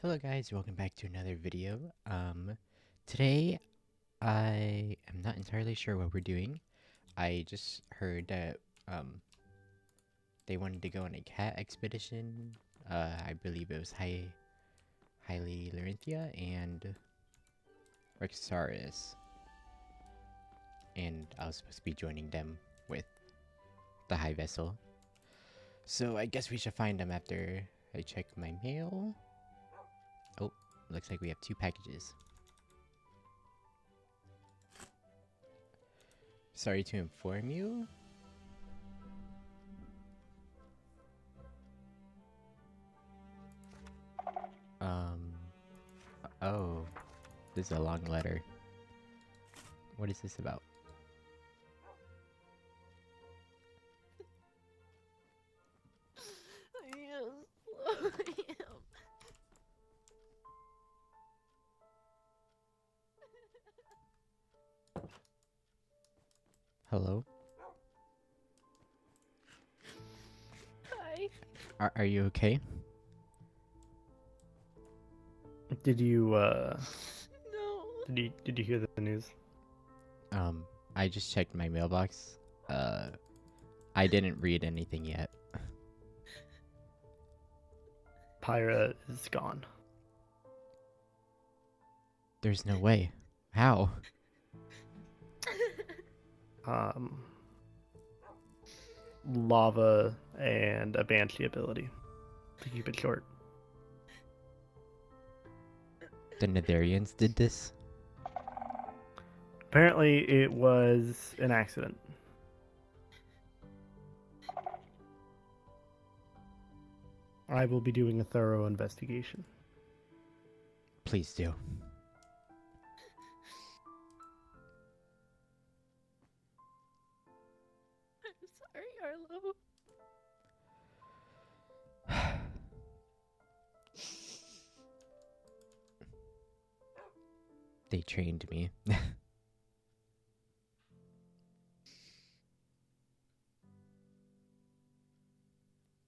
Hello guys, welcome back to another video. Today I am not entirely sure what we're doing. I just heard that they wanted to go on a cat expedition. I believe it was highly Lorynthia and Rexaris. And I was supposed to be joining them with the high vessel. So I guess we should find them after I check my mail. Oh, looks like we have 2 packages. Sorry to inform you. Oh, this is a long letter. What is this about? Yes, I am. Hello? Hi. Are you okay? Did you No. did you hear the news? I just checked my mailbox. I didn't read anything yet. Pyra is gone. There's no way. How? Lava and a banshee ability, to keep it short. The Netherians did this? Apparently, it was an accident. I will be doing a thorough investigation. Please do. I'm sorry, Arlo. They trained me.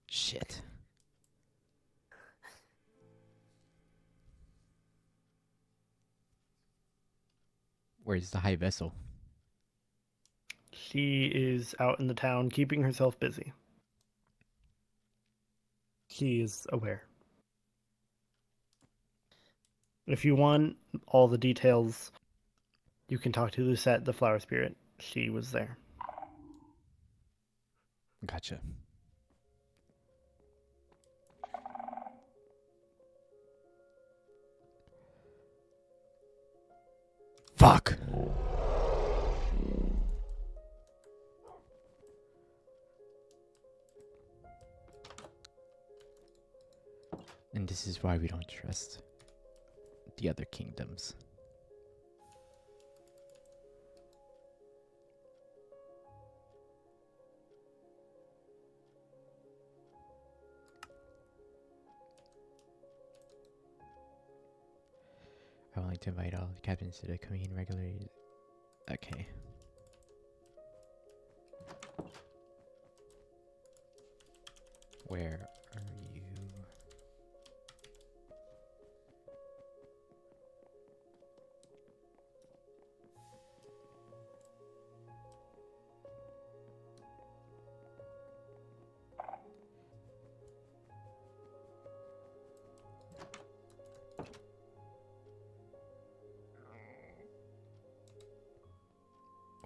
Shit. Where's the high vessel? She is out in the town keeping herself busy. She is aware. If you want all the details, you can talk to Lucette, the flower spirit. She was there. Gotcha. Fuck! And this is why we don't trust the other kingdoms. I would like to invite all the captains to the coming in regularly. Okay. Where are you?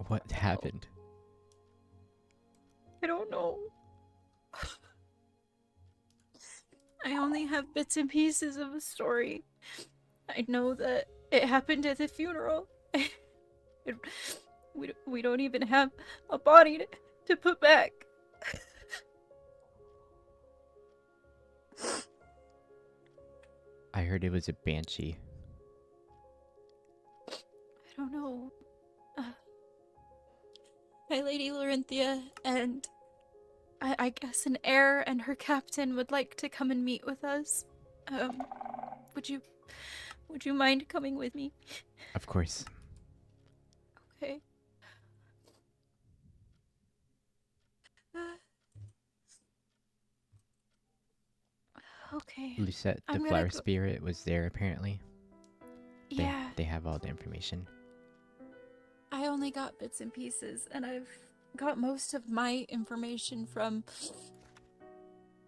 What happened? I don't know. I only have bits and pieces of a story. I know that it happened at the funeral. We don't even have a body to put back. I heard it was a banshee. I don't know. My Lady Lorynthia and I guess an heir and her captain would like to come and meet with us. Would you mind coming with me? Of course. Okay. Okay. Lucette, the I'm gonna flower go. spirit, was there apparently. Yeah, They have all the information. I only got bits and pieces, and I've got most of my information from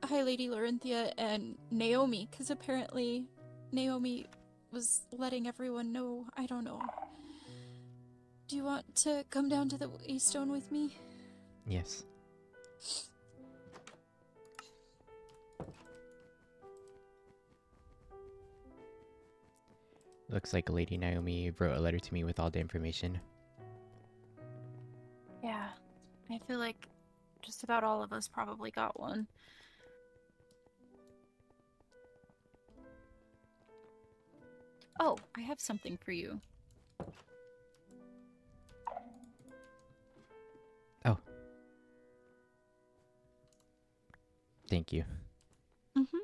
High Lady Lorynthia and Naomi, because apparently Naomi was letting everyone know. I don't know. Do you want to come down to the Waystone with me? Yes. Looks like Lady Naomi wrote a letter to me with all the information. Yeah, I feel like just about all of us probably got one. Oh, I have something for you. Oh. Thank you. Mm-hmm.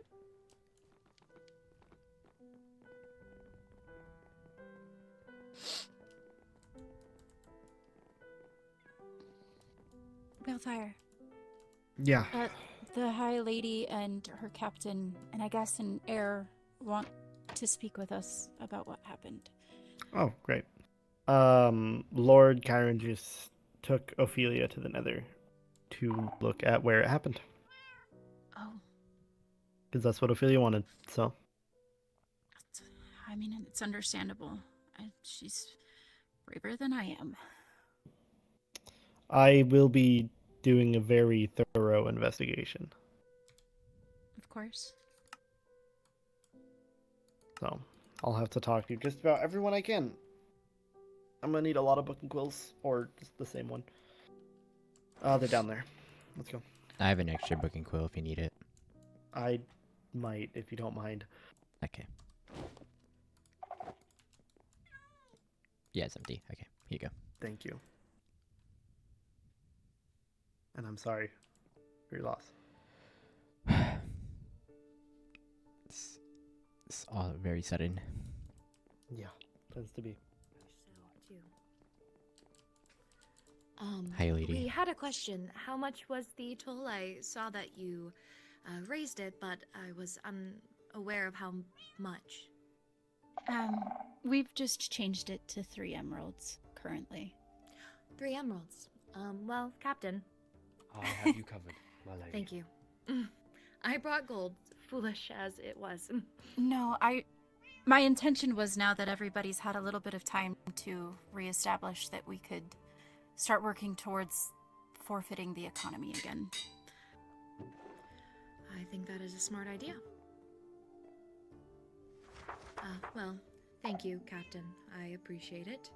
Balefire. Yeah. The High Lady and her captain, and I guess an heir, want to speak with us about what happened. Oh, great. Lord Chiron just took Ophelia to the Nether to look at where it happened. Oh, Because that's what Ophelia wanted, so. I mean, it's understandable. She's braver than I am. I will be doing a very thorough investigation. Of course. So, I'll have to talk to just about everyone I can. I'm gonna need a lot of book and quills, or just the same one. They're down there. Let's go. I have an extra book and quill if you need it. I might, if you don't mind. Okay. Yeah, it's empty. Okay, here you go. Thank you. And I'm sorry for your loss. It's all very sudden. Yeah, tends to be. Hi, lady. We had a question. How much was the toll? I saw that you raised it, but I was unaware of how much. We've just changed it to 3 emeralds currently. 3 emeralds. Well, Captain. I have you covered, my lady. Thank you. I brought gold, foolish as it was. No, my intention was, now that everybody's had a little bit of time to reestablish, that we could start working towards forfeiting the economy again. I think that is a smart idea. Well, thank you, Captain. I appreciate it.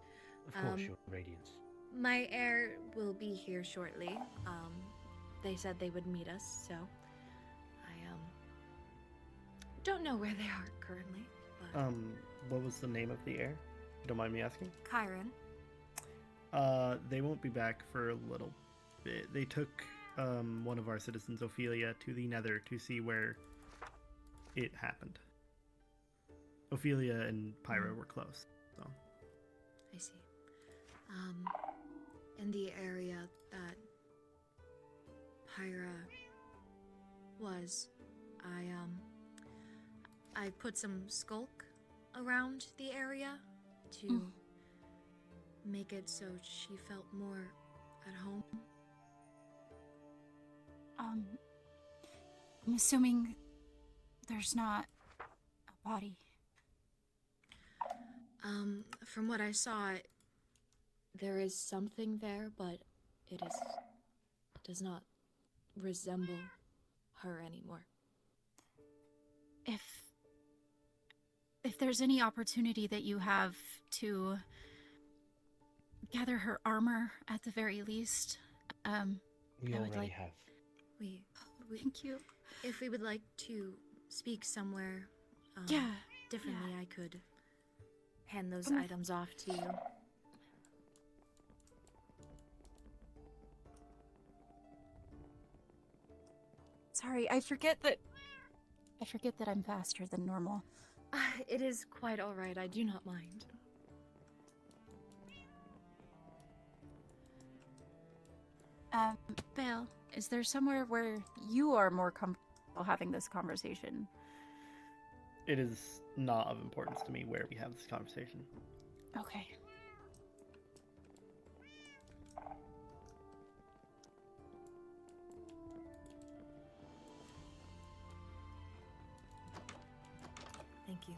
Of course, your radiance. My heir will be here shortly. They said they would meet us, so I don't know where they are currently. But What was the name of the heir? Don't mind me asking. Chiron. They won't be back for a little bit. They took one of our citizens, Ophelia, to the Nether to see where it happened. Ophelia and Pyra were close, so. I see. In the area that Pyra was, I put some skulk around the area to make it so she felt more at home. I'm assuming there's not a body. From what I saw, there is something there, but it does not resemble her anymore. If there's any opportunity that you have to gather her armor at the very least, We I would already like- have. We thank you. if we would like to speak somewhere Yeah. differently, I could hand those Mm. items off to you. Sorry, I forget that I'm faster than normal. It is quite all right. I do not mind. Bale, is there somewhere where you are more comfortable having this conversation? it is not of importance to me where we have this conversation. Okay. Thank you.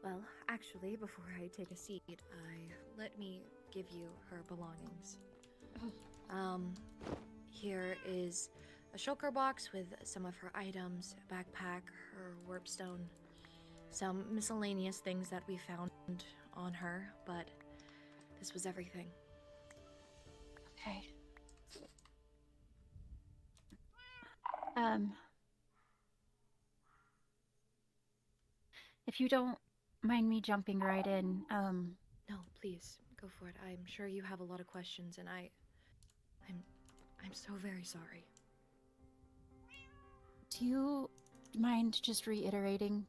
Well, actually, before I take a seat, let me give you her belongings. Here is a shulker box with some of her items, a backpack, her warpstone, some miscellaneous things that we found on her, but this was everything. Okay. If you don't mind me jumping right in, No, please, go for it. I'm sure you have a lot of questions, and I'm so very sorry. do you mind just reiterating,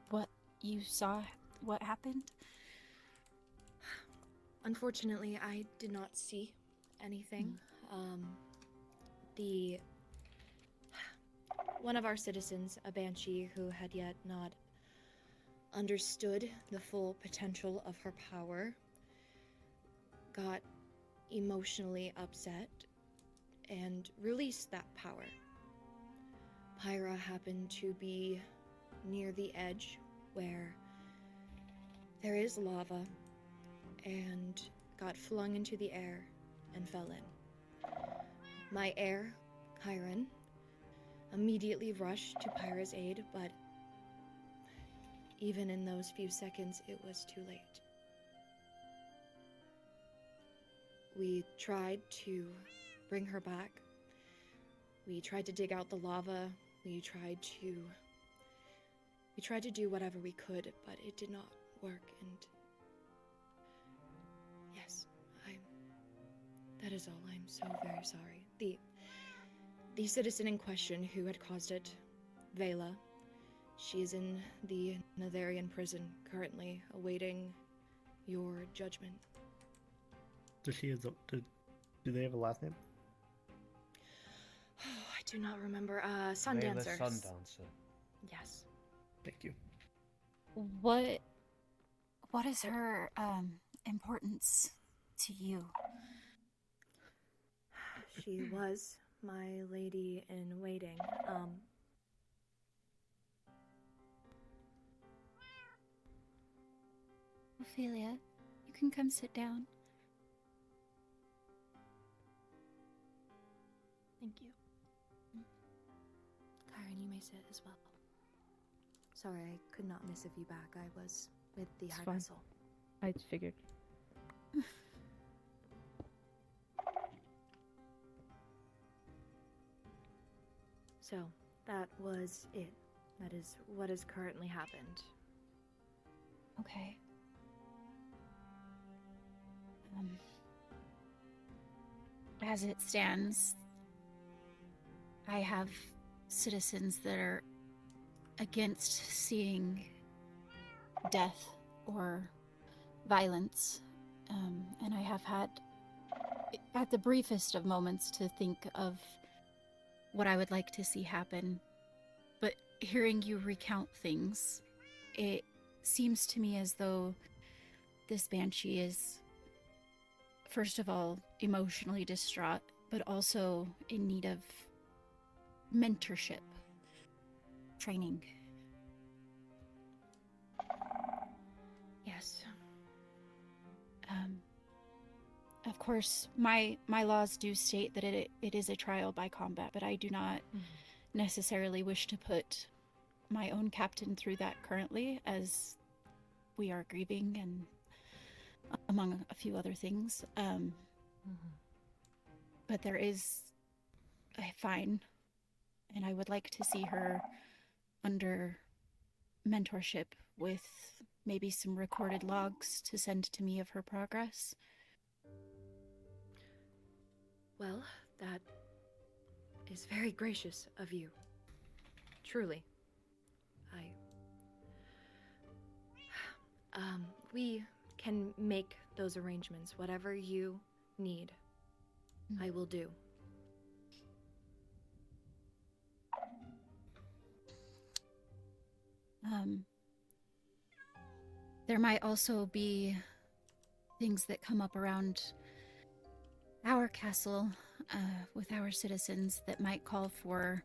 what you saw, what happened? Unfortunately, I did not see anything. One of our citizens, a banshee who had yet not understood the full potential of her power, got emotionally upset and released that power. Pyra happened to be near the edge where there is lava and got flung into the air and fell in. My heir, Chiron, immediately rushed to Pyra's aid, but even in those few seconds, it was too late. We tried to bring her back. We tried to dig out the lava. We tried to do whatever we could, but it did not work, and yes, that is all. I'm so very sorry. The citizen in question who had caused it, Vela, she is in the Netherian prison currently, awaiting your judgment. Do they have a last name? Oh, I do not remember. Vela Sundancer. Sundancer. Yes. Thank you. What is her, importance to you? She was my lady in waiting. Ophelia, you can come sit down. Thank you. Chiron, you may sit as well. Sorry, I could not miss you back. I was with the It's High fine. Vessel. I figured. So, that was it. That is what has currently happened. Okay. As it stands, I have citizens that are against seeing death or violence, and I have had, at the briefest of moments, to think of what I would like to see happen. But hearing you recount things, it seems to me as though this banshee is, first of all, emotionally distraught, but also in need of mentorship, training. Yes. Of course, my laws do state that it is a trial by combat, but I do not necessarily wish to put my own captain through that currently, as we are grieving and among a few other things. But there is a fine, and I would like to see her under mentorship with maybe some recorded logs to send to me of her progress. That is very gracious of you. Truly. We can make those arrangements. Whatever you need, I will do. There might also be things that come up around our castle with our citizens that might call for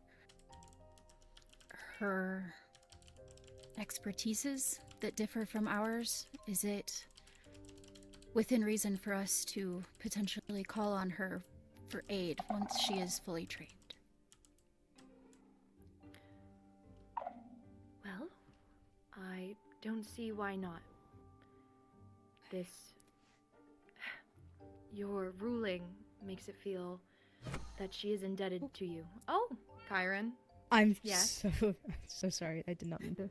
her expertises that differ from ours. Is it within reason for us to potentially call on her for aid once she is fully trained? Well, I don't see why not. Your ruling makes it feel that she is indebted to you. Oh, Kyron. I'm Yes. so sorry. I did not mean to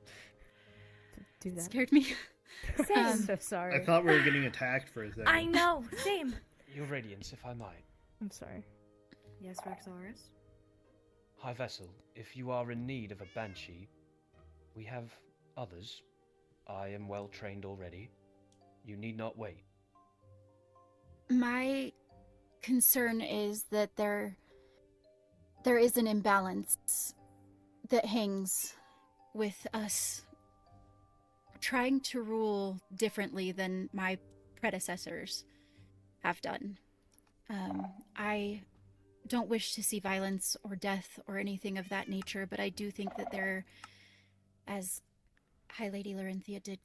do that. Scared me. I'm so sorry. I thought we were getting attacked for a second. I know, same. Your Radiance, if I might. I'm sorry. Yes, Rexaurus? High Vessel, if you are in need of a Banshee, we have others. I am well trained already. You need not wait. My concern is that there is an imbalance that hangs with us trying to rule differently than my predecessors have done. I don't wish to see violence or death or anything of that nature, but I do think that there, as High Lady Lorynthia did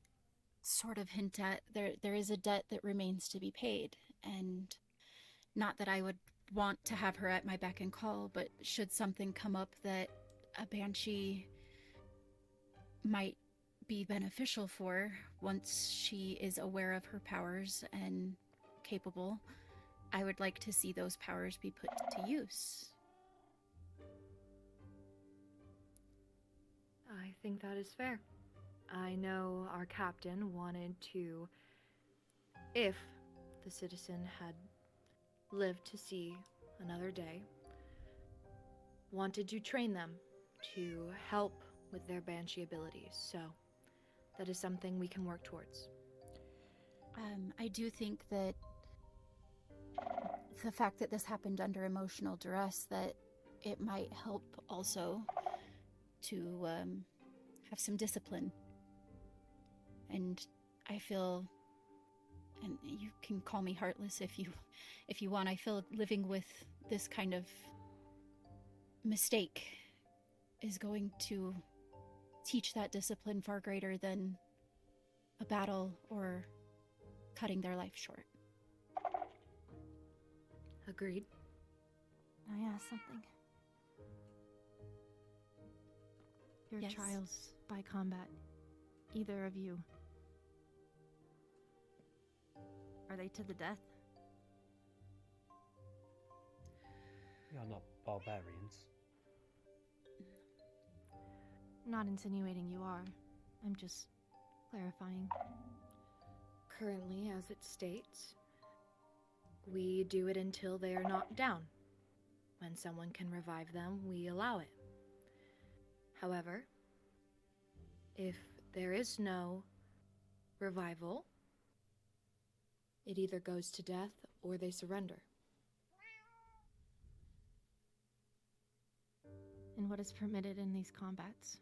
sort of hint at, there is a debt that remains to be paid. And not that I would want to have her at my beck and call, but should something come up that a Banshee might be beneficial for once she is aware of her powers and capable, I would like to see those powers be put to use. I think that is fair. I know our captain wanted to, if the citizen had lived to see another day, wanted to train them to help with their Banshee abilities, so that is something we can work towards. I do think that the fact that this happened under emotional duress, that it might help also to have some discipline. And I feel, and you can call me heartless if you want, I feel living with this kind of mistake is going to teach that discipline far greater than a battle or cutting their life short. Agreed. I ask something. Your Yes. trials by combat, either of you, are they to the death? We are not barbarians. Not insinuating you are. I'm just clarifying. Currently, as it states, we do it until they are knocked down. When someone can revive them, we allow it. However, if there is no revival, it either goes to death or they surrender. And what is permitted in these combats?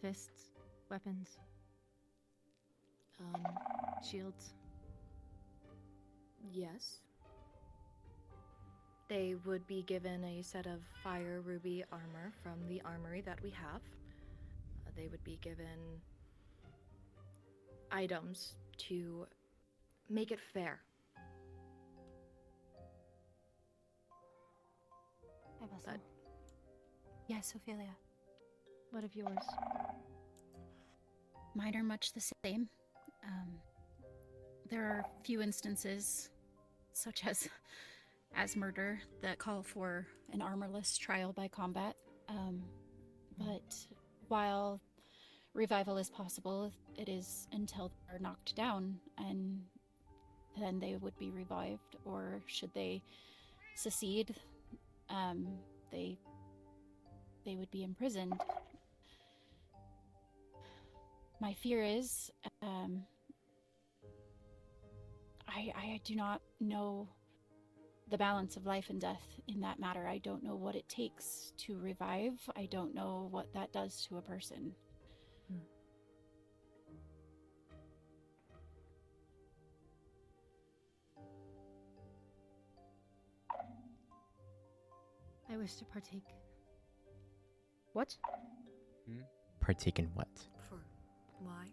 Fists, weapons, shields. Yes. They would be given a set of fire ruby armor from the armory that we have. They would be given items to make it fair. Hi, Vessel. But- Yes, Ophelia. What of yours? Mine are much the same. There are few instances, such as murder, that call for an armorless trial by combat. But while revival is possible, it is until they're knocked down, and then they would be revived, or should they secede, they would be imprisoned. My fear is, I do not know the balance of life and death in that matter. I don't know what it takes to revive. I don't know what that does to a person. I wish to partake. What? Partake in what? For why?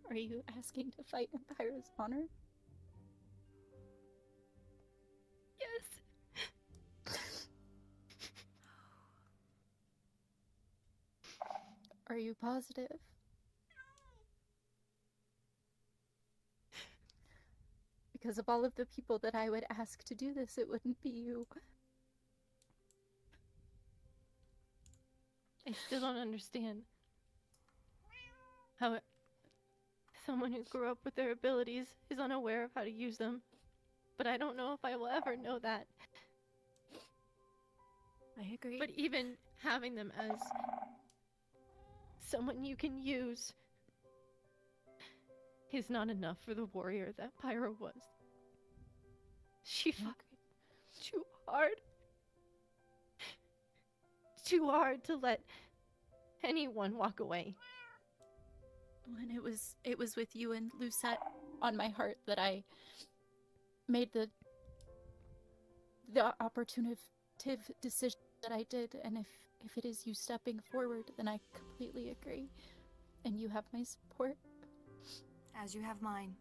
Are you asking to fight in Pyra's honor? Yes. Are you positive? Because of all of the people that I would ask to do this, it wouldn't be you. I still don't understand how someone who grew up with their abilities is unaware of how to use them. But I don't know if I will ever know that. I agree. But even having them as someone you can use is not enough for the warrior that Pyra was. She fought too hard. Too hard to let anyone walk away. When it was with you and Lucette on my heart that I made the opportunistic decision that I did, and if it is you stepping forward, then I completely agree. And you have my support. As you have mine.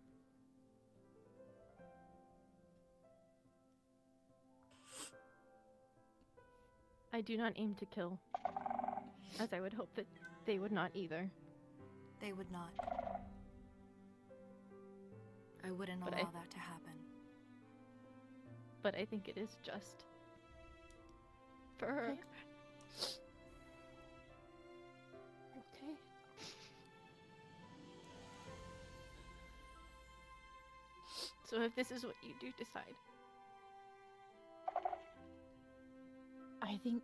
I do not aim to kill, as I would hope that they would not either. They would not. I wouldn't allow that to happen. But I think it is just for her. Okay. Okay. So if this is what you do decide. I think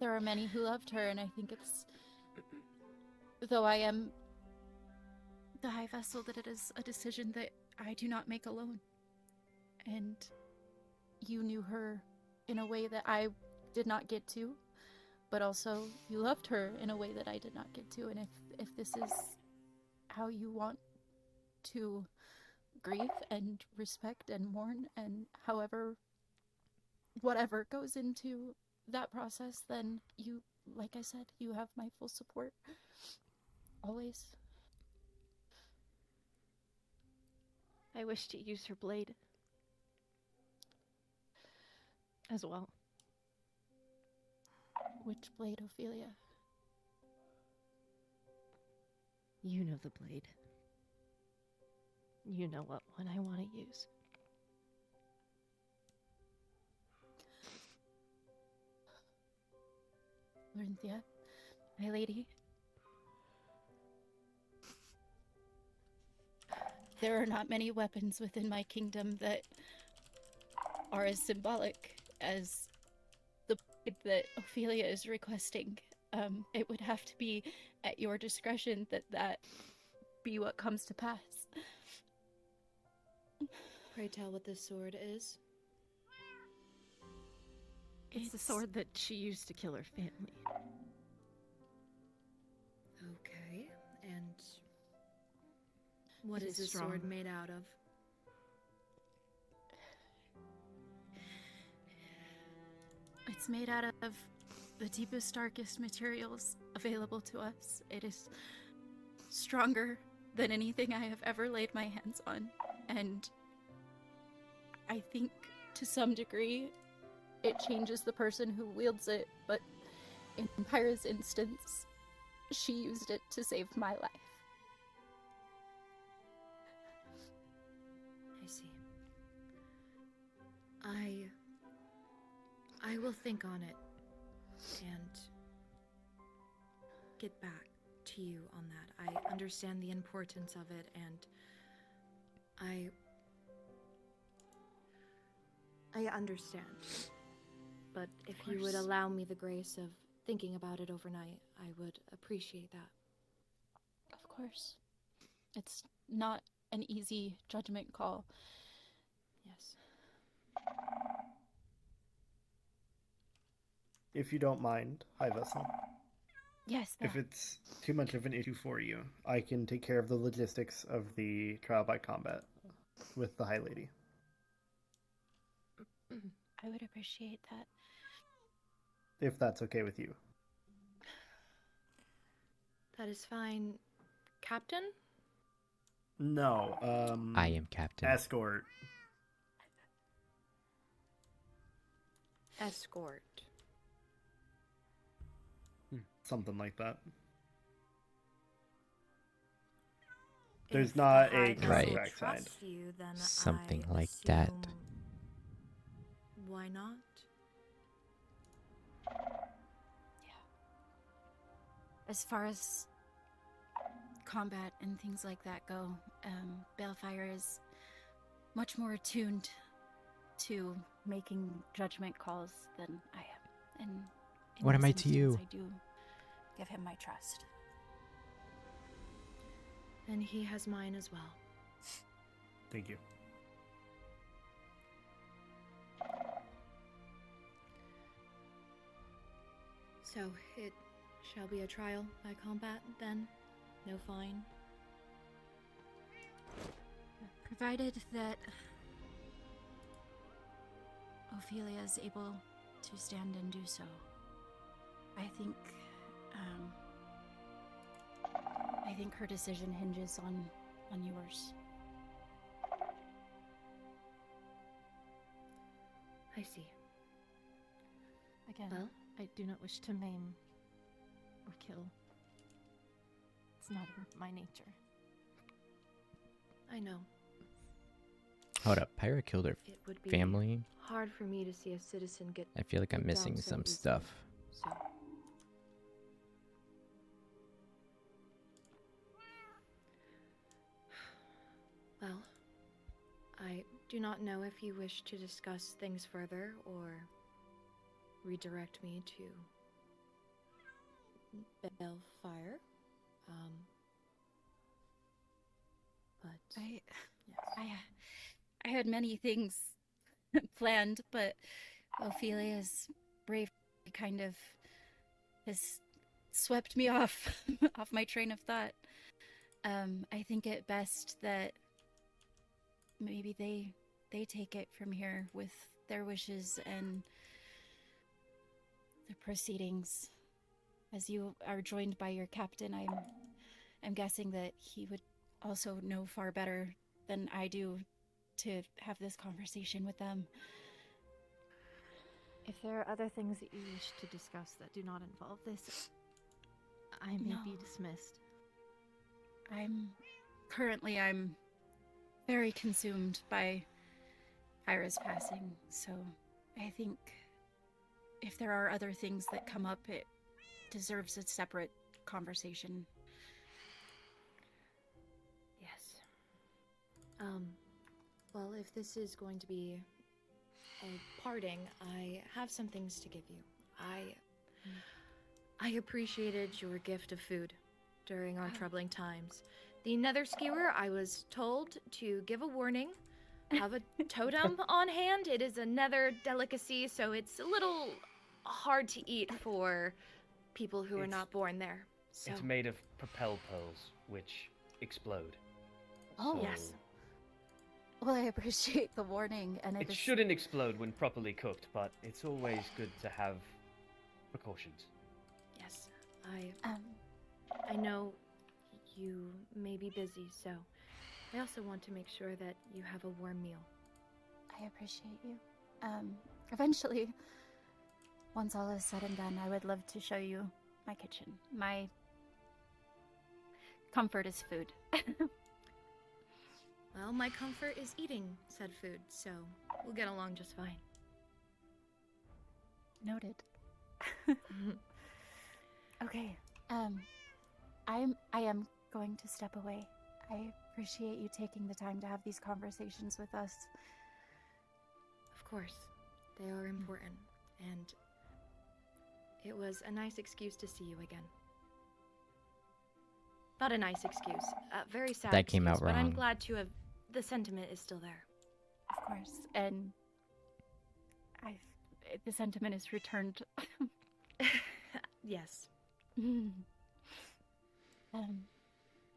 there are many who loved her, and I think it's... Though I am the High Vessel, that it is a decision that I do not make alone. And you knew her in a way that I did not get to, but also you loved her in a way that I did not get to. And if this is how you want to grieve and respect and mourn, and however, whatever goes into that process, then you, like I said, you have my full support. Always. I wish to use her blade as well. Which blade, Ophelia? You know the blade. You know what one I want to use. Lorynthia, my lady. There are not many weapons within my kingdom that are as symbolic as the blade that Ophelia is requesting. It would have to be at your discretion that be what comes to pass. Pray tell what this sword is. It's the sword that she used to kill her family. Okay, and what It is is this strong. sword made out of? It's made out of the deepest, darkest materials available to us. It is stronger than anything I have ever laid my hands on. And I think, to some degree, it changes the person who wields it, but in Pyra's instance, she used it to save my life. I see. I will think on it and get back to to you on that. I understand the importance of it, and I understand. But if you would course. allow me the grace of thinking about it overnight, I would appreciate that. Of course. It's not an easy judgment call. Yes. If you don't mind, hi Vessel. Yes, If it's too much of an issue for you, I can take care of the logistics of the trial by combat with the High Lady. I would appreciate that. If that's okay with you. That is fine. Captain? No, I am captain. escort. Escort. Something like that. If There's the not High a Vessel contract signed. trusts you, then Something I like that. assume- Why not? As far as combat and things like that go, Balefire is much more attuned to making judgment calls than I am. And in What am this I to you? instance, I do give him my trust. And he has mine as well. Thank you. So it shall be a trial by combat then? No fine? Provided that Ophelia is able to stand and do so. I think her decision hinges on yours. I see. Again, Well? I do not wish to maim or kill. It's not in my nature. I know. Hold up, Pyra killed her It would be family. hard for me to see a citizen get I feel like I'm put down missing so some easily, stuff. So well, I do not know if you wish to discuss things further or redirect me to Balefire. But yes. I had many things planned, but Ophelia's brave kind of has swept me off off my train of thought. I think it best that maybe they take it from here with their wishes and the proceedings. As you are joined by your captain, I'm guessing that he would also know far better than I do to have this conversation with them. If there are other things that you wish to discuss that do not involve this, I may be No. dismissed. I'm very consumed by Pyra's passing, so I think if there are other things that come up, it deserves a separate conversation. Yes. Well, if this is going to be a parting, I have some things to give you. I appreciated your gift of food during our troubling times. The Nether Skewer, I was told to give a warning, have a totem on hand. It is a Nether delicacy, so it's a little hard to eat for people who are It's- not born there. So It's made of propel pearls, which explode. Oh. So Yes. Well, I appreciate the warning, and It shouldn't explode when properly cooked, but it's always good to have precautions. yes, Um, I know you may be busy, so I also want to make sure that you have a warm meal. I appreciate you. Eventually, once all is said and done, I would love to show you my kitchen. My comfort is food. Well, my comfort is eating said food, so we'll get along just fine. Noted. Okay. I am going to step away. I appreciate you taking the time to have these conversations with us. Of course, they are important, and it was a nice excuse to see you again. Not a nice excuse, a very sad That came excuse, out but I'm wrong. glad to have... The sentiment is still there. Of course, and the sentiment is returned. Yes.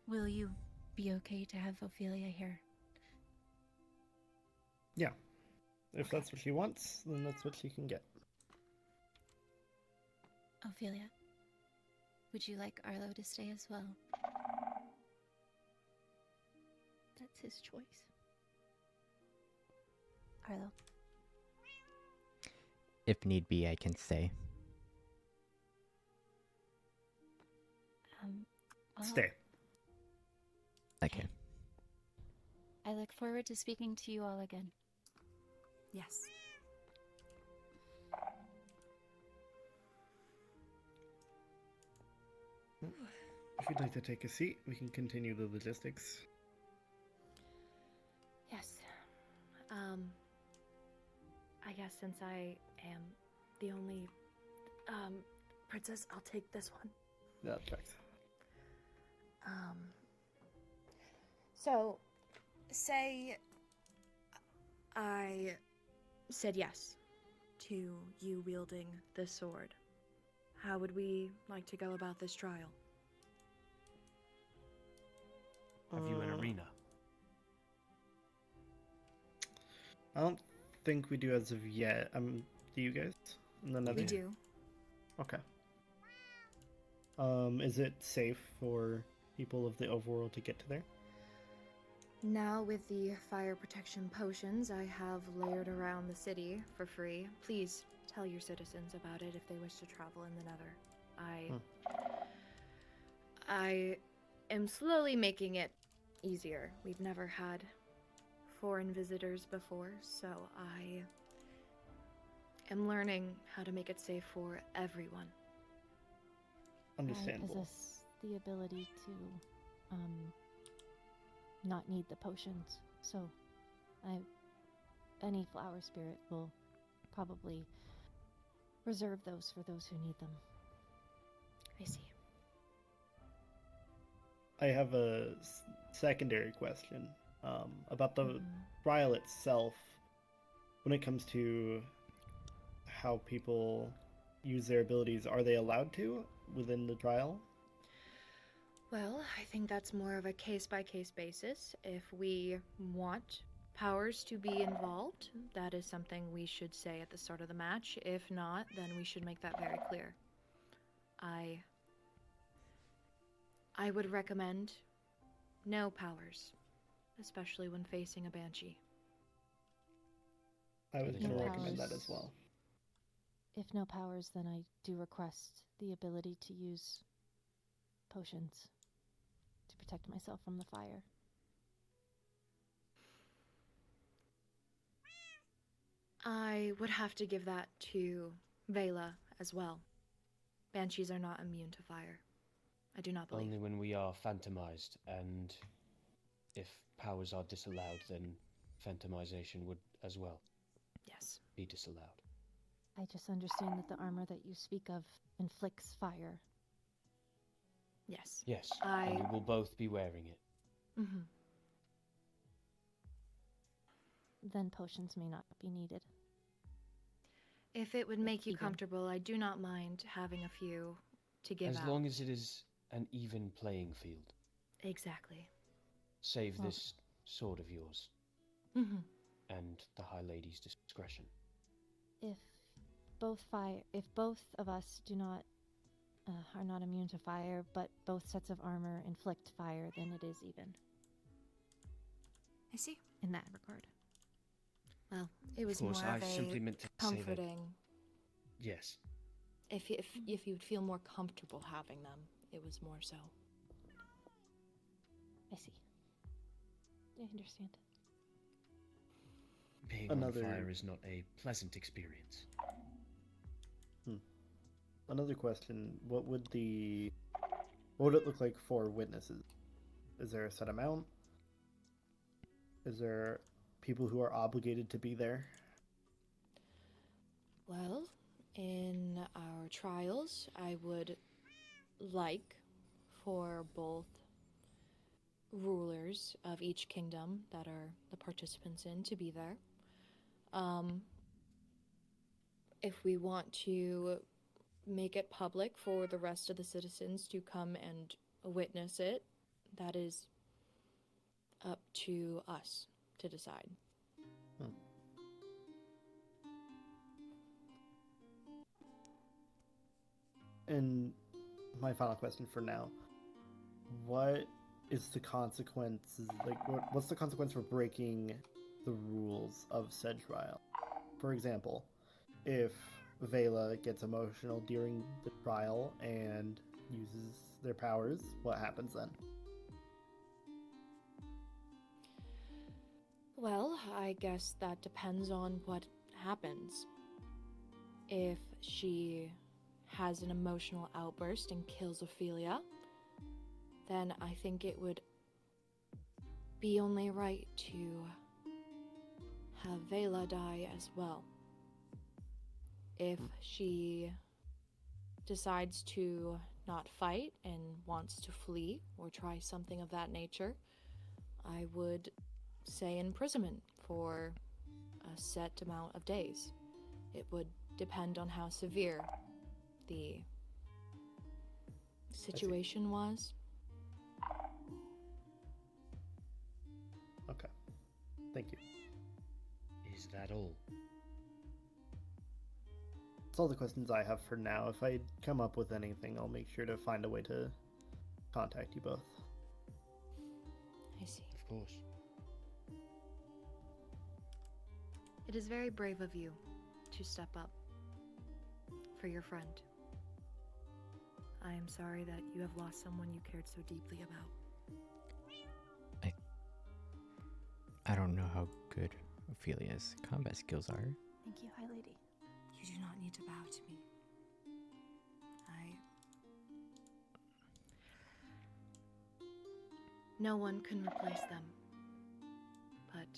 Will you be okay to have Ophelia here? Yeah. If that's what she wants, then that's what she can get. Ophelia, would you like Arlo to stay as well? That's his choice. Arlo. If need be, I can stay. Well, Stay. Okay. I look forward to speaking to you all again. Yes. If you'd like to take a seat, we can continue the logistics. Yes. I guess since I am the only princess, I'll take this one. That checks. So, say I said yes to you wielding this sword. How would we like to go about this trial? Have you an arena? I don't think we do as of yet. Do you guys? And then We do. Okay. Is it safe for people of the overworld to get to there? Now, with the fire protection potions I have layered around the city for free, please tell your citizens about it if they wish to travel in the Nether. I am slowly making it easier. We've never had foreign visitors before, so I am learning how to make it safe for everyone. Understandable. Possess the ability to not need the potions, so any flower spirit will probably reserve those for those who need them. I see. I have a secondary question about the trial itself. When it comes to how people use their abilities, are they allowed to within the trial? Well, I think that's more of a case-by-case basis. If we want powers to be involved, that is something we should say at the start of the match. If not, then we should make that very clear. I would recommend no powers, especially when facing a banshee. I was No going to recommend that powers. as well. If no powers, then I do request the ability to use potions to protect myself from the fire. I would have to give that to Vela as well. Banshees are not immune to fire. I do not believe. Only when we are phantomized, and if powers are disallowed, then phantomization would as well Yes. be disallowed. I just understand that the armor that you speak of inflicts fire. Yes. Yes, and we will both be wearing it. Mm-hmm. Then potions may not be needed. If it would make you Even. comfortable, I do not mind having a few to give As out. long as it is an even playing field. Exactly. Save Well- this sword of yours Mm-hmm. and the High Lady's discretion. If both of us do not are not immune to fire, but both sets of armor inflict fire, then it is even I see. in that regard. Well, it was Of course, more I of a simply meant to say that. comforting. Yes. If you'd feel more comfortable having them, it was more so. I see. I understand. Being Another- on fire is not a pleasant experience. Another question: what would What would it look like for witnesses? Is there a set amount? Is there people who are obligated to be there? Well, in our trials, I would like for both rulers of each kingdom that are the participants in to be there. If we want to make it public for the rest of the citizens to come and witness it, that is up to us to decide. And my final question for now: what is the consequences? Like, what's the consequence for breaking the rules of said trial? For example, if Vela gets emotional during the trial and uses their powers, what happens then? Well, I guess that depends on what happens. If she has an emotional outburst and kills Ophelia, then I think it would be only right to have Vela die as well. If she decides to not fight and wants to flee or try something of that nature, I would say imprisonment for a set amount of days. It would depend on how severe the situation was. Okay. Thank you. Is that all? That's all the questions I have for now. If I come up with anything, I'll make sure to find a way to contact you both. I see. Of course. It is very brave of you to step up for your friend. I am sorry that you have lost someone you cared so deeply about. I don't know how good Ophelia's combat skills are. Thank you, High Lady. You do not need to bow to me. No one can replace them. But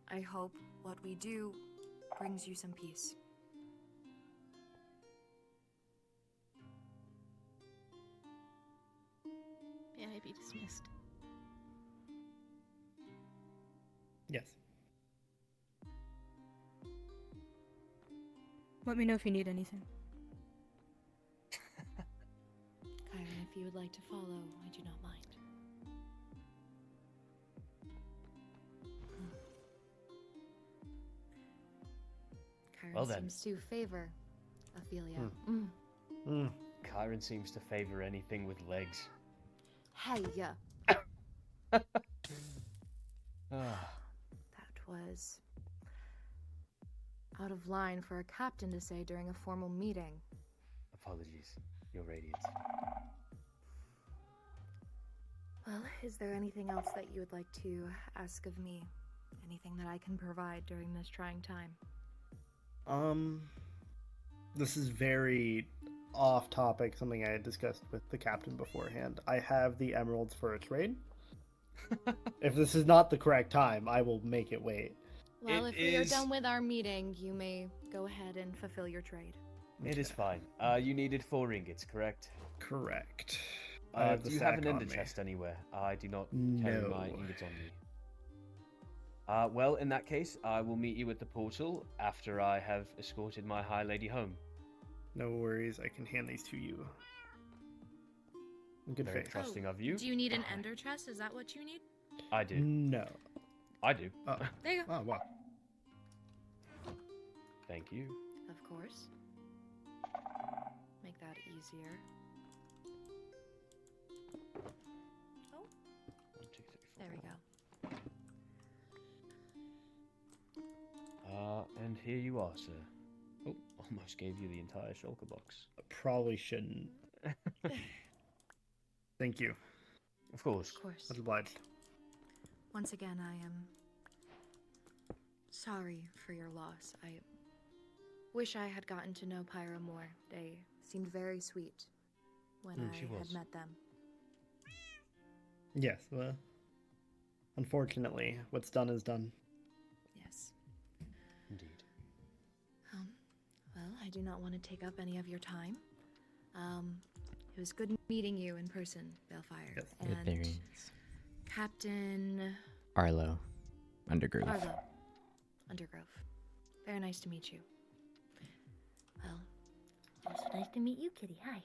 I hope what we do brings you some peace. May I be dismissed? Yes. Let me know if you need anything. Kyron, if you would like to follow, I do not mind. Kyron Well then. seems to favor Ophelia. Kyron seems to favor anything with legs. Hey-ya! Ah, That was out of line for a captain to say during a formal meeting. apologies, Your Radiance. Well, is there anything else that you would like to ask of me? Anything that I can provide during this trying time? This is very off topic, something I had discussed with the captain beforehand. I have the emeralds for a trade. If this is not the correct time, I will make it wait. Well, It if we are is- done with our meeting, you may go ahead and fulfill your trade. It is fine. You needed 4 ingots, correct? Correct. I have the Do you have an sack on ender me. chest anywhere? I do not carry my No. ingots on me. Well, in that case, I will meet you at the portal after I have escorted my High Lady home. No worries, I can hand these to you. In good Very faith. trusting of you. Do you need an ender chest? Is that what you need? I do. No. I do. Oh, There you go. oh wow. Thank you. Of course. Make that easier. Oh, 1, 2, 3, 4. there we go. And here you are, sir. Oh, almost gave you the entire shulker box. Probably shouldn't. Thank you. Of course. Of course. Much obliged. Once again, I am sorry for your loss. I wish I had gotten to know Pyra more. They seemed very sweet when She I was. had met them. Yes, well, unfortunately, what's done is done. Yes. Indeed. Well, I do not want to take up any of your time. It was good meeting you in person, Balefire. Yes. And Netherians. Captain Arlo. Undergrove. Arlo, Undergrove. Very nice to meet you. Well, Also nice to meet you, Kitty. Hi.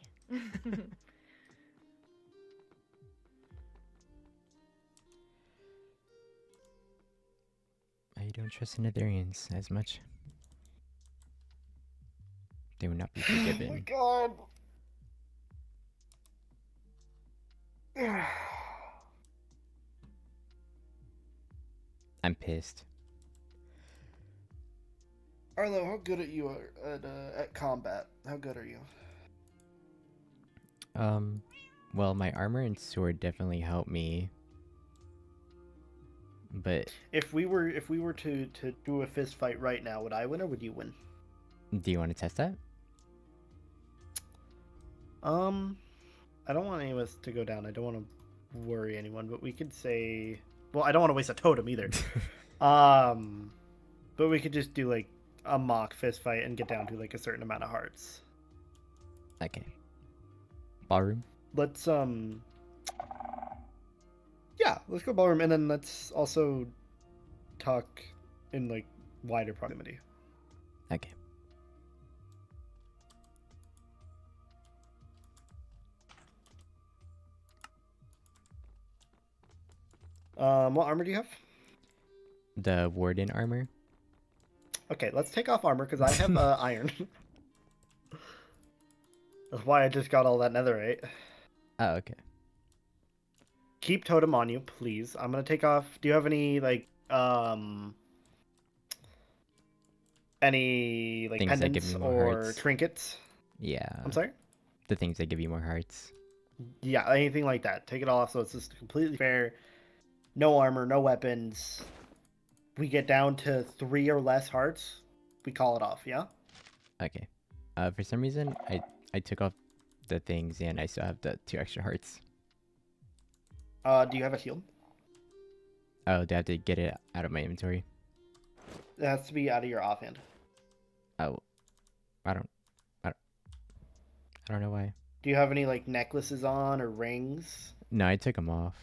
I don't trust the Netherians as much. They will not be forgiven. God. I'm pissed. Arlo, how good are you at combat? How good are you? Well, my armor and sword definitely help me. But If we were to do a fist fight right now, would I win or would you win? do you want to test that? I don't want any of us to go down. I don't want to worry anyone, but we could say, well, I don't want to waste a totem either. But we could just do like a mock fist fight and get down to like a certain amount of hearts. Okay. Ballroom? Let's yeah, let's go ballroom, and then let's also talk in like wider proximity. Okay. What armor do you have? The warden armor? Okay, let's take off armor because I have iron. That's why I just got all that netherite. Oh, okay. Keep totem on you, please. I'm gonna take off. Do you have any like any like Things that give pendants me more or hearts. trinkets? Yeah. I'm sorry? The things that give you more hearts. Yeah, anything like that. Take it all off so it's just completely fair. No armor, no weapons. We get down to 3 or less hearts, we call it off, yeah? Okay. For some reason, I took off the things and I still have the 2 extra hearts. Do you have a shield? Oh, do I have to get it out of my inventory? It has to be out of your offhand. Oh. I don't know why. Do you have any like necklaces on or rings? No, I took them off.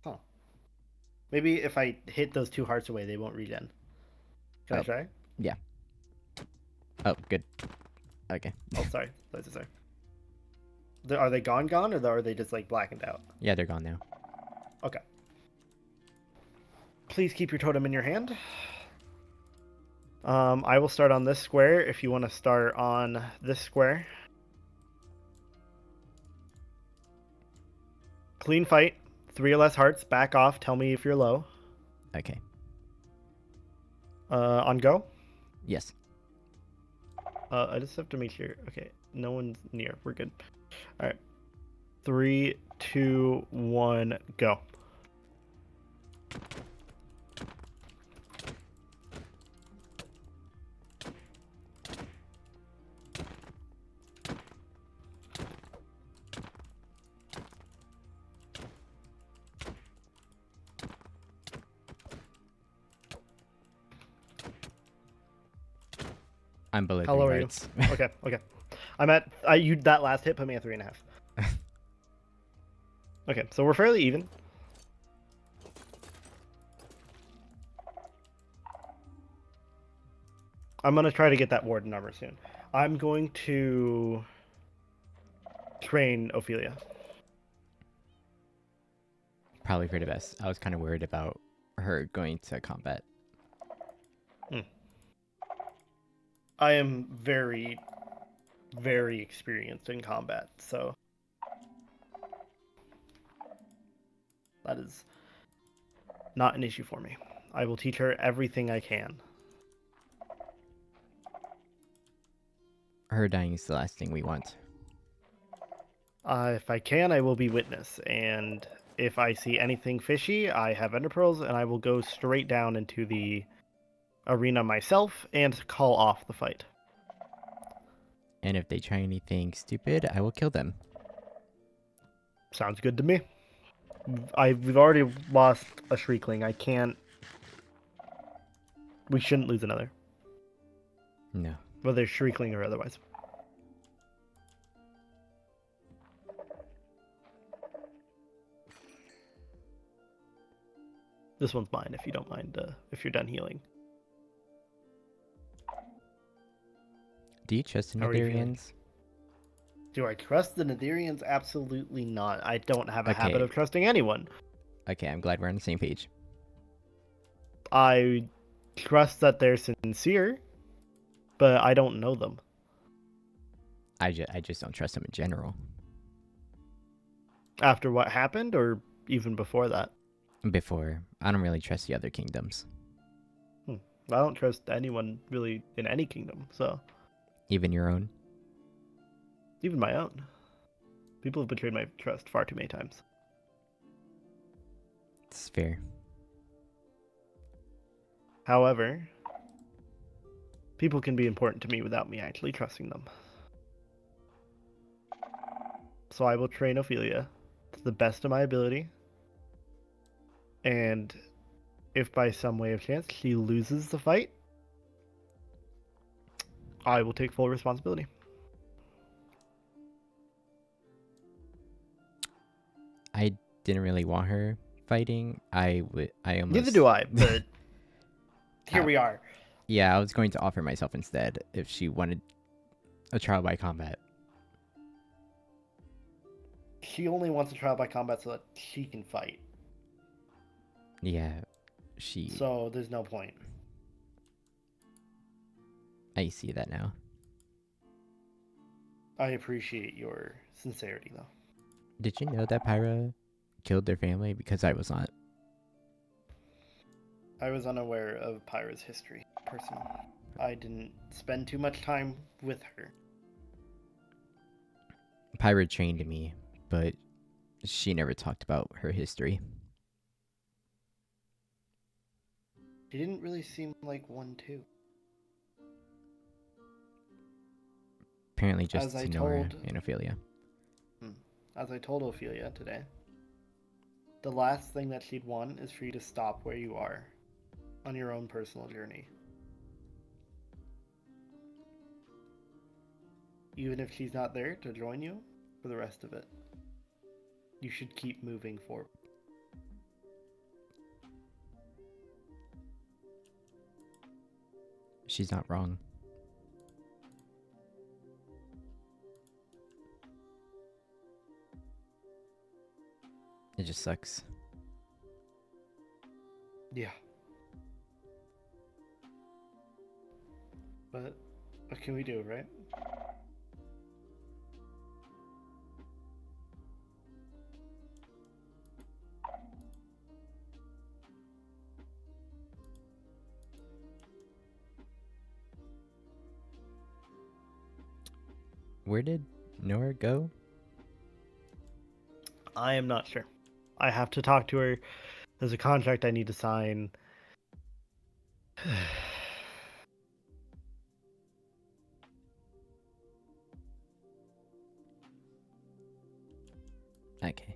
Huh. Maybe if I hit those 2 hearts away, they won't regen. Can I Oh. try? Yeah. Oh, good. Okay. Oh, sorry. Sorry. Are they gone, or are they just like blackened out? Yeah, they're gone now. Okay. Please keep your totem in your hand. I will start on this square if you want to start on this square. Clean fight. 3 or less hearts. Back off. Tell me if you're low. Okay. On go. Yes. I just have to make sure. Okay, no one's near. We're good. All right. 3, 2, 1, go. I'm below How 3 low are you? hearts. Okay. I'm at you. That last hit put me at 3.5. Okay, so we're fairly even. I'm gonna try to get that warden armor soon. I'm going to train Ophelia. Probably for the best. I was kind of worried about her going to combat. I am very, very experienced in combat, so that is not an issue for me. I will teach her everything I can. Her dying is the last thing we want. If I can, I will be witness, and if I see anything fishy, I have ender pearls, and I will go straight down into the arena myself and call off the fight. And if they try anything stupid, I will kill them. Sounds good to me. we've already lost a Shriekling. I can't. We shouldn't lose another, No. whether Shriekling or otherwise. This one's mine, if you don't mind. If you're done healing. Do you trust the How are you feeling? Netherians? Do I trust the Netherians? Absolutely not. I don't have a habit Okay. of trusting anyone. Okay, I'm glad we're on the same page. I trust that they're sincere, but I don't know them. I just don't trust them in general. After what happened, or even before that? Before, I don't really trust the other kingdoms. I don't trust anyone really in any kingdom, so Even your own? even my own. People have betrayed my trust far too many times. It's fair. However, people can be important to me without me actually trusting them. So I will train Ophelia to the best of my ability. And if by some way of chance she loses the fight, I will take full responsibility. I didn't really want her fighting. I almost... Neither do I, but here we are. Yeah, I was going to offer myself instead if she wanted a trial by combat. She only wants a trial by combat so that she can fight. Yeah, she... So there's no point. I see that now. I appreciate your sincerity, though. Did you know that Pyra killed their family? Because I was not. I was unaware of Pyra's history, personally. I didn't spend too much time with her. Pyra trained me, but she never talked about her history. She didn't really seem like one, too. Apparently just As I Nora told- and Ophelia. As I told Ophelia today, the last thing that she'd want is for you to stop where you are on your own personal journey. Even if she's not there to join you for the rest of it, you should keep moving forward. She's not wrong. It just sucks. Yeah. But what can we do, right? Where did Nora go? I am not sure. I have to talk to her. There's a contract I need to sign. Okay.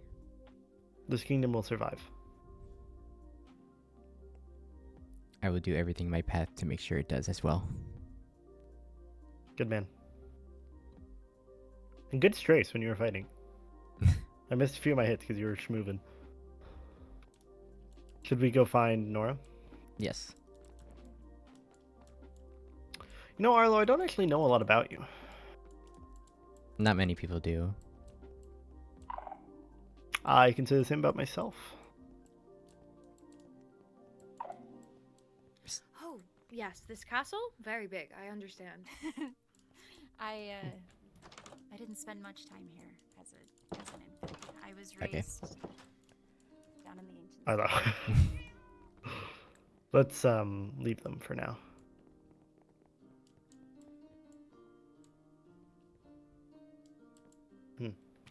This kingdom will survive. I will do everything in my path to make sure it does as well. Good man. And good strays when you were fighting. I missed a few of my hits because you were schmoovin'. Should we go find Nora? Yes. You know, Arlo, I don't actually know a lot about you. Not many people do. I can say the same about myself. Oh, yes, this castle? Very big, I understand. I didn't spend much time here as an infant. I was Okay. raised down in the ancient. I know. Let's leave them for now.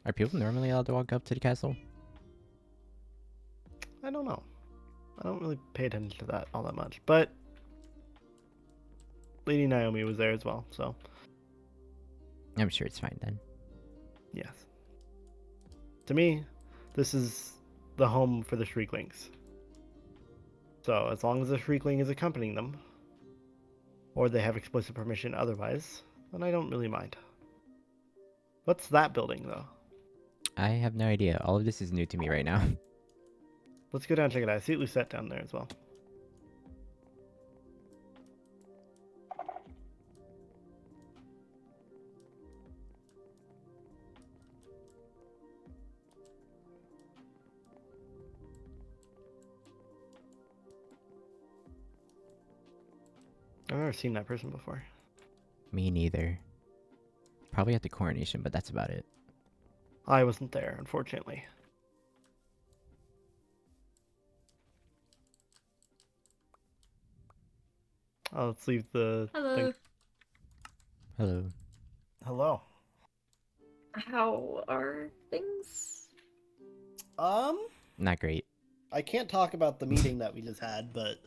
Are people normally allowed to walk up to the castle? I don't know. I don't really pay attention to that all that much. But Lady Naomi was there as well, so I'm sure it's fine then. yes. To me, this is the home for the Shrieklings. So as long as the Shriekling is accompanying them, or they have explicit permission otherwise, then I don't really mind. What's that building, though? I have no idea. All of this is new to me right now. Let's go down and check it out. I see Lucette down there as well. I've never seen that person before. Me neither. Probably at the coronation, but that's about it. I wasn't there, unfortunately. Oh, let's leave the Hello. thing. Hello. Hello. How are things? Not great. I can't talk about the meeting that we just had, but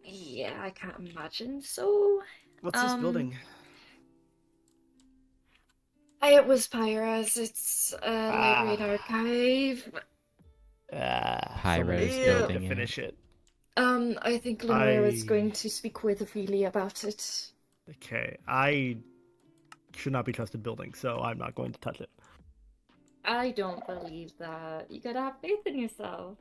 Yeah, I can't imagine. So, what's this building? it was Pyra's. It's a library and archive. Pyra is someone building to it. finish it. I think Lanora was I- going to speak with Ophelia about it. Okay, I should not be trusted building, so I'm not going to touch it. I don't believe that. You gotta have faith in yourself.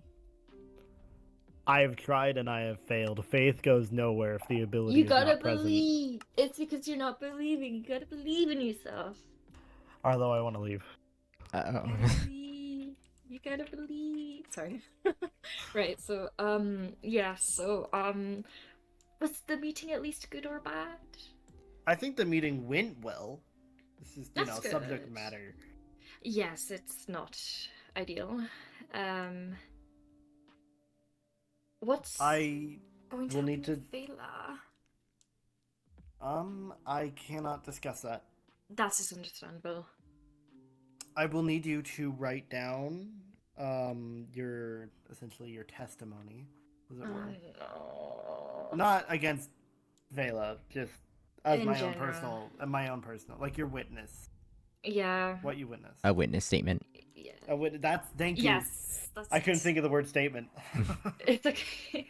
I have tried and I have failed. Faith goes nowhere if the ability You is gotta not present. believe. It's because you're not believing. You gotta believe in yourself. Arlo, I want to leave. Uh-oh. Believe. You gotta believe. Sorry. Right. So, yeah. So, was the meeting at least good or bad? I think the meeting went well. This is, That's good. subject matter. Yes, it's not ideal. What's I going to will happen need to. with Vela? I cannot discuss that. That is understandable. I will need you to write down, your testimony, as it were. No. Not against Vela, just as In my general. own personal, like your witness, Yeah. what you witnessed. A witness statement. Yeah. Thank you. Yes. That's I couldn't think of the word statement. It's okay.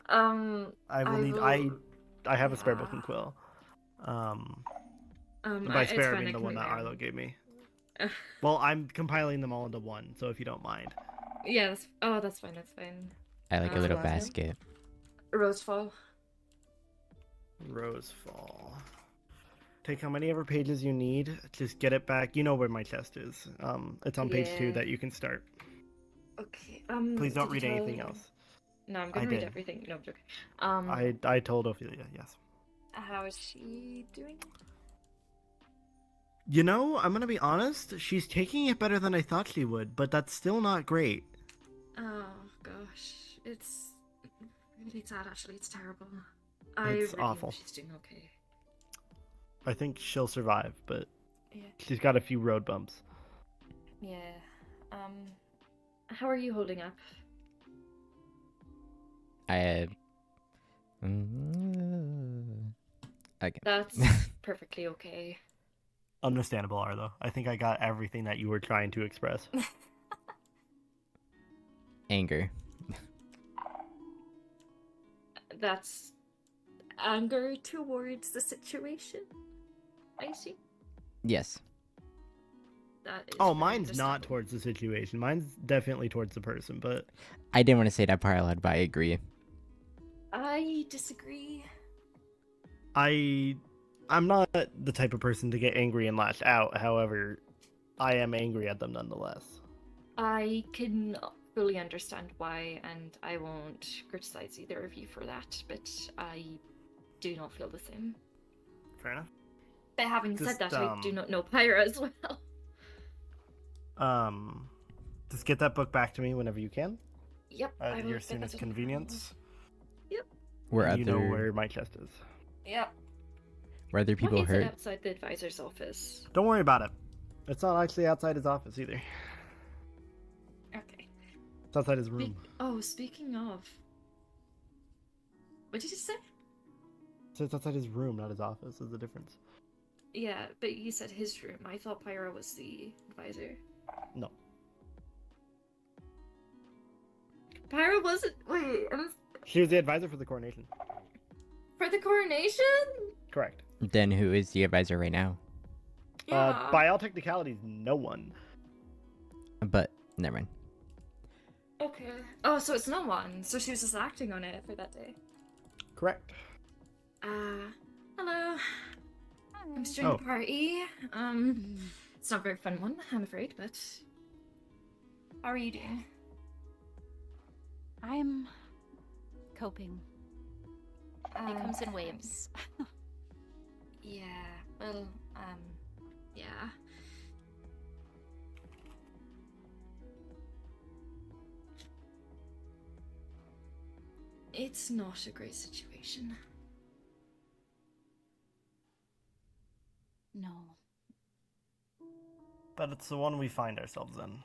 I have a spare book and quill. By it's spare, I fine, mean the can one wait that there. Arlo gave me. Well, I'm compiling them all into one, so if you don't mind. Yeah. That's fine. That's fine. I like a little last name? basket. Rosefall. Rosefall. Take how many ever pages you need. Just get it back. You know where my chest is. It's on page 2 Yeah. that you can start. Okay. Please don't did you read anything tell- else. No, I'm gonna I read did. everything. No, I'm joking. I told Ophelia, yes. How is she doing? You know, I'm gonna be honest. She's taking it better than I thought she would, but that's still not great. Oh gosh, it's really sad. Actually, it's terrible. It's I really awful. hope she's doing okay. I think she'll survive, but Yeah. she's got a few road bumps. Yeah. How are you holding up? I okay. That's perfectly okay. Understandable, Arlo. I think I got everything that you were trying to express. Anger. That's anger towards the situation. I see. Yes. That is Oh, very mine's not understandable. towards the situation. Mine's definitely towards the person, but I didn't want to say that part out loud, but I agree. I disagree. I'm not the type of person to get angry and lash out. However, I am angry at them nonetheless. I can fully understand why, and I won't criticize either of you for that, but I do not feel the same. Fair enough. But having Just, said that, I do not know Pyra as well. Just get that book back to me whenever you can, Yep. I at will your get soonest that- convenience. Were And you know other where my chest is. Yep. were other people Why is it hurt? outside the advisor's office? Don't worry about it. It's not actually outside his office either. Okay. It's outside his room. Speaking of, what did you say? So it's outside his room, not his office. Is the difference? Yeah, but you said his room. I thought Pyra was the advisor. No. Lanora wasn't. Wait, She was the advisor for the coronation. for the coronation? Correct. Then who is the advisor right now? Yeah. By all technicalities, no one. But never mind. Okay. Oh, so it's no one. So she was just acting on it for that day. Correct. Hello. I'm just joining the party. It's not a very fun one, I'm afraid, but how are you doing? I'm coping. It comes in Okay. waves. Yeah. Well, yeah. It's not a great situation. No. But it's the one we find ourselves in.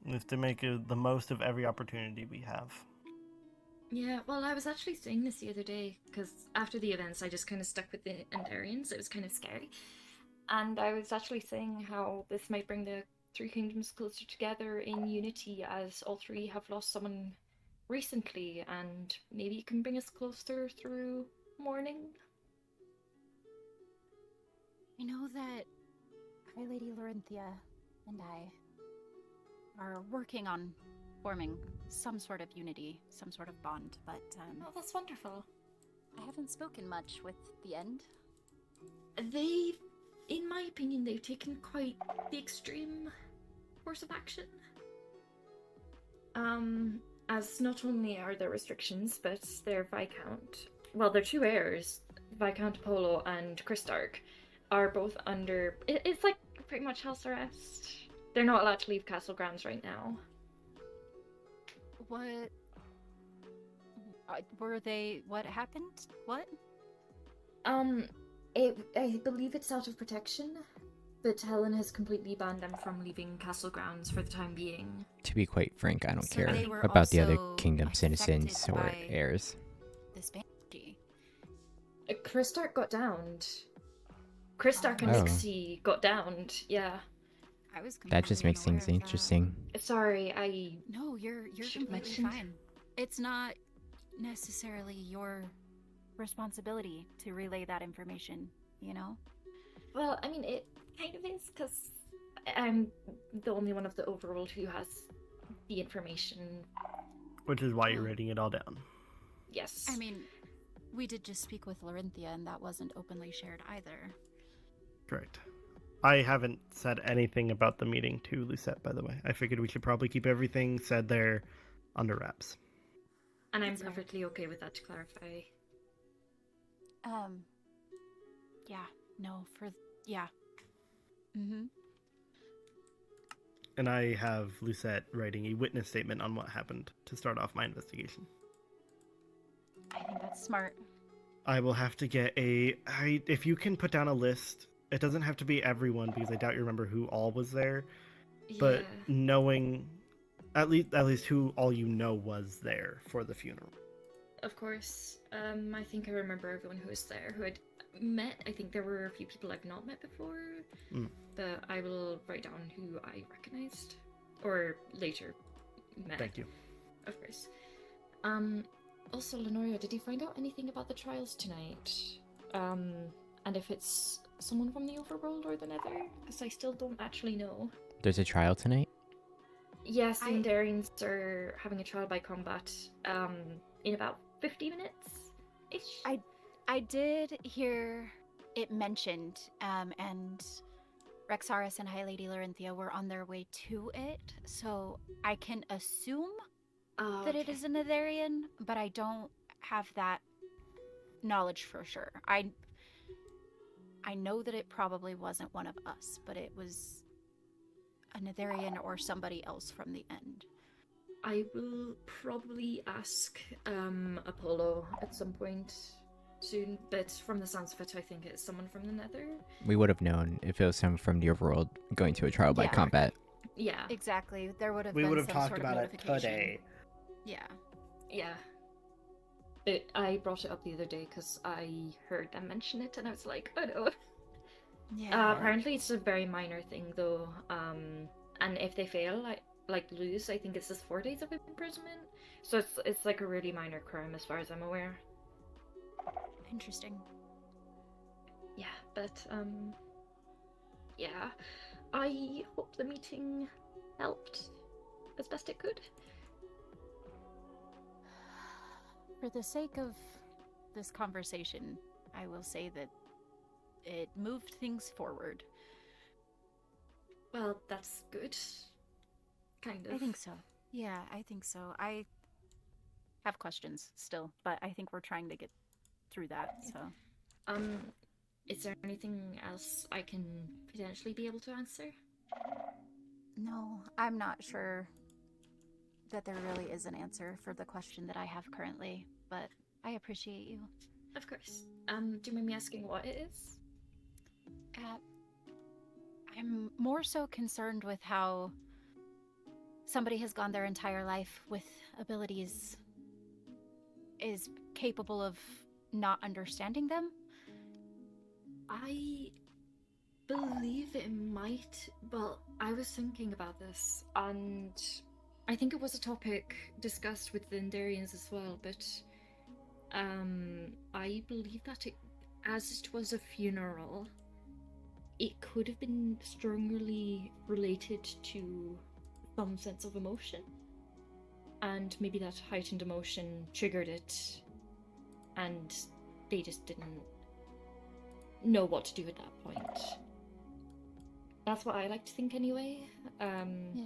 We have to make the most of every opportunity we have. Yeah, well, I was actually saying this the other day, because after the events, I just kind of stuck with the Netherians. It was kind of scary. And I was actually saying how this might bring the three kingdoms closer together in unity, as all three have lost someone recently, and maybe it can bring us closer through mourning. I know that High Lady Lorynthia and I are working on forming some sort of unity, some sort of bond, but Oh, that's wonderful. I haven't spoken much with the End. They've, in my opinion, they've taken quite the extreme course of action. As not only are there restrictions, but their Viscount, well, their two heirs, Viscount Apollo and Christark, are both under, it's like pretty much house arrest. They're not allowed to leave castle grounds right now. What were they? What happened? What? I believe it's out of protection, but Helen has completely banned them from leaving castle grounds for the time being. To be quite frank, I don't So care they were about the other also kingdom citizens affected or by- heirs. This banshee. Christark got downed. Christark and Oh. Nixie got downed, yeah. I was That just completely makes things unaware of that. interesting. Sorry, I... No, you're Should've completely mentioned. fine. It's not necessarily your responsibility to relay that information, you know? Well, I mean, it kind of is, because I'm the only one of the Overworld who has the information. Which is why you're writing it all down. Yes. I mean, we did just speak with Lorynthia, and that wasn't openly shared either. Correct. I haven't said anything about the meeting to Lucette, by the way. I figured we should probably keep everything said there under wraps. And I'm That's fair. perfectly okay with that, to clarify. Yeah, no, yeah. Mm-hmm. And I have Lucette writing a witness statement on what happened to start off my investigation. I think that's smart. I will have to get if you can put down a list, it doesn't have to be everyone because I doubt you remember who all was there, but Yeah. knowing at least who all you know was there for the funeral. Of course. I think I remember everyone who was there, who I'd met. I think there were a few people I've not met before, but I will write down who I recognized, or later met. Thank you. Of course. Also, Lanora, did you find out anything about the trials tonight? And if it's someone from the Overworld or the Nether? Because I still don't actually know. There's a trial tonight? Yes, the Endarians are having a trial by combat, in about 50 minutes-ish. I did hear it mentioned, and Rexaris and High Lady Lorynthia were on their way to it, so I can assume that it is a Netherian, but I don't have that knowledge for sure. I know that it probably wasn't one of us, but it was a Netherian or somebody else from the End. I will probably ask Apollo at some point soon, but from the sounds of it, I think it's someone from the Nether. We would have known if it was someone from the overworld going to a trial by Yeah. combat. Yeah. Exactly. There would have We been would have some talked sort of about it notification. today. Yeah. Yeah. I brought it up the other day because I heard them mention it, and I was like, oh no. Yeah. Apparently it's a very minor thing, though, and if they fail, lose. I think it's just 4 days of imprisonment. So it's like a really minor crime as far as I'm aware. Interesting. Yeah, but yeah. I hope the meeting helped as best it could. For the sake of this conversation, I will say that it moved things forward. Well, that's good. Kind of. I think so. Yeah, I think so. I have questions still, but I think we're trying to get through that, so. Is there anything else I can potentially be able to answer? No, I'm not sure that there really is an answer for the question that I have currently, but I appreciate you. Of course. Do you mind me asking what it is? I'm more so concerned with how somebody has gone their entire life with abilities is capable of not understanding them. I believe it might. Well, I was thinking about this, and I think it was a topic discussed with the Netherians as well, but I believe that as it was a funeral, it could have been strongly related to some sense of emotion. And maybe that heightened emotion triggered it, and they just didn't know what to do at that point. That's what I like to think anyway. Yeah.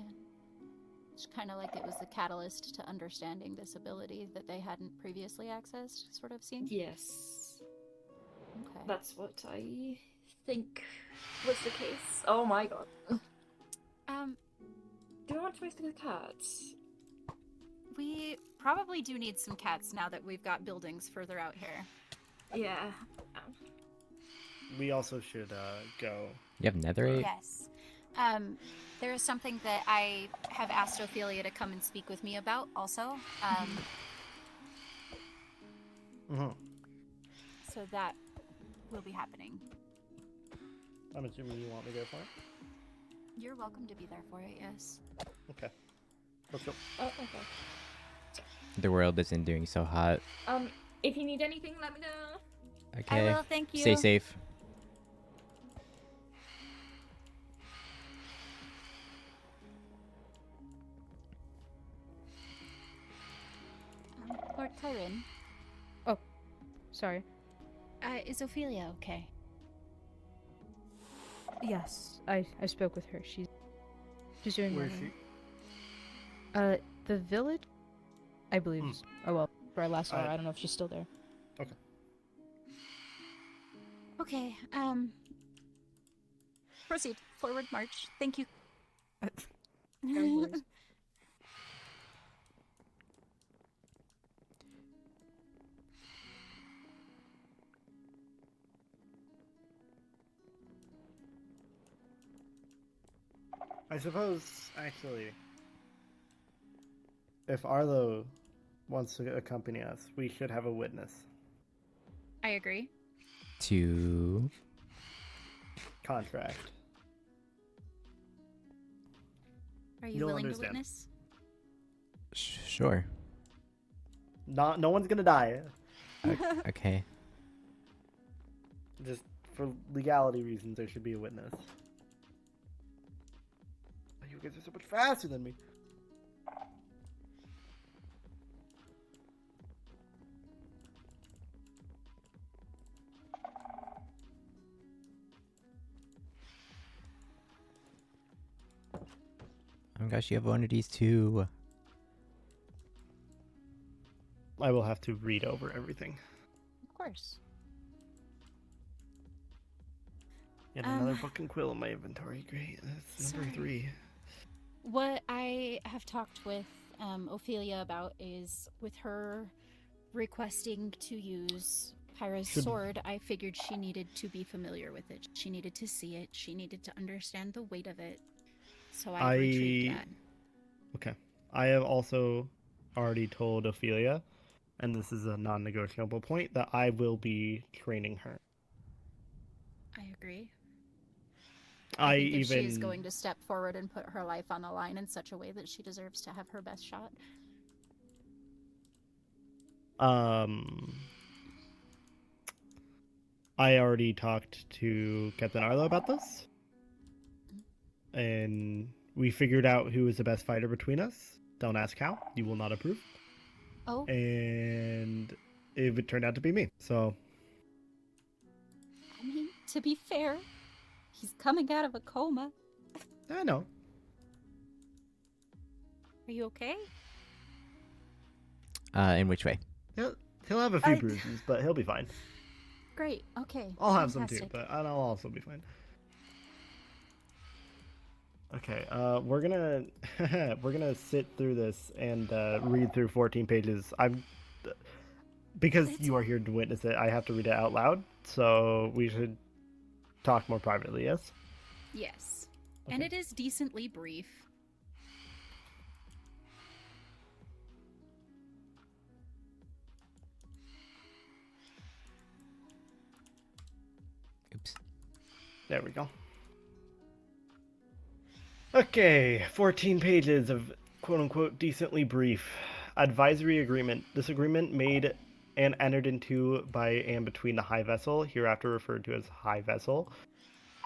It's kind of like it was the catalyst to understanding this ability that they hadn't previously accessed, sort of scene? Yes. Okay. That's what I think was the case. Oh my god. Do you want to waste the cats? We probably do need some cats now that we've got buildings further out here. Yeah. We also should go. You have netherite? Yes. There is something that I have asked Ophelia to come and speak with me about also. So that will be happening. I'm assuming you want me there for it? You're welcome to be there for it, yes. Okay. Let's go. Oh, okay. The world isn't doing so hot. If you need anything, let me know. Okay. I will, thank you. Stay safe. Lord Tyron, Sorry. is Ophelia okay? Yes, I spoke with her. She's doing Where is well. she? The village, I believe. Oh well, for our last hour, I don't know if she's still there. Okay. Okay, proceed. Forward march. Thank you. No worries. I suppose, actually, if Arlo wants to accompany us, we should have a witness. I agree. To Contract. Are you You'll willing understand. to witness? sure. No one's gonna die. Okay. Just for legality reasons, there should be a witness. You guys are so much faster than me. Oh my gosh, you have one of these too. I will have to read over everything. Of course. Yet another book and quill in my inventory. Great. That's number 3. What I have talked with Ophelia about is with her requesting to use Pyra's sword, I figured she needed to be familiar with it. She needed to see it. She needed to understand the weight of it. So I retrieved that. Okay. I have also already told Ophelia, and this is a non-negotiable point, that I will be training her. I agree. I think if she is going to step forward and put her life on the line in such a way that she deserves to have her best shot. I already talked to Captain Arlo about this, and we figured out who is the best fighter between us. Don't ask how; you will not approve. Oh. And it turned out to be me. So, I mean, to be fair, he's coming out of a coma. I know. Are you okay? In which way? He'll have a few bruises, but he'll be fine. Great. Okay. I'll have some fantastic. too, but I'll also be fine. Okay, we're gonna sit through this and read through 14 pages. Because you are here to witness it, I have to read it out loud. So we should talk more privately. Yes. Yes. Okay. And it is decently brief. Oops. There we go. Okay, 14 pages of quote-unquote decently brief advisory agreement. This agreement made and entered into by and between the High Vessel, hereafter referred to as High Vessel,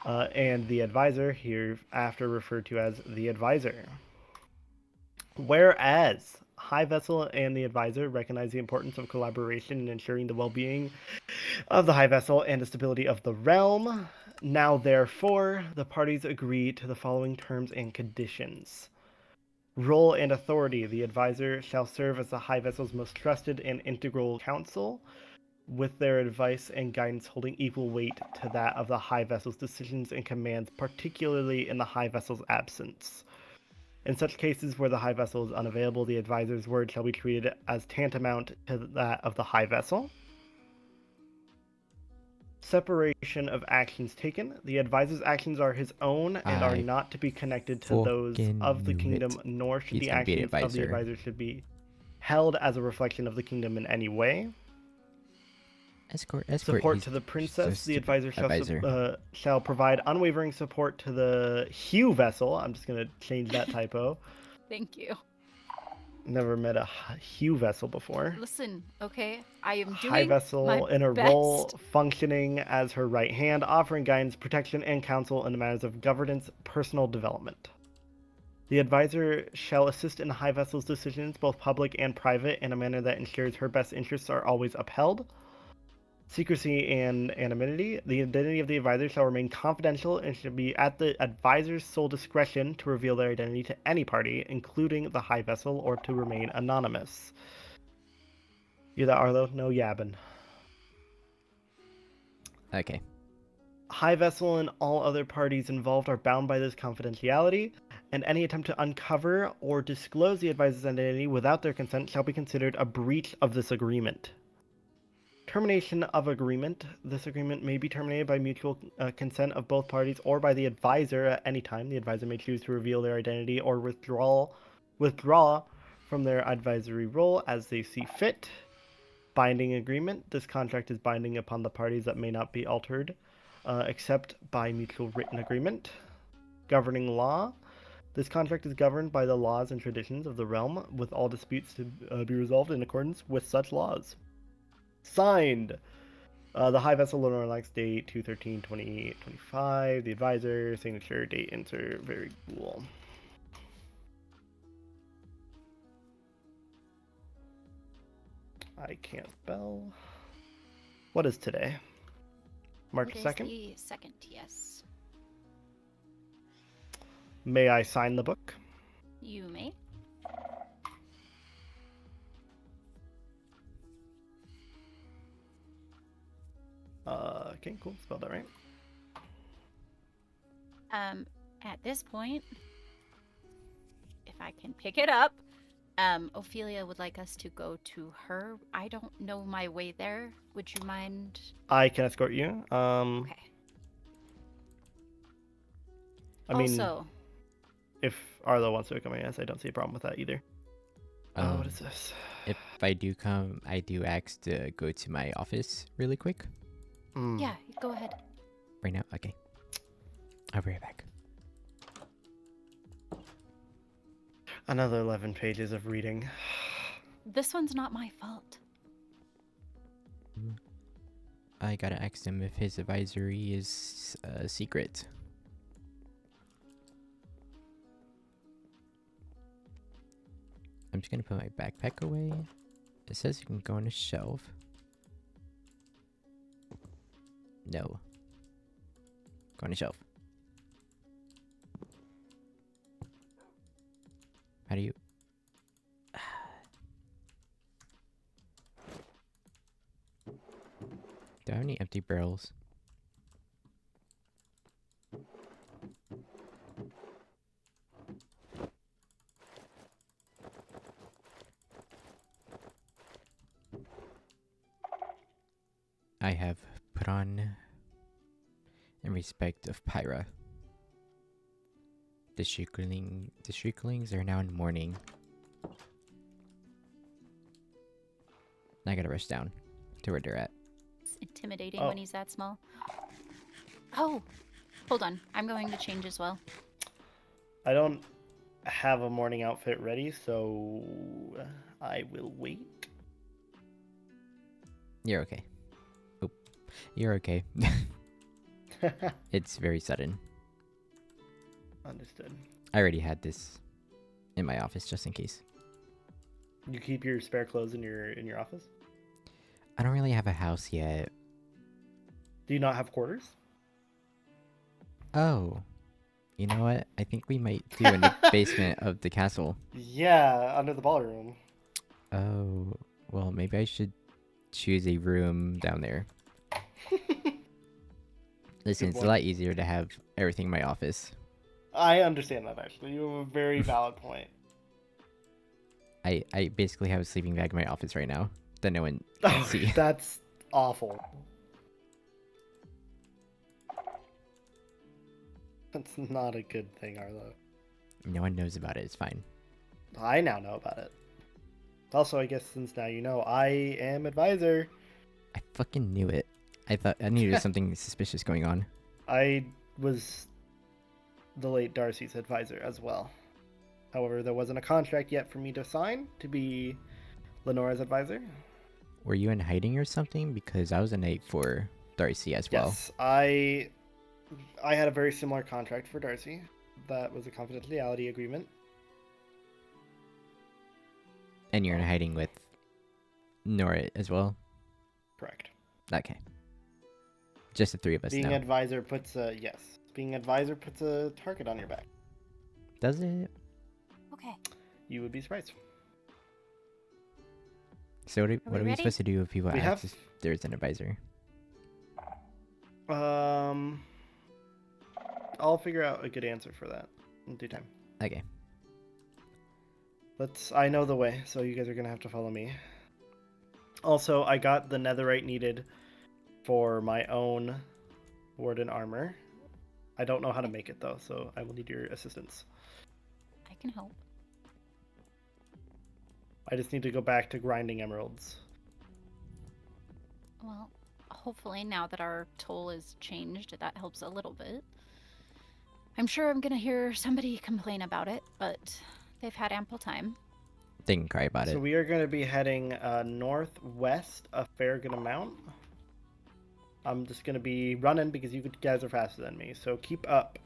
and the Advisor, hereafter referred to as the Advisor. Whereas High Vessel and the Advisor recognize the importance of collaboration in ensuring the well-being of the High Vessel and the stability of the realm. Now, therefore, the parties agree to the following terms and conditions. Role and authority. The Advisor shall serve as the High Vessel's most trusted and integral counsel, with their advice and guidance holding equal weight to that of the High Vessel's decisions and commands, particularly in the High Vessel's absence. In such cases where the High Vessel is unavailable, the Advisor's word shall be treated as tantamount to that of the High Vessel. Separation of actions taken. The Advisor's actions are his own and are not to be connected to those of the kingdom, nor should the actions of the Advisor should be held as a reflection of the kingdom in any way. Escort. Support to the princess. The Advisor shall provide unwavering support to the Hugh Vessel. I'm just going to change that typo. Thank you. Never met a Hugh Vessel before. Listen, okay? I am doing High Vessel my in a best. role functioning as her right hand, offering guidance, protection, and counsel in the matters of governance, personal development. The Advisor shall assist in the High Vessel's decisions, both public and private, in a manner that ensures her best interests are always upheld. Secrecy and anonymity. The identity of the Advisor shall remain confidential and should be at the Advisor's sole discretion to reveal their identity to any party, including the High Vessel, or to remain anonymous. You that Arlo? No yabbing. Okay. High Vessel and all other parties involved are bound by this confidentiality, and any attempt to uncover or disclose the Advisor's identity without their consent shall be considered a breach of this agreement. Termination of agreement. This agreement may be terminated by mutual consent of both parties or by the Advisor at any time. The Advisor may choose to reveal their identity or withdraw from their advisory role as they see fit. Binding agreement. This contract is binding upon the parties that may not be altered except by mutual written agreement. Governing law. This contract is governed by the laws and traditions of the realm, with all disputes to be resolved in accordance with such laws. Signed. The High Vessel, Lanora, Lax, date 2/13/2025. The Advisor, signature, date, insert. Very cool. I can't spell. What is today? March 2nd? The 2nd, yes. May I sign the book? You may. Okay, cool. Spelled that right. At this point, if I can pick it up, Ophelia would like us to go to her. I don't know my way there. Would you mind? I can escort you. Okay. I mean, also, if Arlo wants to accompany us, I don't see a problem with that either. What is this? If I do come, I do ask to go to my office really quick. yeah, go ahead. Right now? Okay. I'll be right back. Another 11 pages of reading. This one's not my fault. I gotta ask him if his advisory is a secret. I'm just gonna put my backpack away. It says you can go on a shelf. No. Go on a shelf. How do you... Do I have any empty barrels? I have put on in respect of Pyra. The Shrieklings are now in mourning. I gotta rush down to where they're at. It's intimidating when he's that small. Oh, hold on. I'm going to change as well. I don't have a morning outfit ready, so I will wait. You're okay. Oop. You're okay. It's very sudden. Understood. I already had this in my office just in case. You keep your spare clothes in your office? I don't really have a house yet. Do you not have quarters? Oh. You know what? I think we might do in the basement of the castle. Yeah, under the ballroom. Oh. Well, maybe I should choose a room down there. Listen, it's a lot easier to have everything in my office. I understand that, actually. You have a very valid point. I basically have a sleeping bag in my office right now that no one can see. That's awful. That's not a good thing, Arlo. No one knows about it. It's fine. I now know about it. Also, I guess since now you know, I am advisor. I fucking knew it. I thought I knew there was something suspicious going on. I was the late Darcy's advisor as well. However, there wasn't a contract yet for me to sign to be Lenora's advisor. Were you in hiding or something? Because I was a knight for Darcy as well. Yes, I had a very similar contract for Darcy. That was a confidentiality agreement. And you're in hiding with Nora as well? Correct. Okay. Just the three of us Being now. advisor puts a Being advisor puts a target on your back. Does it? Okay. You would be surprised. So what are we ready? supposed to do if people We ask have- if there's an advisor? I'll figure out a good answer for that in due time. Okay. I know the way, so you guys are gonna have to follow me. Also, I got the netherite needed for my own warden armor. I don't know how to make it though, so I will need your assistance. I can help. I just need to go back to grinding emeralds. Well, hopefully now that our toll is changed, that helps a little bit. I'm sure I'm gonna hear somebody complain about it, but they've had ample time. They can cry about So it. we are going to be heading northwest a fair good amount. I'm just going to be running because you guys are faster than me, so keep up.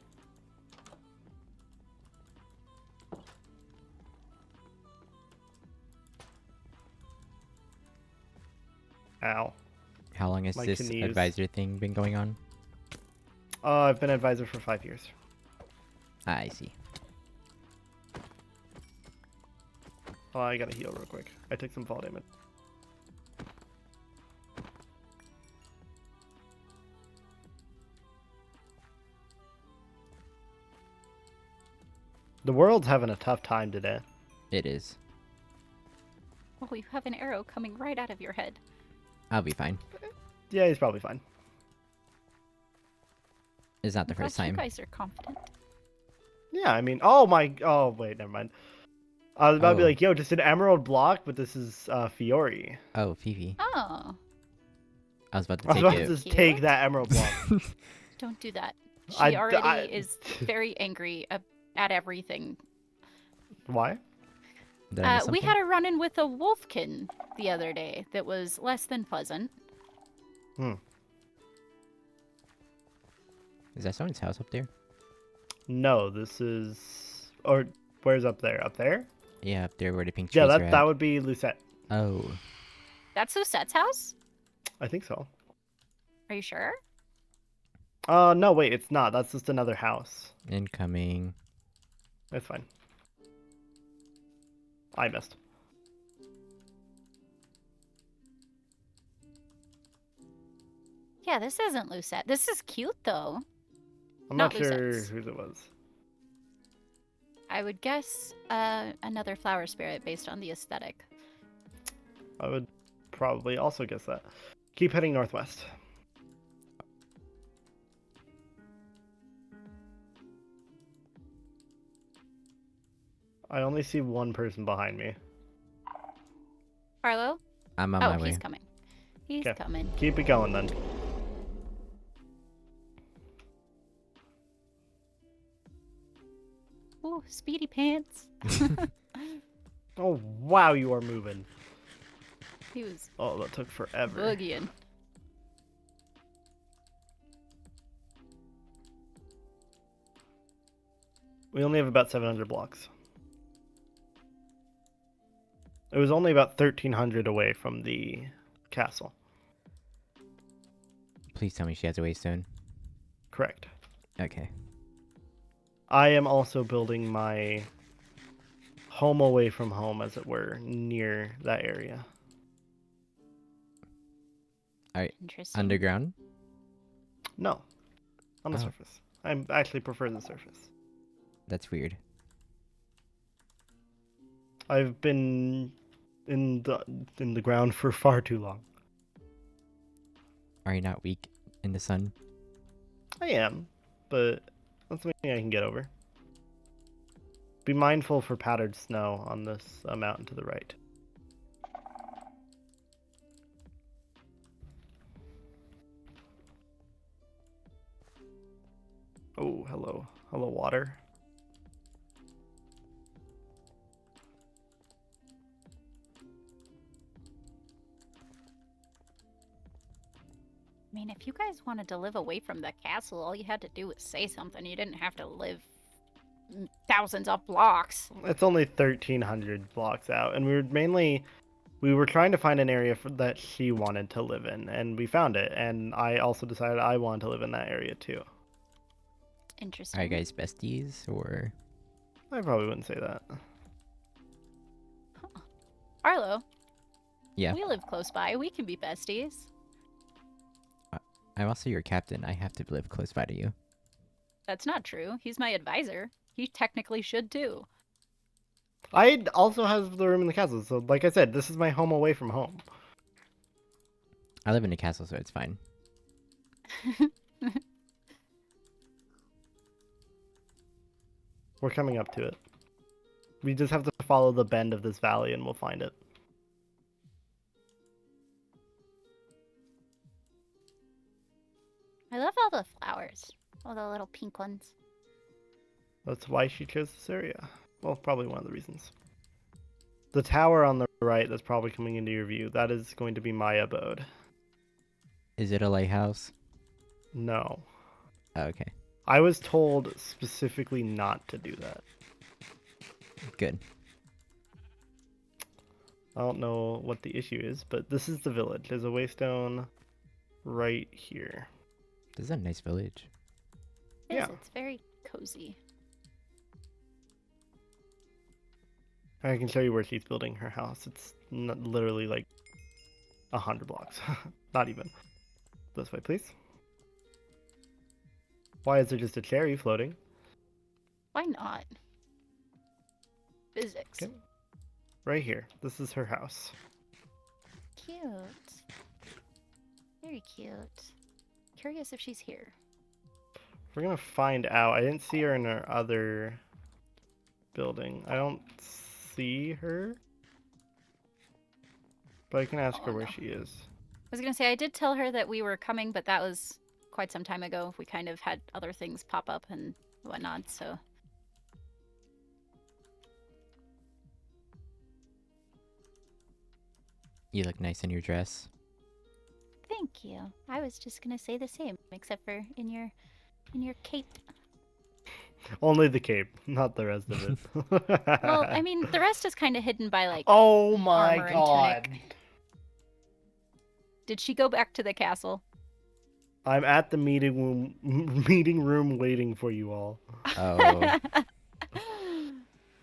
Ow. How long has My this knees. advisor thing been going on? I've been advisor for 5 years. Ah, I see. Oh, I gotta heal real quick. I took some fall damage. The world's having a tough time today. It is. Oh, you have an arrow coming right out of your head. I'll be fine. Yeah, he's probably fine. It's not the I'm glad first time. You guys are confident. Yeah, I mean, oh, wait, never mind. I was about to be Oh. like, yo, just an emerald block, but this is Fiori. Oh, Fifi. Oh, I was about to I was take about to it. just Cute. take that emerald block. don't do that. She already is very angry at everything. Why? Did I miss We something? had a run-in with a wolfkin the other day that was less than pleasant. Is that someone's house up there? No, this is... Or where's up there? Up there? Yeah, up there where the pink trees Yeah, are that, at. that would be Lucette. Oh. That's Lusette's house? I think so. Are you sure? No, wait, it's not. That's just another house. Incoming. That's fine. I missed. Yeah, this isn't Lucette. This is cute, though. I'm Not not sure Lusette's. whose it was. I would guess another flower spirit based on the aesthetic. I would probably also guess that. Keep heading northwest. I only see one person behind me. Arlo? I'm on Oh, my way. he's coming. He's 'Kay. coming. Keep it going then. Ooh, speedy pants. Oh, wow, you are moving. He was Oh, that took forever. boogieing. We only have about 700 blocks. It was only about 1,300 away from the castle. Please tell me she has a waystone. Correct. Okay. I am also building my home away from home, as it were, near that area. Alright. Interesting. Underground? No, on the Oh. surface. I actually prefer the surface. That's weird. I've been in the ground for far too long. Are you not weak in the sun? I am, but that's something I can get over. Be mindful for powdered snow on this mountain to the right. Oh, hello. Hello, water. I mean, if you guys wanted to live away from the castle, all you had to do was say something. You didn't have to live thousands of blocks. It's only 1,300 blocks out, and we were trying to find an area that she wanted to live in, and we found it, and I also decided I wanted to live in that area too. Interesting. Are you guys besties or? I probably wouldn't say that. Arlo, Yeah. we live close by. We can be besties. I'm also your captain. I have to live close by to you. That's not true. He's my advisor. He technically should too. I also have the room in the castle, so like I said, this is my home away from home. I live in a castle, so it's fine. We're coming up to it. We just have to follow the bend of this valley and we'll find it. I love all the flowers. All the little pink ones. That's why she chose this area. Well, probably one of the reasons. The tower on the right that's probably coming into your view, that is going to be my abode. Is it a lighthouse? No. Oh, okay. I was told specifically not to do that. Good. I don't know what the issue is, but this is the village. There's a waystone right here. This is a nice village. It is. Yeah. It's very cozy. I can show you where she's building her house. It's literally like 100 blocks. Not even. This way, please. Why is there just a cherry floating? Why not? Physics. Okay. Right here. This is her house. Cute. Very cute. Curious if she's here. We're gonna find out. I didn't see her in her other building. I don't see her. But I can ask her where no. she is. I was gonna say I did tell her that we were coming, but that was quite some time ago. We kind of had other things pop up and whatnot, so. You look nice in your dress. Thank you. I was just gonna say the same, except for in your cape. Only the cape, not the rest of it. Well, I mean, the rest is kind of hidden by like. Oh my armor and god. tunic. Did she go back to the castle? I'm at the meeting room waiting for you all. Oh.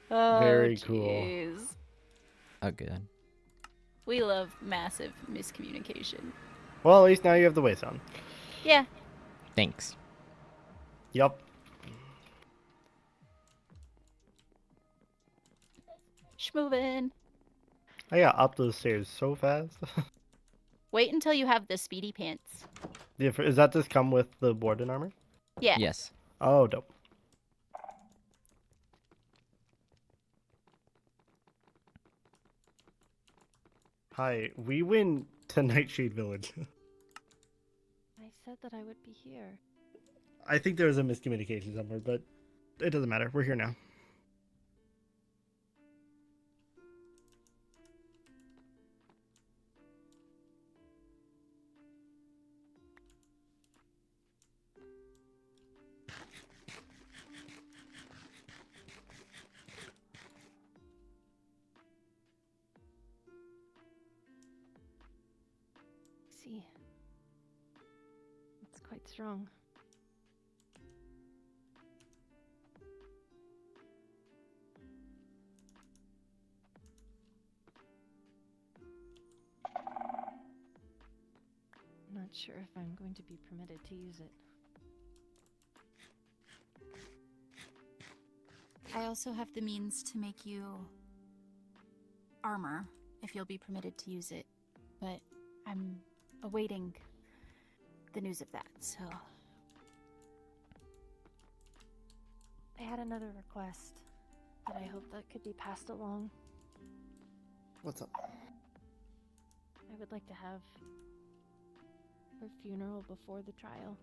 Very cool. Jeez. Oh, good. We love massive miscommunication. Well, at least now you have the waist on. Yeah. Thanks. Yup. Schmovin'. I got up those stairs so fast. Wait until you have the speedy pants. Yeah, is that just come with the Warden armor? Yeah. Yes. Oh, dope. Hi, we went to Nightshade Village. I said that I would be here. I think there was a miscommunication somewhere, but it doesn't matter. We're here now. See. It's quite strong. I'm not sure if I'm going to be permitted to use it. I also have the means to make you armor if you'll be permitted to use it, but I'm awaiting the news of that, so. I had another request that I hope that could be passed along. What's up? I would like to have her funeral before the trial.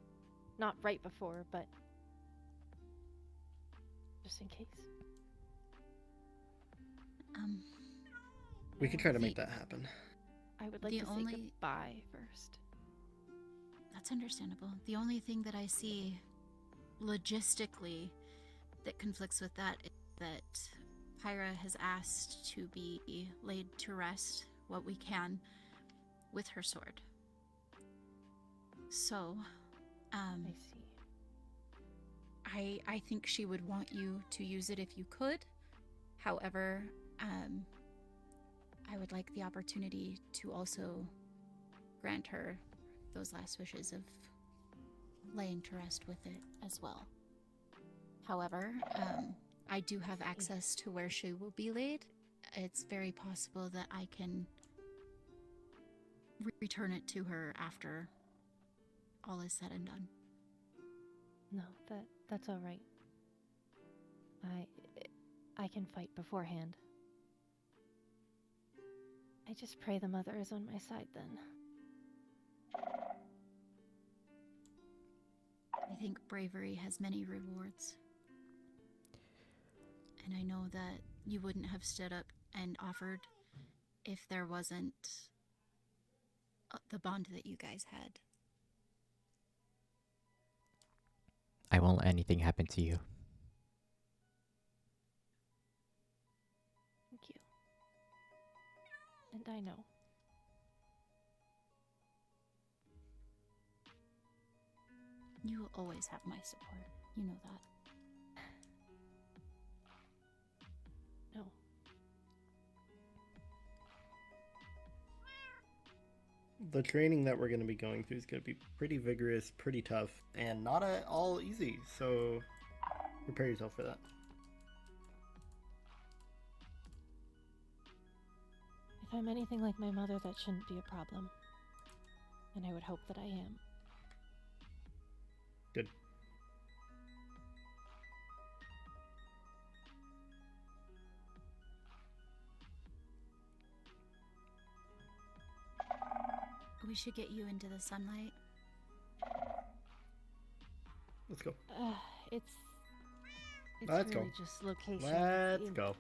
Not right before, but just in case. We could try to make that happen. I would like to say goodbye first. That's understandable. The only thing that I see logistically that conflicts with that is that Pyra has asked to be laid to rest what we can with her sword. So, I see. I think she would want you to use it if you could. However, I would like the opportunity to also grant her those last wishes of laying to rest with it as well. However, I do have access to where she will be laid. It's very possible that I can return it to her after all is said and done. No, that's all right. I can fight beforehand. I just pray the mother is on my side then. I think bravery has many rewards. And I know that you wouldn't have stood up and offered if there wasn't the bond that you guys had. I won't let anything happen to you. Thank you. And I know. You will always have my support. You know that. No. The training that we're going to be going through is going to be pretty vigorous, pretty tough, and not at all easy, so prepare yourself for that. If I'm anything like my mother, that shouldn't be a problem. And I would hope that I am. Good. We should get you into the sunlight. Let's go. It's Let's really go. just location. Let's go.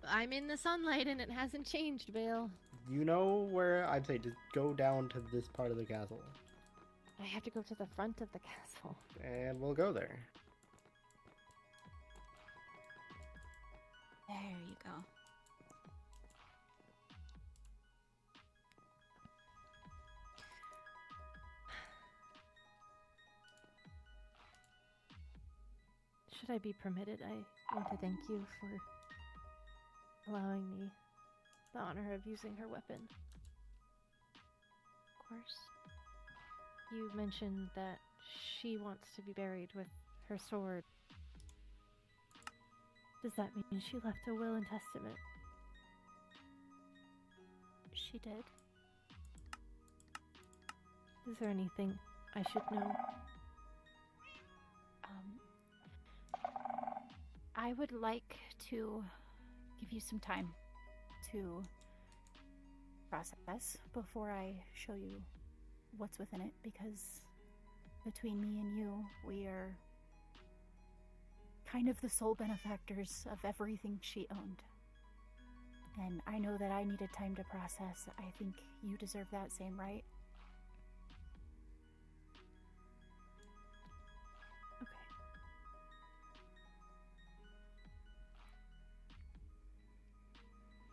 I'm in the sunlight and it hasn't changed, Vale. You know where I'd say just go down to this part of the castle. I have to go to the front of the castle. And we'll go there. There you go. Should I be permitted, I want to thank you for allowing me the honor of using her weapon. Of course. You mentioned that she wants to be buried with her sword. Does that mean she left a will and testament? She did. Is there anything I should know? I would like to give you some time to process before I show you what's within it, because between me and you, we are kind of the sole benefactors of everything she owned. And I know that I needed time to process. I think you deserve that same right. Okay.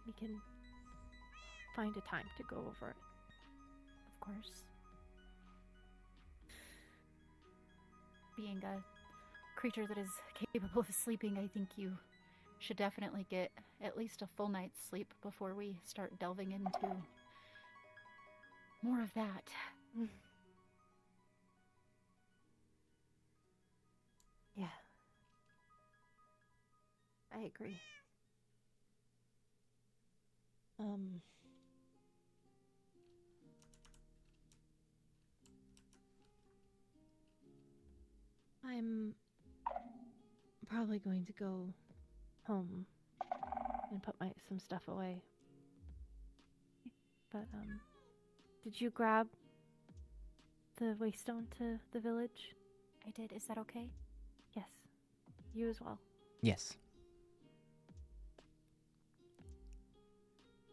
We can find a time to go over it. Of course. Being a creature that is capable of sleeping, I think you should definitely get at least a full night's sleep before we start delving into more of that. Yeah. I agree. I'm probably going to go home and put some stuff away. But, did you grab the waystone to the village? I did. Is that okay? Yes. You as well. Yes.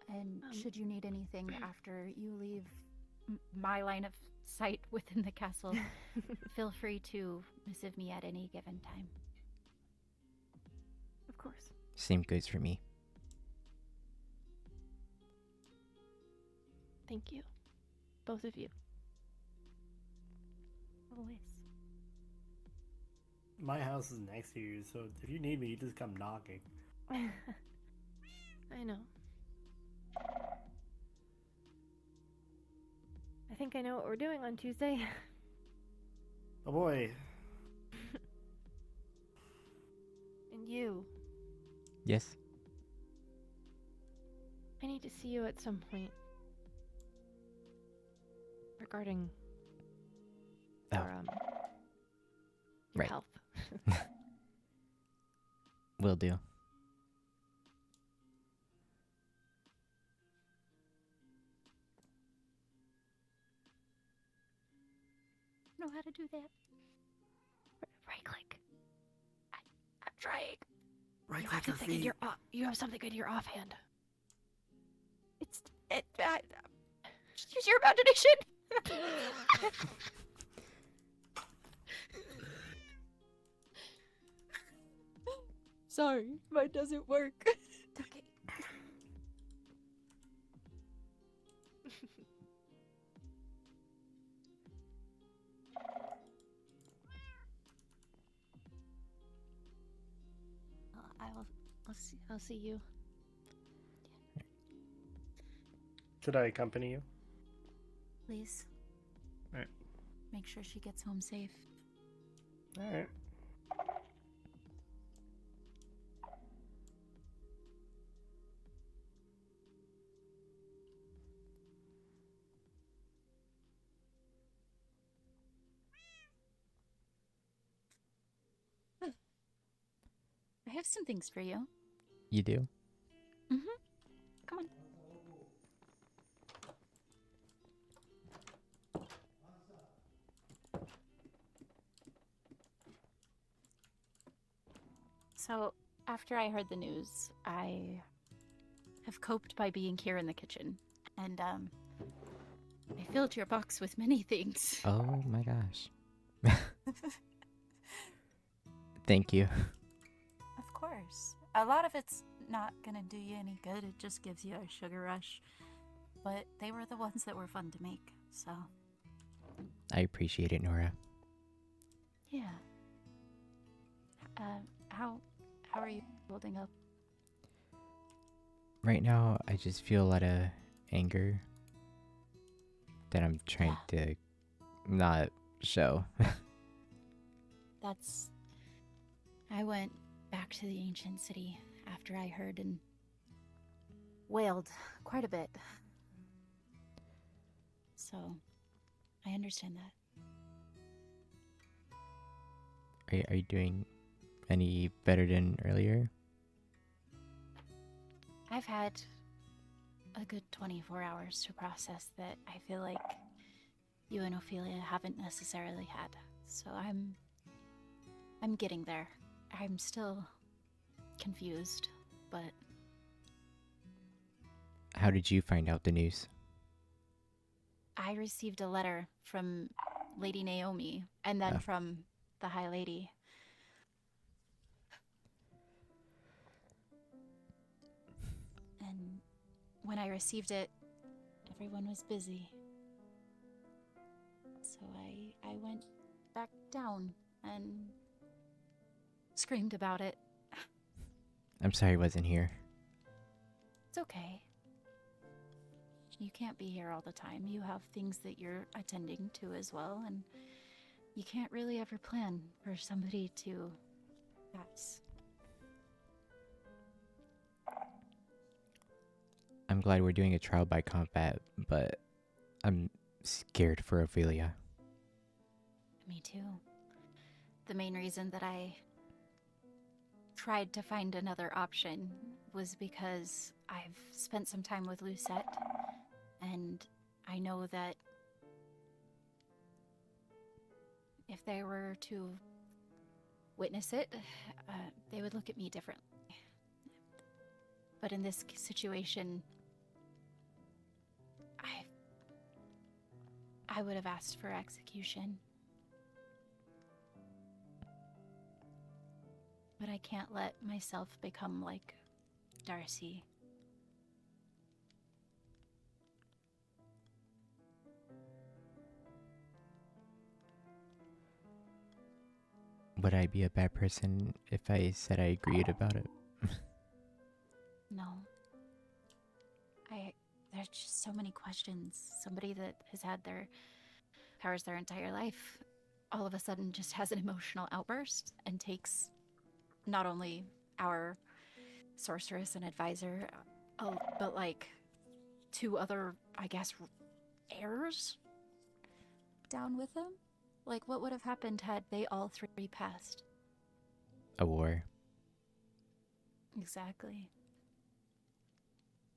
And should you need anything after you leave my line of sight within the castle, feel free to missive me at any given time. Of course. Same goes for me. Thank you. Both of you. Always. My house is next to you, so if you need me, you just come knocking. I know. I think I know what we're doing on Tuesday. Oh boy. And you. Yes. I need to see you at some point. Regarding your, right. health. Will do. Know how to do that? Right click. I'm trying. Right You have something in your you have something in your offhand. Just use your imagination. Sorry, mine doesn't work. Okay. I'll see you. Should I accompany you? Please. Alright. Make sure she gets home safe. Alright. I have some things for you. You do? Come on. So, after I heard the news, I have coped by being here in the kitchen. And, I filled your box with many things. Oh my gosh. Thank you. Of course. A lot of it's not gonna do you any good, it just gives you a sugar rush. But they were the ones that were fun to make, so. I appreciate it, Nora. Yeah. How are you holding up? Right now, I just feel a lot of anger that I'm trying to not show. I went back to the ancient city after I heard and wailed quite a bit. So, I understand that. Are you doing any better than earlier? I've had a good 24 hours to process that I feel like you and Ophelia haven't necessarily had. So I'm getting there. I'm still confused, but How did you find out the news? I received a letter from Lady Naomi and then Oh. from the High Lady. And when I received it, everyone was busy. So I went back down and screamed about it. I'm sorry I wasn't here. It's okay. You can't be here all the time. You have things that you're attending to as well, and you can't really ever plan for somebody to pass. I'm glad we're doing a trial by combat, but I'm scared for Ophelia. Me too. The main reason that I tried to find another option was because I've spent some time with Lucette, and I know that if they were to witness it, they would look at me differently. But in this situation, I would have asked for execution. But I can't let myself become like Darcy. Would I be a bad person if I said I agreed about it? No. There's just so many questions. Somebody that has had their powers their entire life all of a sudden just has an emotional outburst and takes not only our sorceress and advisor, but like 2 other, I guess, heirs down with them? Like, what would have happened had they all 3 passed? A war. Exactly.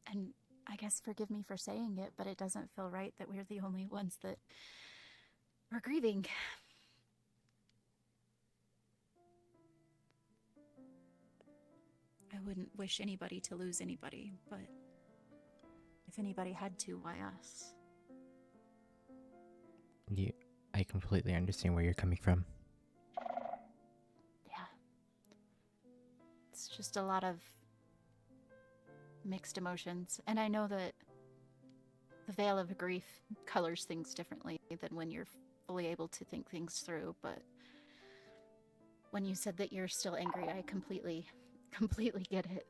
And I guess forgive me for saying it, but it doesn't feel right that we're the only ones that are grieving. I wouldn't wish anybody to lose anybody, but if anybody had to, why us? I completely understand where you're coming from. Yeah. It's just a lot of mixed emotions, and I know that the veil of grief colors things differently than when you're fully able to think things through, but when you said that you're still angry, I completely get it.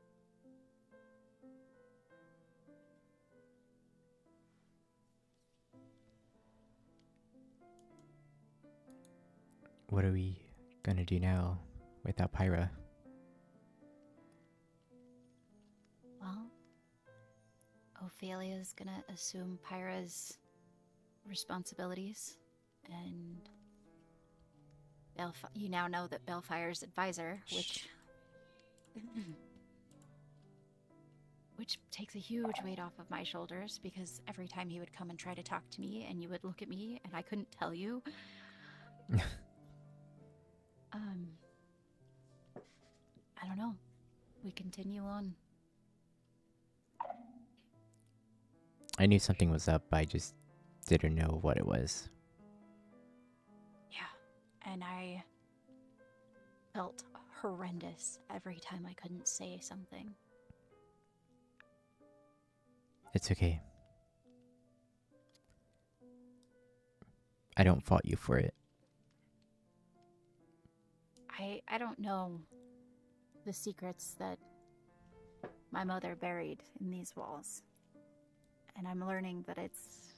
What are we gonna do now without Pyra? Well, Ophelia's gonna assume Pyra's responsibilities, and you now know that Bellfire's advisor, which takes a huge weight off of my shoulders, because every time he would come and try to talk to me, and you would look at me, and I couldn't tell you. I don't know. We continue on. I knew something was up, I just didn't know what it was. Yeah, and I felt horrendous every time I couldn't say something. It's okay. I don't fault you for it. I don't know the secrets that my mother buried in these walls. And I'm learning that it's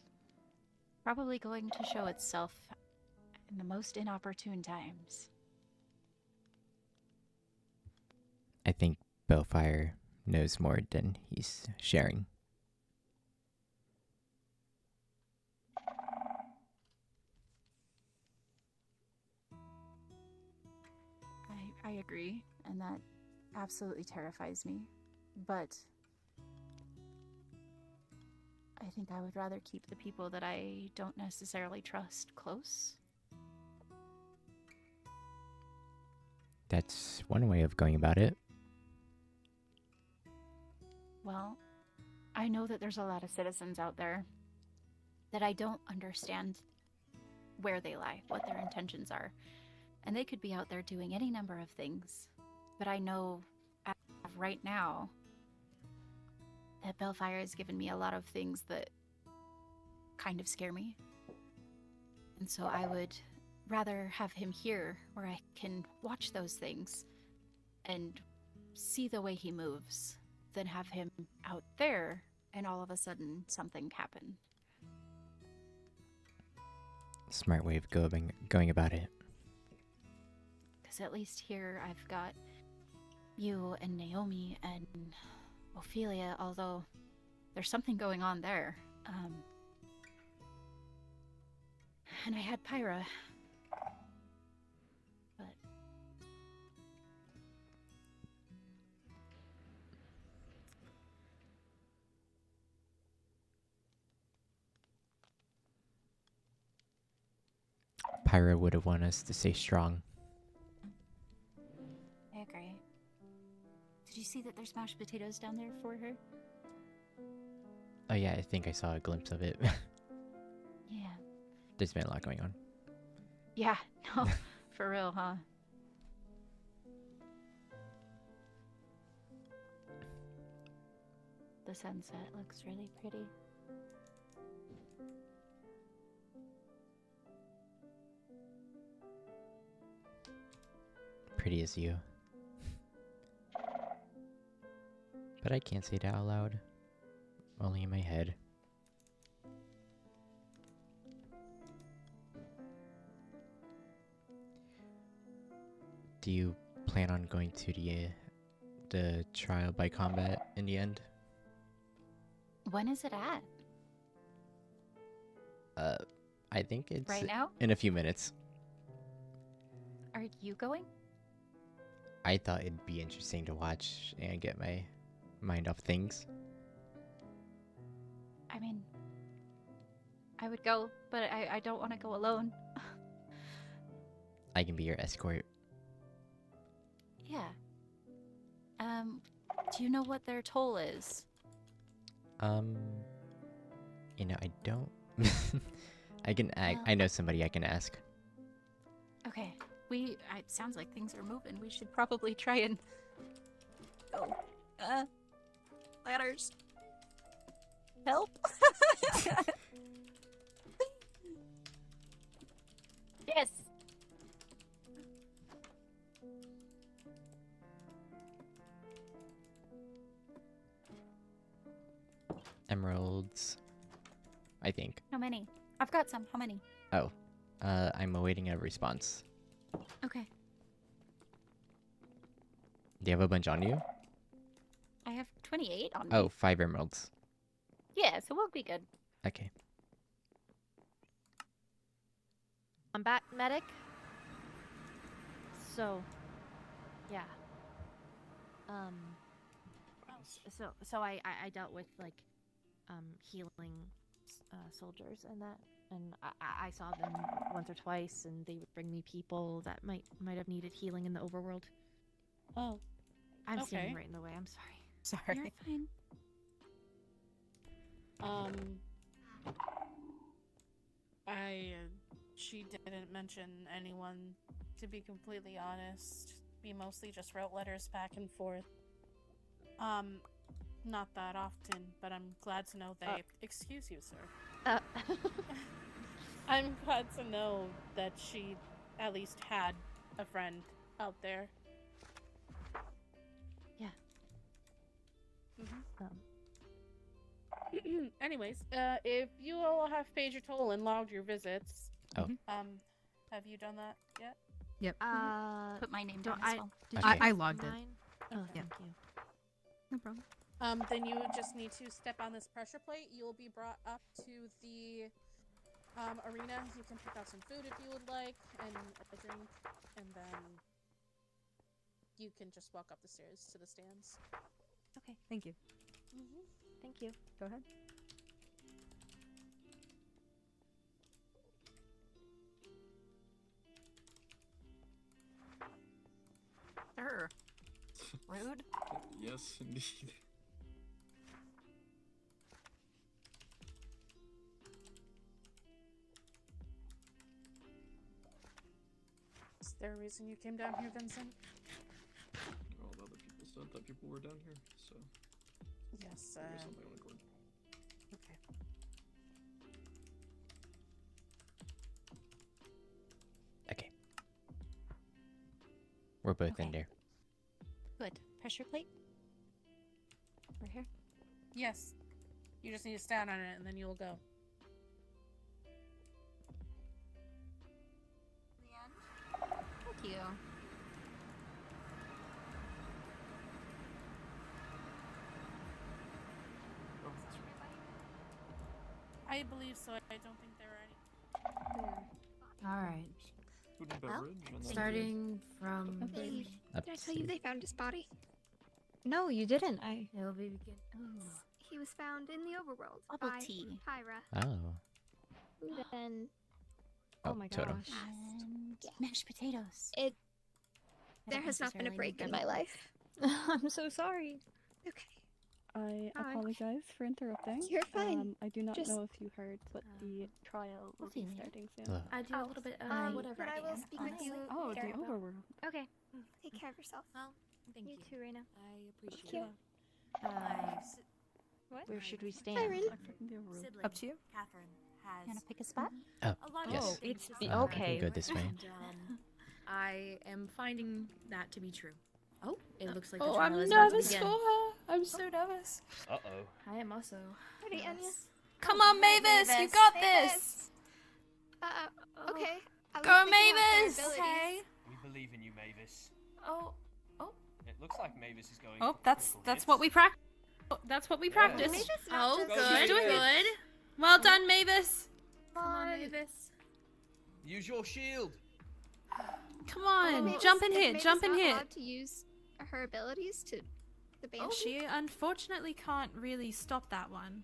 probably going to show itself in the most inopportune times. I think Bellfire knows more than he's sharing. I agree, and that absolutely terrifies me. But I think I would rather keep the people that I don't necessarily trust close. That's one way of going about it. Well, I know that there's a lot of citizens out there that I don't understand where they lie, what their intentions are. And they could be out there doing any number of things. But I know as of right now that Bellfire has given me a lot of things that kind of scare me. And so I would rather have him here where I can watch those things and see the way he moves than have him out there and all of a sudden something happen. Smart way of going about it. Because at least here I've got you and Naomi and Ophelia, although there's something going on there. And I had Pyra. But Pyra would have wanted us to stay strong. I agree. Did you see that there's mashed potatoes down there for her? Oh yeah, I think I saw a glimpse of it. Yeah. There's been a lot going on. Yeah, no, for real, huh? The sunset looks really pretty. Pretty as you. But I can't say that out loud. Only in my head. Do you plan on going to the trial by combat in the end? When is it at? I think it's Right now? in a few minutes. Are you going? I thought it'd be interesting to watch and get my mind off things. I mean, I would go, but I don't want to go alone. I can be your escort. Yeah. Do you know what their toll is? You know, I don't. I can. I know somebody I can ask. Okay. It sounds like things are moving. We should probably try and go. Ladders. Help. Yes. Emeralds. I think. How many? I've got some. How many? Oh. I'm awaiting a response. Okay. Do you have a bunch on you? I have 28 on me. Oh, 5 emeralds. Yeah, so we'll be good. Okay. Combat medic. So, yeah. So I dealt with like healing soldiers and that, and I saw them once or twice, and they would bring me people that might have needed healing in the overworld. Oh, I'm Okay. standing right in the way. I'm sorry. Sorry. You're fine. She didn't mention anyone, to be completely honest. We mostly just wrote letters back and forth. Not that often, but I'm glad to know they... Excuse you, sir. I'm glad to know that she at least had a friend out there. Yeah. Anyways, if you all have Paige or Toll and logged your visits, Oh. Have you done that yet? Yep. Put my name don't down as well. Okay. I logged it. Mine? Oh, Okay. thank you. No problem. Then you just need to step on this pressure plate. You'll be brought up to the arena. You can pick out some food if you would like, and a drink, and then you can just walk up the stairs to the stands. Okay, thank you. Thank you. Go ahead. Sure. Rude. Yes, indeed. Is there a reason you came down here, Vincent? All the other people said that people were down here, so Yes, I guess on my own accord. okay. Okay. We're both in Okay. there. Good. Pressure plate? We're here. Yes. You just need to stand on it, and then you'll go. Thank you. I believe so. I don't think there are any. All right. Food and Well, beverage, and then Starting from Hey, Up did I tell you they found his body? No, you didn't. it'll be begin. He was found in the Overworld Bubble by tea. Pyra. Oh. Then Oh my totem. gosh. And mashed potatoes. it I there don't has not been a necessarily break need in them. my life. I'm so sorry. Okay. I Hi. apologize for interrupting. You're fine. I do not Just- know if you heard, but the trial will be Ophelia. starting soon. Hello. I do a little bit of whatever But I will can, speak with you. honestly. Oh, the later. Overworld. Okay. Take care of yourself. Well, thank you. too, Reina. I appreciate you. it. What? Where should we Hi, stand? Reina. I'm from the Overworld. Sibling, Up to you. Catherine has You wanna pick a spot? Oh, a lot yes. of things it's to the- say I about can okay. go this way. and, I am finding that to be true. Oh, it looks like the Oh, trial I'm is about to nervous begin. for her. I'm so nervous. Uh-oh. I am also. Ready, Anya? Come on, Mavis. You got this. Okay. I was Go, thinking about their Mavis. abilities. Okay. We believe in you, Mavis. Oh, It looks like Mavis is going. Oh, for that's critical hits. what we practice. That's what we Yeah. practice. Mavis not Oh, just good, She's doing good. it. Well done, Mavis. Come on, Mavis. Use your shield. Come on, Mavis- jump in is here. Mavis Jump in not here. allowed to use her abilities to the Oh, banshee. she unfortunately can't really stop that one.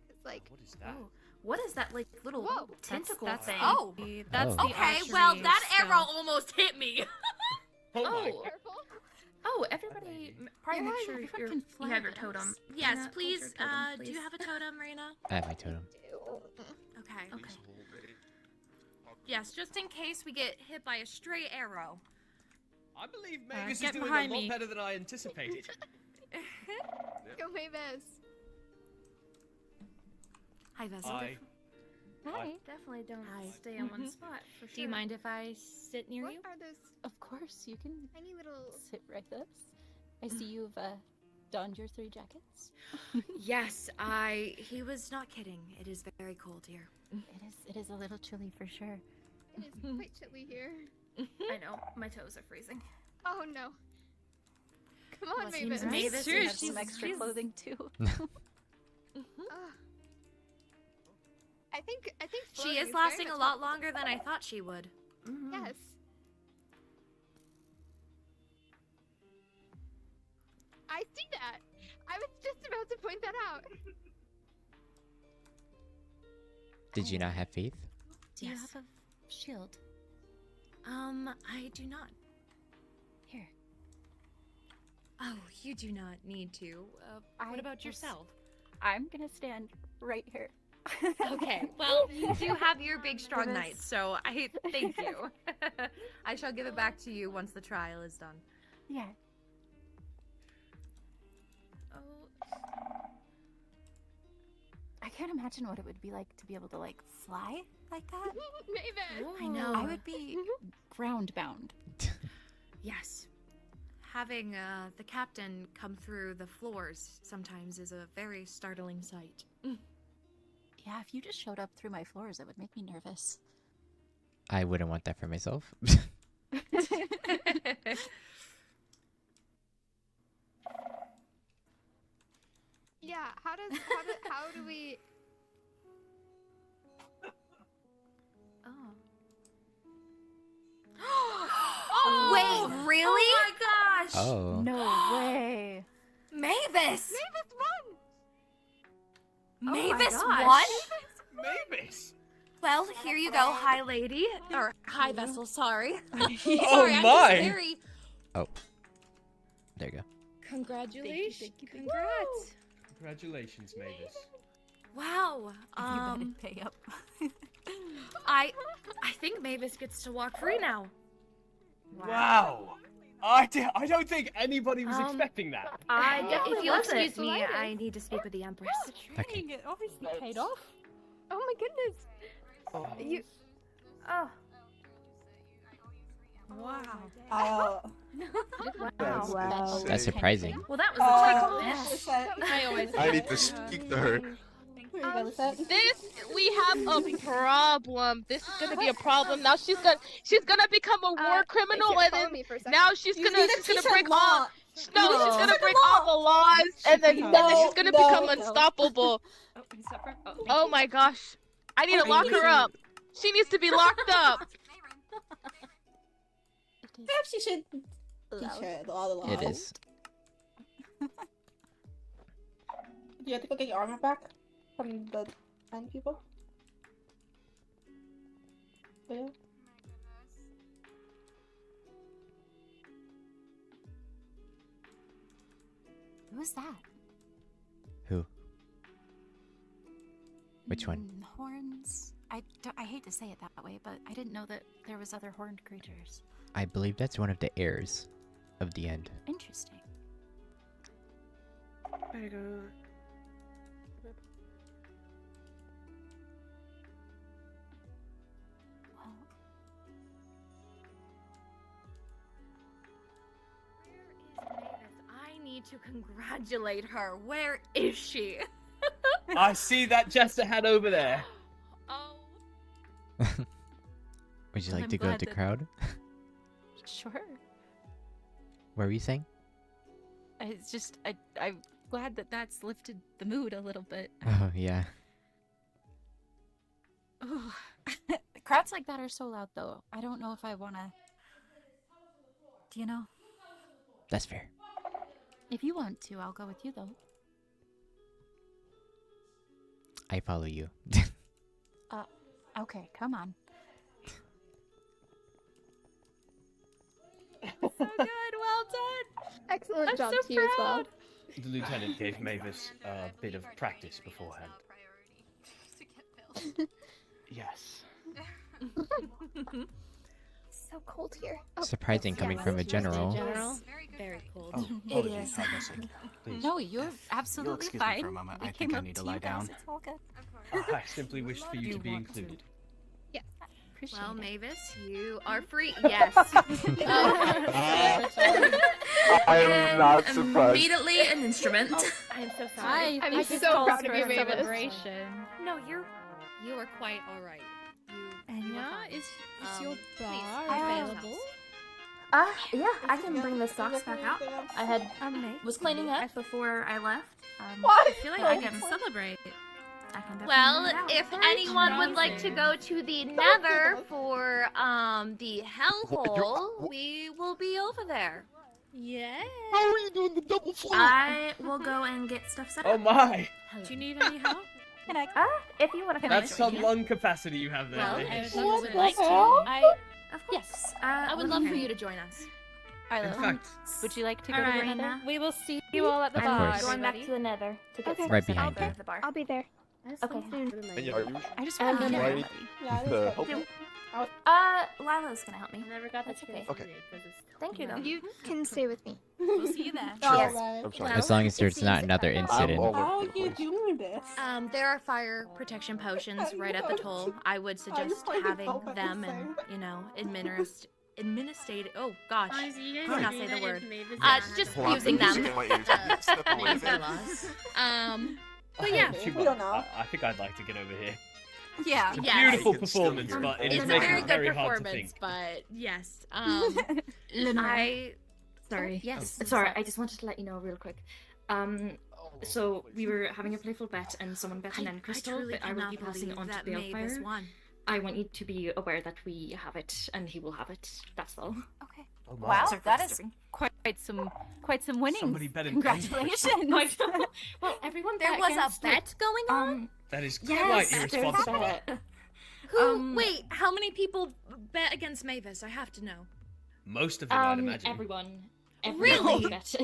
It's like What is that? oh, what is that like little Whoa. tentacle That's thing? oh, that's Oh. the Okay, archery well that skill. arrow almost hit me. Oh, my Oh. god. careful. Oh, everybody, probably You're make on sure your you fucking have your flag. totem. Yes, Reina, please. hold your totem, Do please. you have a totem, Reina? I have my totem. Okay. Please hold it. Yes, just in case we get hit by a stray arrow. I believe Mavis is get doing a behind lot me. better than I anticipated. Go, Mavis. Hi, Vessel. I. Hi. Definitely don't Hi. stay on one spot for sure. Do you mind if I sit near What you? are those Of course, you can tiny little? sit right this. I see you've donned your 3 jackets. Yes, he was not kidding. It is very cold here. It is a little chilly for sure. It is quite chilly here. I know. My toes are freezing. Oh no. Come on, Well, it seems Mavis. Mavis Sure, has some she's- extra she's- clothing too. Ugh. I think She floating is very lasting a much lot more- longer than I thought she would. Yes. I see that. I was just about to point that out. Did you not have faith? Do you Yes. have a shield? I do not. Here, Oh, you do not need to. What about yourself? I'm gonna stand right here. Okay, well, you do have your big strong knight, so I thank you. I shall give it back to you once the trial is done. Yeah. Oh. I can't imagine what it would be like to be able to like fly like that. Maven! I know. I would be ground bound. Yes. Having the captain come through the floors sometimes is a very startling sight. Yeah, if you just showed up through my floors, it would make me nervous. I wouldn't want that for myself. Yeah, how do we... Oh. Wait, really? Oh my gosh! Oh. No way. Mavis! Mavis Mavis won? won? Mavis! Well, here you go, hi lady. Or hi vessel, sorry. Sorry, Oh I'm my! just very... Oh. There you go. Congratulations. Thank you. Congrats. Congratulations, Mavis. Wow. You better pay up. I think Mavis gets to walk free now. Wow! I don't think anybody was expecting that. If you'll wasn't. excuse me, I need to speak with the Empress. Okay. It obviously paid off. Oh my goodness. You... Oh. Wow. Wow. That's surprising. Well, that was a I need to speak to her. We have a problem. This is gonna be a problem. Now she's gonna become a war criminal, and then now she's gonna break all. No, she's gonna break all the laws, and then she's gonna become unstoppable. Oh my gosh! I need to lock her up. She needs to be locked up. Perhaps you should teach her the law. It is. Do you have to go get your armor back from the 9 people? Yeah. Who's that? Who? Which one? Horns. I hate to say it that way, but I didn't know that there was other horned creatures. I believe that's one of the heirs of the end. Interesting. There you go. Well, I need to congratulate her. Where is she? I see that jester hat over there. Oh. Would you like I'm to go with glad the that- crowd? sure. What were you saying? It's just I'm glad that that's lifted the mood a little bit. Oh, yeah. Ooh. Crowds like that are so loud, though. I don't know if I wanna. Do you know? That's fair. If you want to, I'll go with you, though. I follow you. Okay, come on. So good, well done. Excellent I'm job so to you as well. proud. The lieutenant gave Mavis a bit of practice beforehand. Yes. So cold here. Surprising coming from a general. Very cold. Oh, It apologies, is. High Vessel. Please. No, you're absolutely excuse me fine. for a moment. We I came think I up need to to lie you guys. down. It's all good. I simply wished for you to be included. Appreciate Well, it. Mavis, you are free. Yes. I am not surprised. Immediately an instrument. I am so sorry. I'm I'm just so calls proud of for you, a Mavis. celebration. No, you are quite all right. You were fine. Is your bar available? Yeah, I can bring the socks back out. I had was cleaning up before I left. I feel like I can celebrate. I can definitely Well, bring it out. if anyone would like to go to the Nether for the hellhole, we will be over there. Yeah. How are you doing the double flip? I will go and get stuff set up. Oh my! Do you need any help? Can I? If you want to That's some lung capacity you have there. Well, Mavis. if you would like to. Of course. Yes, I would love for you to join us. Arlo, fact, would you like to go All to right, the Nether? Anna. We will see you all at the Of bar. course. Going back everybody. to the Nether to get Okay. some Right stuff behind out you. of the bar. I'll be there. Okay, soon. And yeah, are you? I just And want to then Do I hear need Yeah, to that's help good. you? Lila's gonna help me. I never got the That's okay. chance Okay. to because it's Thank you, though. You can stay with me. We'll see you there. Yes. Alright. I'm sorry. As long as there's not another I'm incident. all How with are you please. doing this? There are fire protection potions right at the toll. I would suggest having them and, administrate. Oh gosh, Honestly, you guys cannot agree say the that word. if Mavis Just Hold on, using I'm them. using my ears. Can you step away a Mavis bit? lost. But yeah. We don't know. I think I'd like to get over here. Yeah. It's a Yes. beautiful You can still performance, hear but me. it is It's a making very it good very hard to performance, think. but yes. Lenora. Sorry. Yes. Sorry, I just wanted to let you know real quick. So we were having a playful bet, and someone bet an end crystal that I will be passing on to Balefire. I want you to be aware that we have it, and he will have it. That's all. Okay. Oh my. Wow, Sorry for that is disturbing. quite some winnings. Somebody bet an Congratulations. Well, everyone There bet was against a bet going on. That is Yes, quite there's irresponsible. a bet. Who? Wait, how many people bet against Mavis? I have to know. Most of them, I'd imagine. Everyone. Really? Bet.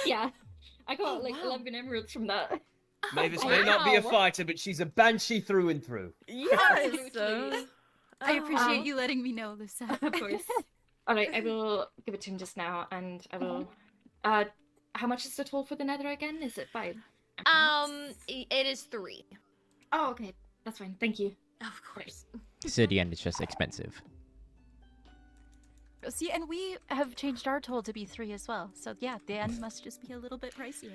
Yeah. I got like 11 emeralds from that. Mavis may not be a Wow. fighter, but she's a banshee through and through. Yes. I appreciate you letting me know, Lusa. Of course. Alright, I will give it to him just now, and I will. How much is the toll for the Nether again? Is it 5? It is 3. Oh, okay. That's fine. Thank you. Of course. So the end is just expensive. See, and we have changed our toll to be 3 as well. So yeah, the end must just be a little bit pricier.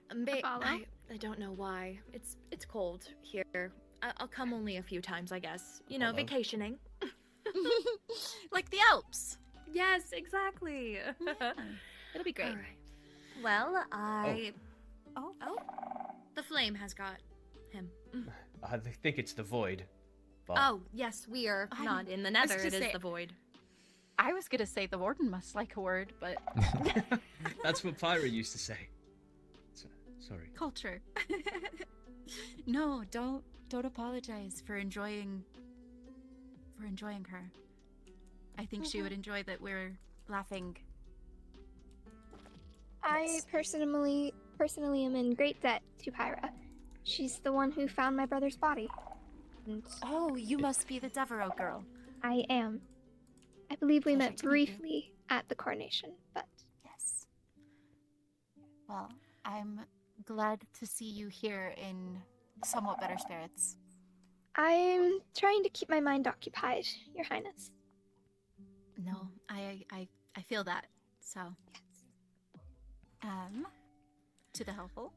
I don't know why. It's cold here. I'll come only a few times, I guess. You know, Hello. vacationing. Like the Alps. Yes, exactly. It'll be great. All right. Well, Oh. The flame has got him. I think it's the void. But Oh, yes, we are not in the I was Nether. It gonna is say- the void. I was gonna say the warden must like a word, but that's what Pyra used to say. Sorry. culture. No, don't apologize for enjoying her. I think she would enjoy that we're laughing. I personally am in great debt to Pyra. She's the one who found my brother's body. And Oh, you must be the Devereaux girl. I am. I believe we met Pleasure to meet you. briefly at the coronation, but Yes. Well, I'm glad to see you here in somewhat better spirits. I'm trying to keep my mind occupied, Your Highness. No, I feel that. So, to the helpful.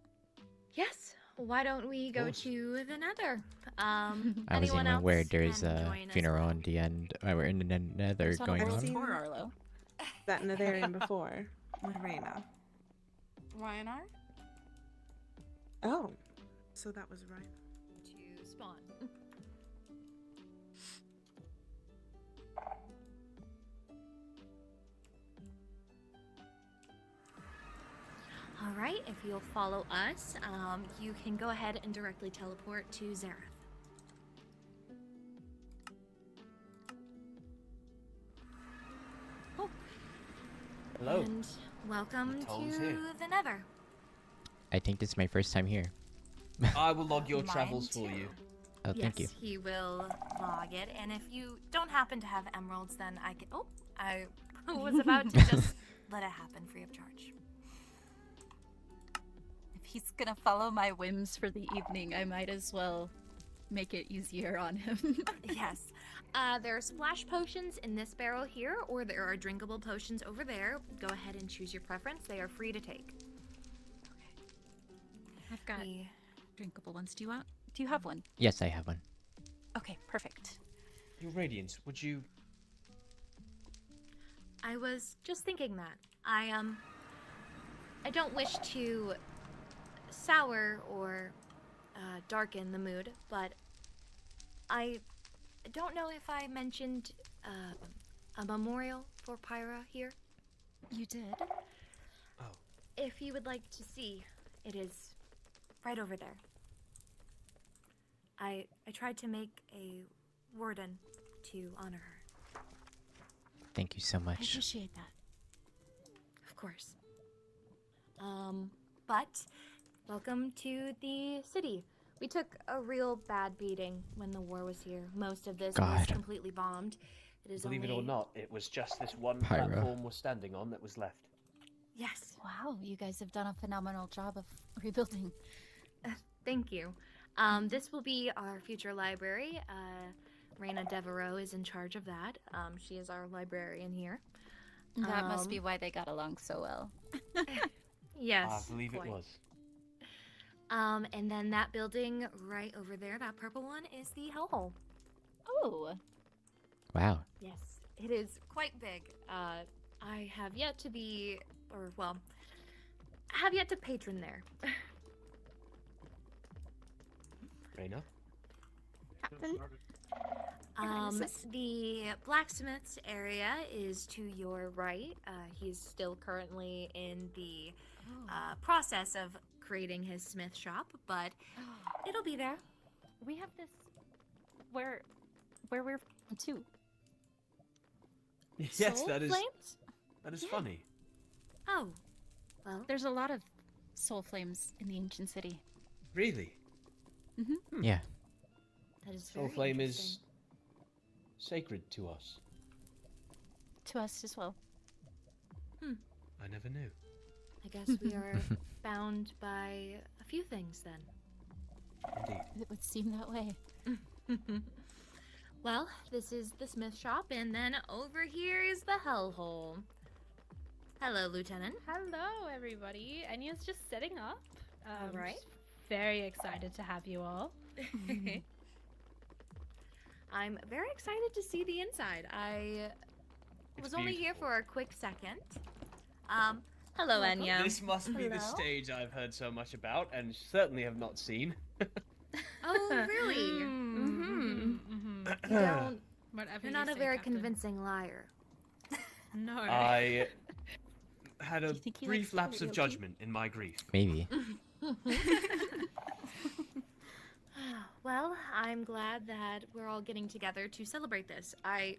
Yes. Why don't we go to the Nether? I wasn't Anyone even else aware there's can a join us? funeral on the end. We're in the Nether going on. Poor Arlo. That Netherian before with Reyna. Ryanar? Oh, so that was right. To spawn. All right, if you'll follow us, you can go ahead and directly teleport to Zareth. Hello. And welcome Toll's to here. the Nether. I think this is my first time here. I will log your Mine travels for too. you. Oh, thank you. Yes, he will log it, and if you don't happen to have emeralds, then I can. Oh, I was about to just let it happen free of charge. If he's gonna follow my whims for the evening, I might as well make it easier on him. Yes. There are splash potions in this barrel here, or there are drinkable potions over there. Go ahead and choose your preference. They are free to take. I've got drinkable ones. Do you have one? Yes, I have one. Okay, perfect. Your Radiance, would you... I was just thinking that. I don't wish to sour or darken the mood, but I don't know if I mentioned a memorial for Pyra here. You did? Oh. If you would like to see, it is right over there. I tried to make a warden to honor her. Thank you so I much. appreciate that. course. But welcome to the city. We took a real bad beating when the war was here. Most of this was completely bombed. It is Believe it or only... not, it was just this one Pyra. platform we're standing on that was left. Yes. Wow, you guys have done a phenomenal job of rebuilding. Thank you. This will be our future library. Reina Devereaux is in charge of that. She is our librarian here. That must be why they got along so well. Yes. I believe quite. it was. And then that building right over there, that purple one, is the hellhole. Oh. Wow. Yes, it is quite big. I have yet to be, or well, have yet to patron there. Reina? Captain? The blacksmith's area is to your right. He's still currently in the process of creating his smith shop, but it'll be there. We have this where we're from too. Yes, Soul that is flames? that is funny. Oh, well, there's a lot of soul flames in the ancient city. Really? Mm-hmm. Yeah. That is Soul very flame interesting. is sacred to us. To us as well. I never knew. I guess we are bound by a few things then. Indeed. It would seem that way. Well, this is the smith shop, and then over here is the hellhole. Hello, Lieutenant. Hello, everybody. Enya's just setting up. All right. Very excited to have you all. I'm very excited to see the inside. I was only here for a quick second. Hello, Enya. This must be the stage I've heard so much about and certainly have not seen. Oh, really? You don't. You're not a very convincing liar. No. I had a brief lapse of judgment in my grief. Maybe. Well, I'm glad that we're all getting together to celebrate this. I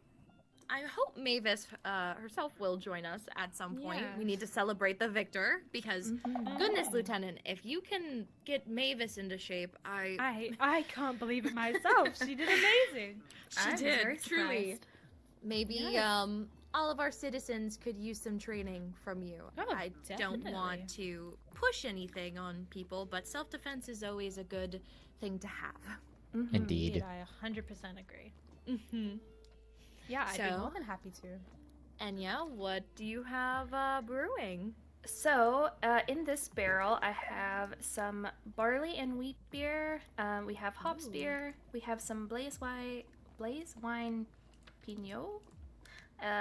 hope Mavis herself will join us at some point. Yeah. We need to celebrate the victor because, goodness, Lieutenant, if you can get Mavis into shape, I can't believe it myself. She did amazing. She very did, truly. surprised. Maybe Yes. all of our citizens could use some training from you. Oh, I don't definitely. want to push anything on people, but self-defense is always a good thing to have. Indeed. I 100% agree. Mm-hmm. Yeah, I'd be So- more than happy to. Enya, what do you have brewing? So, in this barrel, I have some barley and wheat beer. We have hops beer. We have some blaze wine Pinot.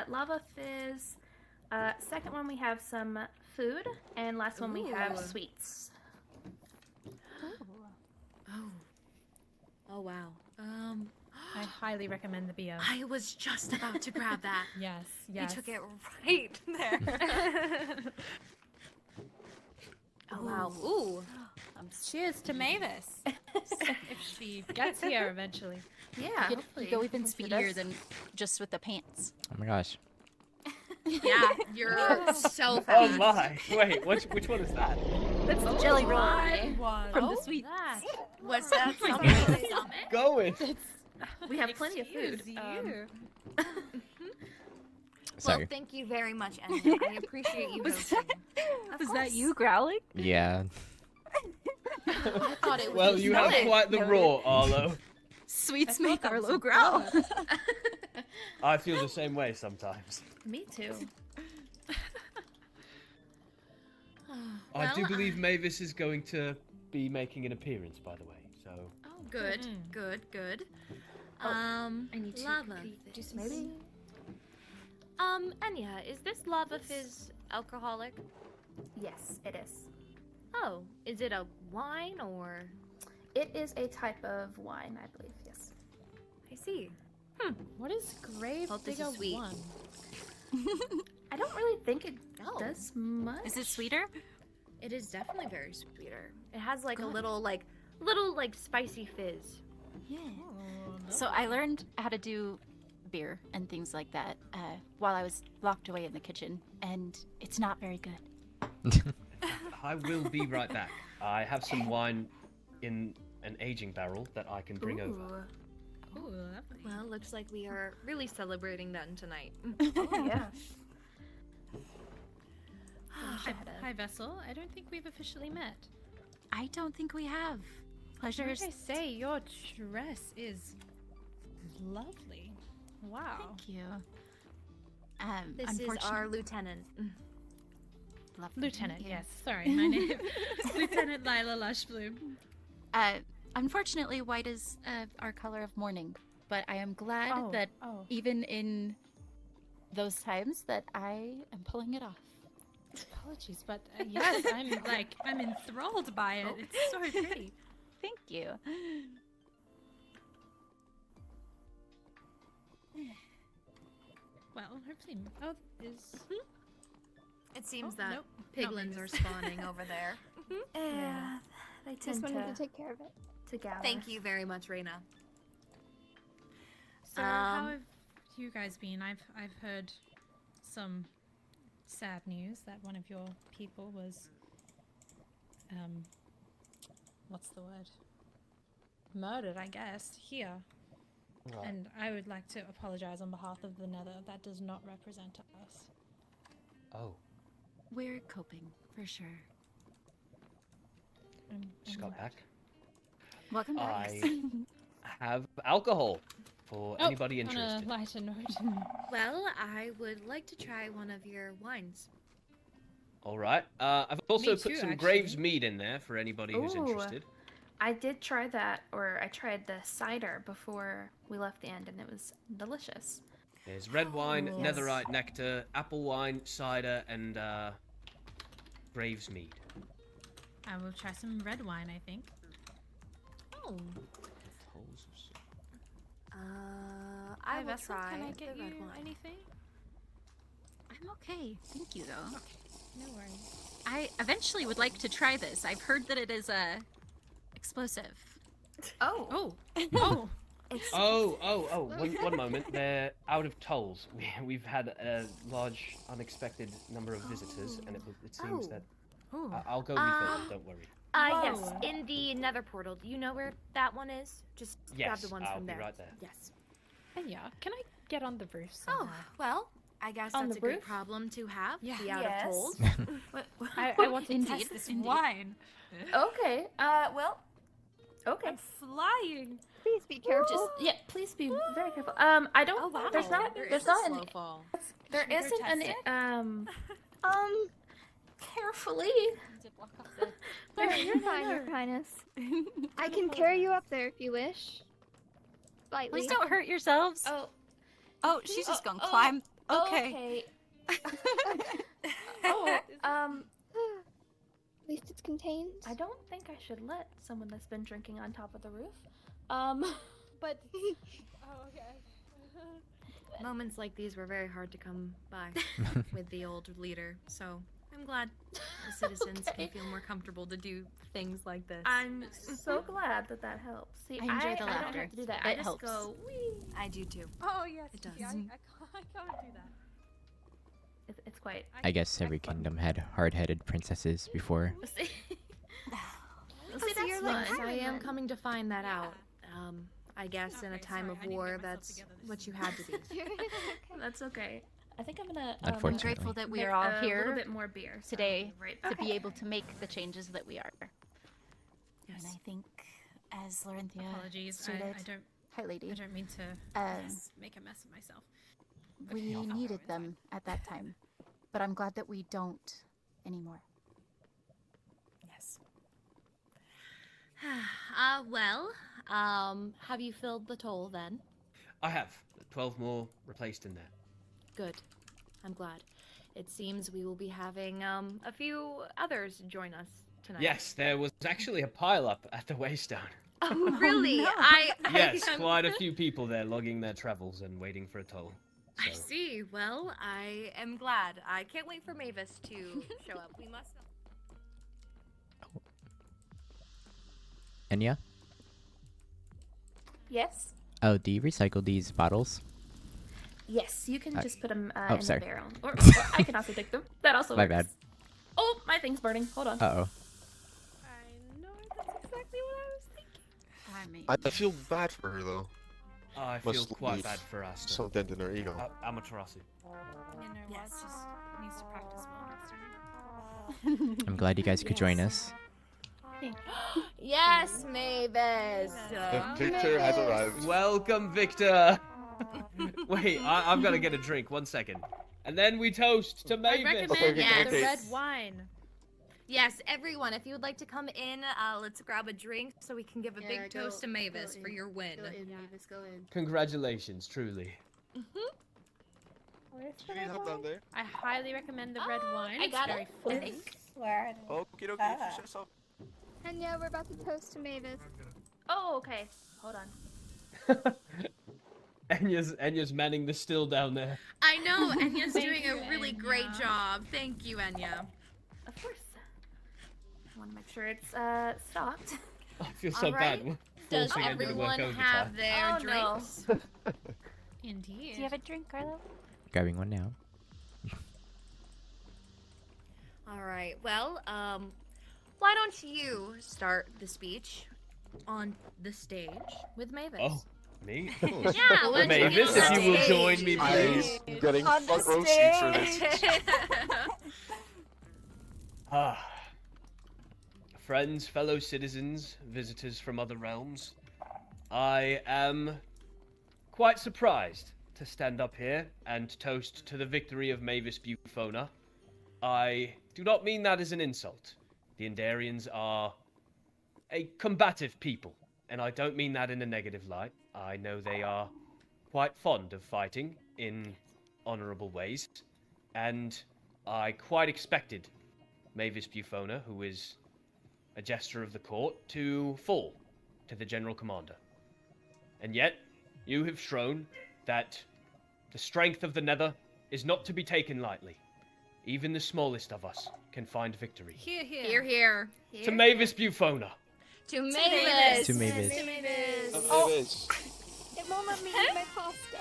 Lava fizz. Second one, we have some food. And last one, we have Ooh. sweets. Oh, wow. I highly recommend the beer. I was just about to grab that. Yes, You yes. took it right there. Oh, wow. Ooh. Cheers to Mavis. If she gets here eventually. Yeah, You go even speedier than just with the pants. Oh my gosh. Yeah, you're so Oh fast. my! Wait, which one is that? That's the jelly roll guy from the sweets. Was that something on the summit? Going. We have plenty of food. Sorry. Well, thank you very much, Enya. I appreciate you hosting. Was that you growling? Yeah. I thought it was Well, just you have Noted. quite the roar, Arlo. Sweets make Arlo growl. I feel the same way sometimes. Me too. I do Well, believe Mavis is going to be making an appearance, by the way. So. Oh, good, good. I need to lava do some fizz. maybe. Enya, is this lava fizz alcoholic? Yes, it is. Oh, is it a wine or? It is a type of wine, I believe. Yes. I see. What is grave Hope this digger is sweet. 1? I don't really think it Oh. does much. Is it sweeter? It is definitely very sweeter. It has like a Good. little spicy fizz. Yeah. So I learned how to do beer and things like that while I was locked away in the kitchen, and it's not very good. I will be right back. I have some wine in an aging barrel that I can bring over. Ooh, lovely. Well, looks like we are really celebrating that tonight. Oh, yeah. Hi, Vessel. I don't think we've officially met. I don't think we have. Pleasures. Like I say, your dress is lovely. Wow. Thank you. This is our lieutenant. Lieutenant, yes. Sorry, my name is Lieutenant Lila Lushbloom. Unfortunately, white is our color of mourning, but I am glad that even in those times that I am pulling it off. Apologies, but yes, I'm enthralled by it. It's so pretty. Thank you. Well, hopefully. Oh, is. It seems Oh, that nope. piglins are spawning over there. Yeah, they just wanted to take care of it. to gather. Thank you very much, Reina. So, how have you guys been? I've heard some sad news that one of your people was, what's the word? Murdered, I guess, here. Right. And I would like to apologize on behalf of the Nether. That does not represent us. Oh. We're coping, for sure. Just got back. Welcome back. I have alcohol for anybody interested. On a lighter note. Well, I would like to try one of your wines. All right. I've also Me put too, some actually. Graves mead in there for anybody who's Ooh. interested. I did try that, or I tried the cider before we left the end, and it was delicious. There's red wine, Yes. netherite nectar, apple wine, cider, and Graves mead. I will try some red wine, I think. Oh. I Hi, will Vessel, try can I get the you red wine. anything? I'm okay. Thank you, though. Okay, no worries. I eventually would like to try this. I've heard that it is explosive. Oh. Oh. One moment. They're out of tolls. We've had a large, unexpected number of visitors, and it seems that I'll go refill. Don't worry. Yes, in the nether portal. Do you know where that one is? Just grab Yes, the ones I'll from be there. right there. Yes. And yeah, can I get on the roof Oh, somehow? well, I guess On that's the a good roof? problem to have. Yeah. Be out Yes. of tolls. I want to Indeed, test this indeed. wine. Okay. Well. Okay. I'm flying. Please be careful. Please be very careful. I don't. Oh, wow. There's not. There There's is a not slow an. fall. There Should we go isn't an. test Carefully. You're fine, Your Highness. I can carry you up there if you wish. Slightly. Please don't hurt yourselves. Oh, she's just gonna climb. Okay. At least it's contained. I don't think I should let someone that's been drinking on top of the roof. But. Oh, okay. Moments like these were very hard to come by with the old leader, so I'm glad the citizens can feel more comfortable to do things like this. I'm so glad that helps. See, I enjoy the I don't laughter. have to do that. It I just helps. go, wee. I do too. Oh, yes. It does. Yeah, I can't do that. It's quite. I guess every kingdom had hard-headed princesses before. See, that's nice. I am coming to find that out. I guess in a time of war, that's what you had to be. That's okay. I think I'm gonna. I'm Unfortunately. grateful that we make are all a here little bit more beer so today I'll be right to back. be able to make the changes that we are. Yes. And I think, as Lorynthia Apologies. stated, Hi, lady. I don't mean to make a mess of myself. We needed them at that time, but I'm glad that we don't anymore. Yes. Have you filled the toll then? I have 12 more replaced in there. Good. I'm glad. It seems we will be having a few others join us tonight. Yes, there was actually a pile-up at the Waystone. Oh, really? no. Yes, quite a few people there logging their travels and waiting for a toll. I see. Well, I am glad. I can't wait for Mavis to show up. We must. Enya? Yes. Oh, do you recycle these bottles? Yes, you can just put them Oh, in sorry. the barrel. Or I can also take them. That also My works. bad. Oh, my thing's burning. Hold on. Uh-oh. I know that's exactly what I was thinking. I feel bad for her though. I feel Must quite leave bad for us. some dent in her ego. Amaterasu. Yes. Just needs to practice more next time. I'm glad you guys could join us. Yes, Mavis. Victor has arrived. Welcome, Victor. Wait, I've got to get a drink. 1 second. And then we toast to Mavis. I recommend Okay. the red wine. Yes, everyone, if you would like to come in, let's grab a drink so we can give a big toast to Mavis for your win. Go in, Mavis, go in. Congratulations, truly. I highly recommend the red wine. I It's got very it. filling. Where? Okie dokie. Enya, we're about to toast to Mavis. Oh, okay. Hold on. Enya's manning the still down there. I know, Enya's Thank doing you, a really Enya. great job. Thank you, Enya. Of course. I want to make sure it's stopped. I feel so All right. bad. Does Forcing Enya to work everyone overtime. have their Oh, no. drinks? Indeed. Do you have a drink, Arlo? Grabbing one now. All right. Well, why don't you start the speech on the stage with Mavis? Oh, me? Yeah, why don't you get Mavis, on if the you will stage? join me, please. I'm getting On the front row seats for this. Friends, fellow citizens, visitors from other realms, I am quite surprised to stand up here and toast to the victory of Mavis Bufona. I do not mean that as an insult. The Endarians are a combative people, and I don't mean that in a negative light. I know they are quite fond of fighting in honorable ways, and I quite expected Mavis Bufona, who is a jester of the court, to fall to the General Commander. And yet, you have shown that the strength of the Nether is not to be taken lightly. Even the smallest of us can find victory. Here, here. Here, here. To Mavis Bufona. To Mavis. To Mavis. To Mavis. Mavis. It won't let me eat my pasta.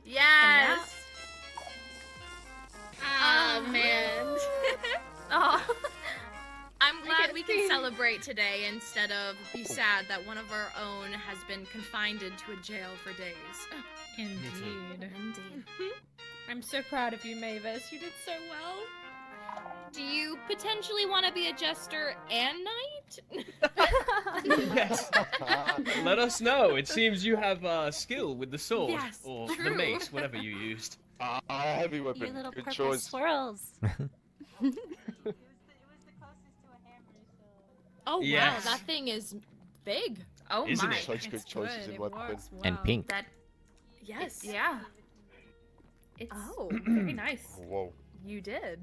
Yes. Oh, man. Oh. I'm glad we can celebrate today instead of be sad that one of our own has been confined into a jail for days. Indeed. Indeed. I'm so proud of you, Mavis. You did so well. Do you potentially want to be a jester and knight? Yes. Let us know. It seems you have skill with the sword. Yes, or the true. mace, whatever you used. Heavy weapon. You little Good purple choice. swirls. Oh Yes. wow, that thing is big. Oh Isn't my. it? Such good choices in weapon. And pink. That Yes. yeah. It's Oh. very nice. Whoa. You did.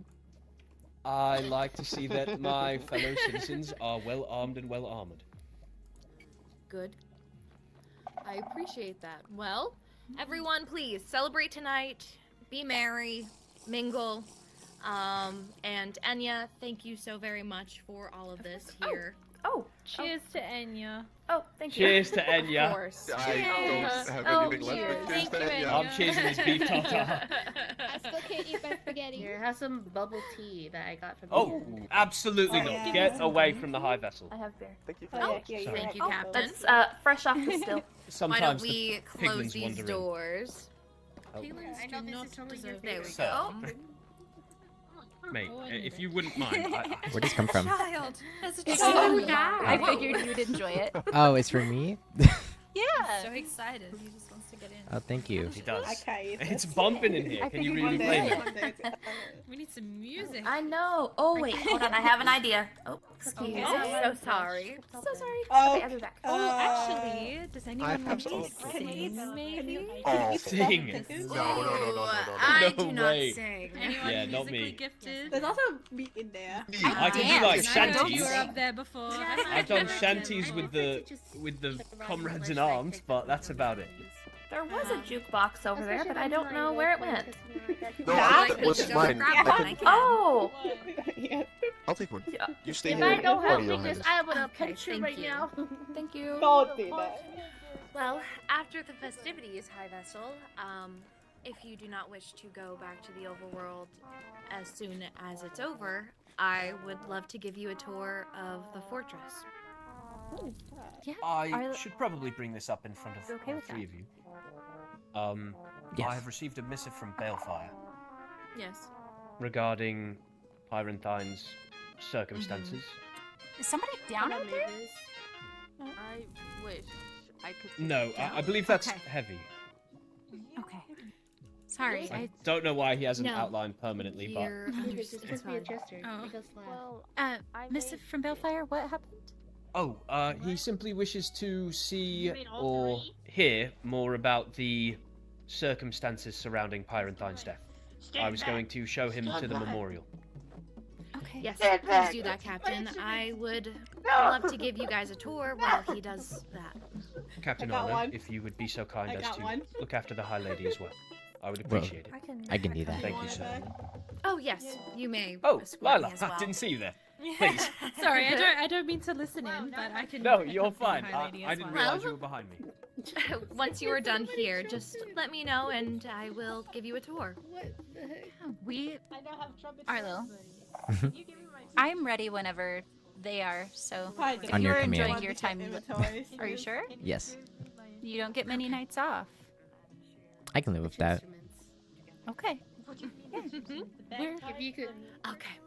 I like to see that my fellow citizens are well armed and well armored. Good. I appreciate that. Well, everyone, please celebrate tonight. Be merry, mingle. And Enya, thank you so very much for all of this here. Oh, Cheers to Enya. oh, thank you. Cheers to Enya. Of course. I don't have Oh, anything left cheers. but Thank cheers to you, Enya. I'm cheesing this beef tartare. I still can't eat my spaghetti. Here, have some bubble tea that I got from Oh, absolutely Oh, not. yeah. Get away from the high vessel. I have beer. Thank you. Oh, yeah, sorry. thank you, Oh, Captain. that's fresh off the still. Why Sometimes don't the we close piglins these wander in. doors? Oh. Piglins do not deserve There we this. So- go. Mate, if you wouldn't mind, Where'd this come from? Child. That's a It's child. so bad. I figured you'd enjoy it. Oh, it's for me? Yeah. So excited. He just wants to get in. Oh, thank you. He does. Okay, It's bumping in here. I Can you figured really you blame would. it? We need some music. I know. Oh wait, hold on. I have an idea. Oh, excuse me. Oh, so sorry. So sorry. Oh, Okay, I'll be back. Oh, actually, does anyone have want some. to sing, maybe? Oh, Sing. no. I No do not way. sing. Anyone Yeah, not musically me. gifted? There's also meat in there. I can Damn, do like I know you shanties. were up there before. I've done shanties with the comrades in arms, but that's about it. There was a jukebox over there, but I don't know where it went. No, Like, that was just mine. grab I one, can- I can. Oh, Yeah. I'll take one. Yeah. You stay If here. I don't Party, have Your fingers, Highness. I would have Okay, punched you thank right you. now. thank you. Don't do that. Well, after the festivities, High Vessel, if you do not wish to go back to the Overworld as soon as it's over, I would love to give you a tour of the fortress. Yeah. I should probably bring this up in front of okay all with three that? of you. Yes. I have received a missive from Balefire Yes. regarding Pyranthine's circumstances. Is somebody down out there? I wish I could. No, I believe that's heavy. Okay. Sorry, I don't know why he hasn't outlined permanently, but It's fine. Oh. Well, Missive from Balefire, what happened? he simply wishes to see or hear more about the circumstances surrounding Pyranthine's death. I was going to show him to the memorial. Okay. Yes, please do that, Captain. I would love to give you guys a tour while he does that. Captain I got Arlo, one. if you would be so kind I as got to one. look after the High Lady as well. I would Well, appreciate it. I can do that. Thank you, sir. Oh yes, you may. Oh, escort me Lila, as well. I didn't see you there. Please. Sorry, I don't mean to listen in, but I can. No, you're fine. High Lady I as didn't well. realize you were behind me. Once you are done here, just let me know and I will give you a tour. Arlo. I'm ready whenever they are, so if On your you're command. enjoying your time, are you sure? Yes. You don't get many nights off. I can live with that. Okay. If you could. Okay.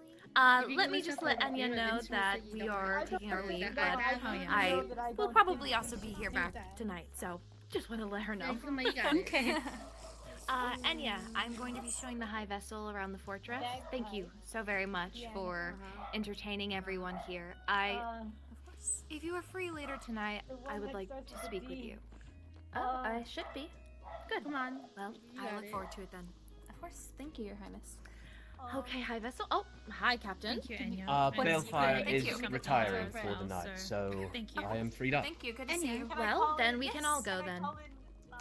Let me just let Enya know that we are taking our leave, but I will probably also be here back tonight, so just want to let her know. Okay. Enya, I'm going to be showing the High Vessel around the fortress. Thank you so very much for entertaining everyone here. If you are free later tonight, I would like to speak with you. Oh, I should be. Good. Come on. Well, I look forward to it then. Of course. Thank you, Your Highness. Okay, High Vessel. Oh, hi, Captain. Thank you, Enya. Balefire is you. retiring for the night, so Thank you. I am freed up. Thank you. Good to see you. Well, then we can all go then.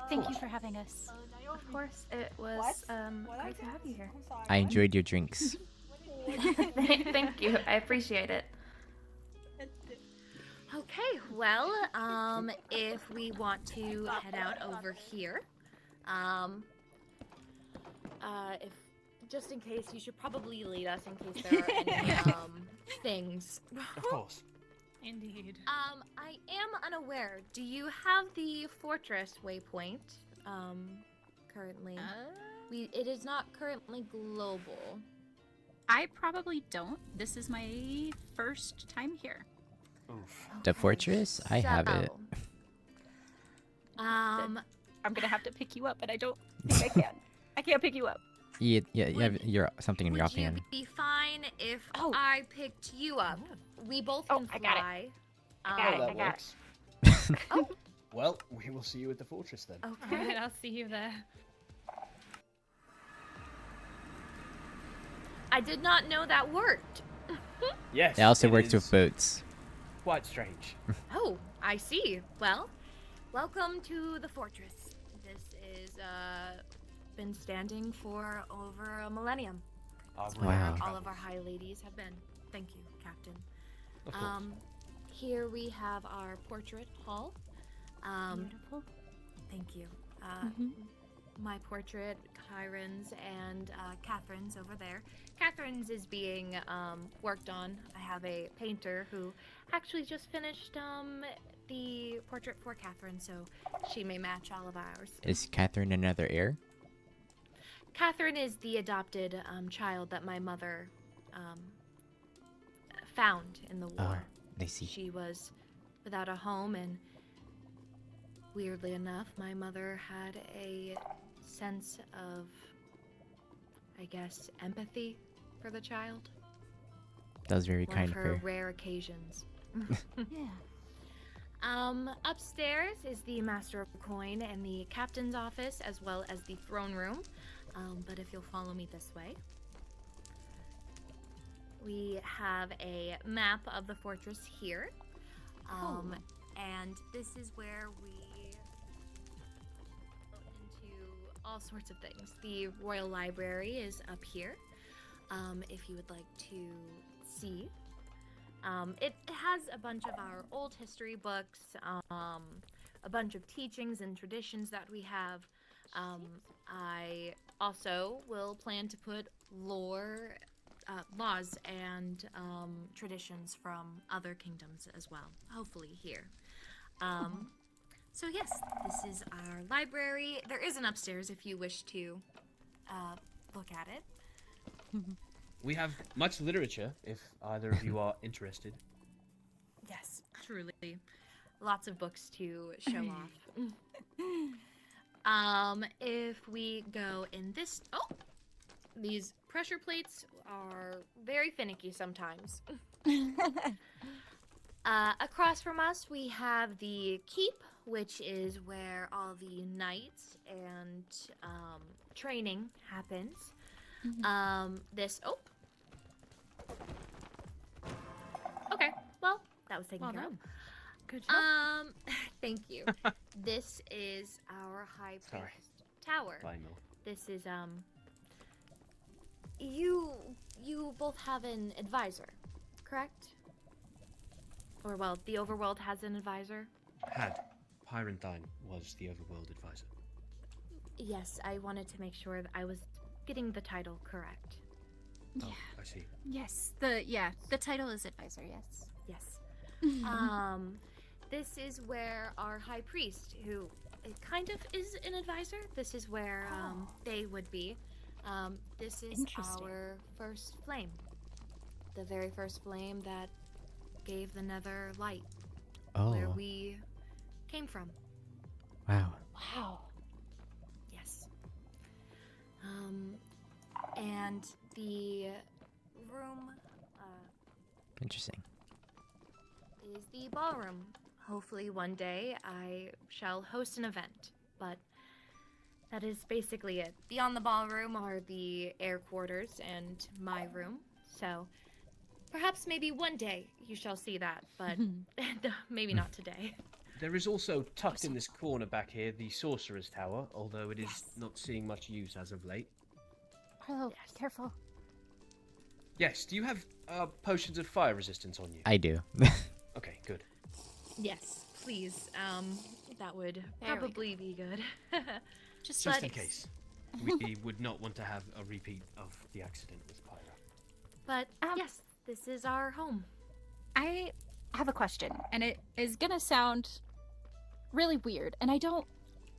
Thank you for having us. Of course, it was great to have you here. I enjoyed your drinks. Thank you. I appreciate it. Okay, well, if we want to head out over here, if just in case, you should probably lead us in case there are any things. Of course. Indeed. I am unaware. Do you have the fortress waypoint? Currently, it is not currently global. I probably don't. This is my first time here. Oof. The fortress? I have it. I'm gonna have to pick you up, and I don't think I can. I can't pick you up. Yeah, you have something in your Would you offhand. be fine if I picked you up? We both can fly. I got it. That I got works. Oh. Well, we will see you at the fortress then. Okay. Alright, I'll see you there. I did not know that worked. Yes. It also works is with boats. Quite strange. Oh, I see. Well, welcome to the fortress. This is been standing for over a millennium. Wow. All of our high ladies have been. Thank you, Captain. Of course. Here we have our portrait hall. Beautiful. Thank you. My portrait, Kyron's, and Catherine's over there. Catherine's is being worked on. I have a painter who actually just finished the portrait for Catherine, so she may match all of ours. Is Catherine another heir? Catherine is the adopted child that my mother found in the war. I see. She was without a home, and weirdly enough, my mother had a sense of, I guess, empathy for the child. That was very One kind of of her her. rare occasions. Yeah. Upstairs is the Master of Coin and the Captain's office, as well as the throne room. But if you'll follow me this way, we have a map of the fortress here. And this is where we go into all sorts of things. The Royal Library is up here, if you would like to see. It has a bunch of our old history books, a bunch of teachings and traditions that we have. I also will plan to put laws and traditions from other kingdoms as well, hopefully here. So yes, this is our library. There is an upstairs if you wish to look at it. We have much literature, if either of you are interested. Yes, truly. Lots of books to show off. If we go in this... Oh! These pressure plates are very finicky sometimes. Across from us, we have the keep, which is where all the knights and training happens. This... Oh! Okay, well, that was taken care of. Good job. Thank you. This is our high priest tower. Bye, Mel. This is, You both have an advisor, correct? Or, well, the Overworld has an advisor? Had. Pyranthine was the Overworld advisor. Yes, I wanted to make sure that I was getting the title correct. Oh, I see. Yes, the title is advisor, yes. Yes. This is where our high priest, who kind of is an advisor, this is where they would be. This is our first flame. The very first flame that gave the Nether light. Oh. Where we came from. Wow. Wow. Yes. And the room Interesting. is the ballroom. Hopefully one day I shall host an event, but that is basically it. Beyond the ballroom are the air quarters and my room, so perhaps maybe one day you shall see that, but maybe not today. There is also, tucked in this corner back here, the Sorcerer's Tower, although it is not seeing much use as of late. Arlo, careful. Yes, do you have potions of fire resistance on you? I do. Okay, good. Yes, please. That would There we probably be good. Just But- in case. We would not want to have a repeat of the accident with Pyra. But yes, this is our home. I have a question, and it is gonna sound really weird, and I don't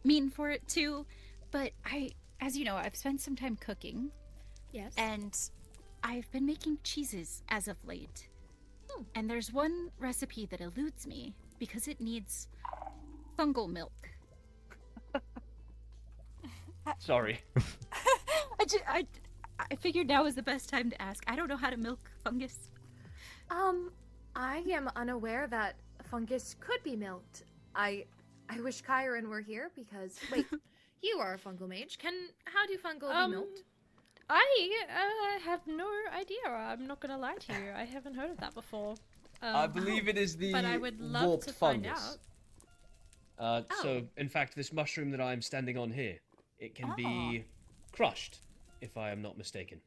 mean for it to, but as you know, I've spent some time cooking. Yes. And I've been making cheeses as of late. And there's one recipe that eludes me because it needs fungal milk. Sorry. I figured now was the best time to ask. I don't know how to milk fungus. I am unaware that fungus could be milked. I wish Kyron were here because wait, you are a fungal mage. How do fungal be milked? I have no idea. I'm not gonna lie to you. I haven't heard of that before. I believe it is the but I would love warped to find fungus. out. So, in fact, this mushroom that I'm standing on here, it can be crushed, if I am not mistaken.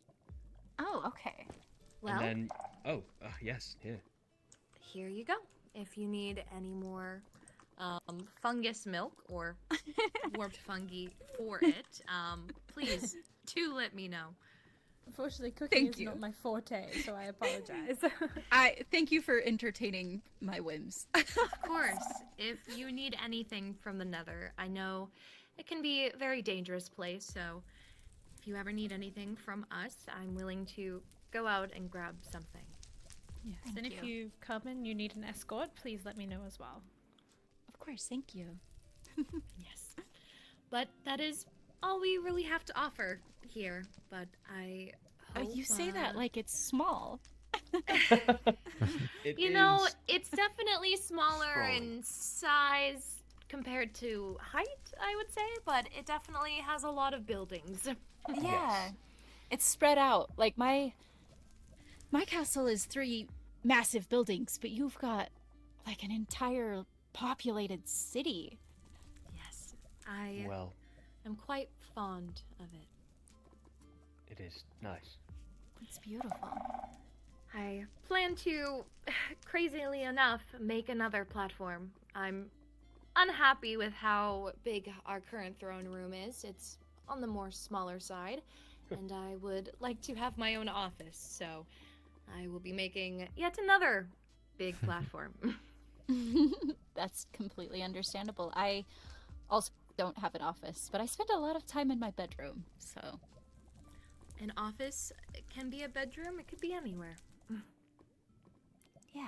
Oh, okay. Well, And then, yes, here. here you go. If you need any more fungus milk or warped fungi for it, please do let me know. Unfortunately, cooking Thank is you. not my forte, so I apologize. I thank you for entertaining my whims. Of course, if you need anything from the Nether, I know it can be a very dangerous place, so if you ever need anything from us, I'm willing to go out and grab something. Yes, Thank and if you come and you need an escort, please let me know as well. Of course, thank you. Yes. But that is all we really have to offer here, but I hope, You say that like it's small. you know, it's definitely smaller in size compared to height, I would say, but it definitely has a lot of buildings. Yeah. It's spread out. Like my castle is 3 massive buildings, but you've got like an entire populated city. Yes. Well, I'm quite fond of it. it is nice. It's beautiful. I plan to, crazily enough, make another platform. I'm unhappy with how big our current throne room is. It's on the more smaller side, and I would like to have my own office, so I will be making yet another big platform. That's completely understandable. I also don't have an office, but I spend a lot of time in my bedroom, so... An office can be a bedroom, it could be anywhere. Yeah.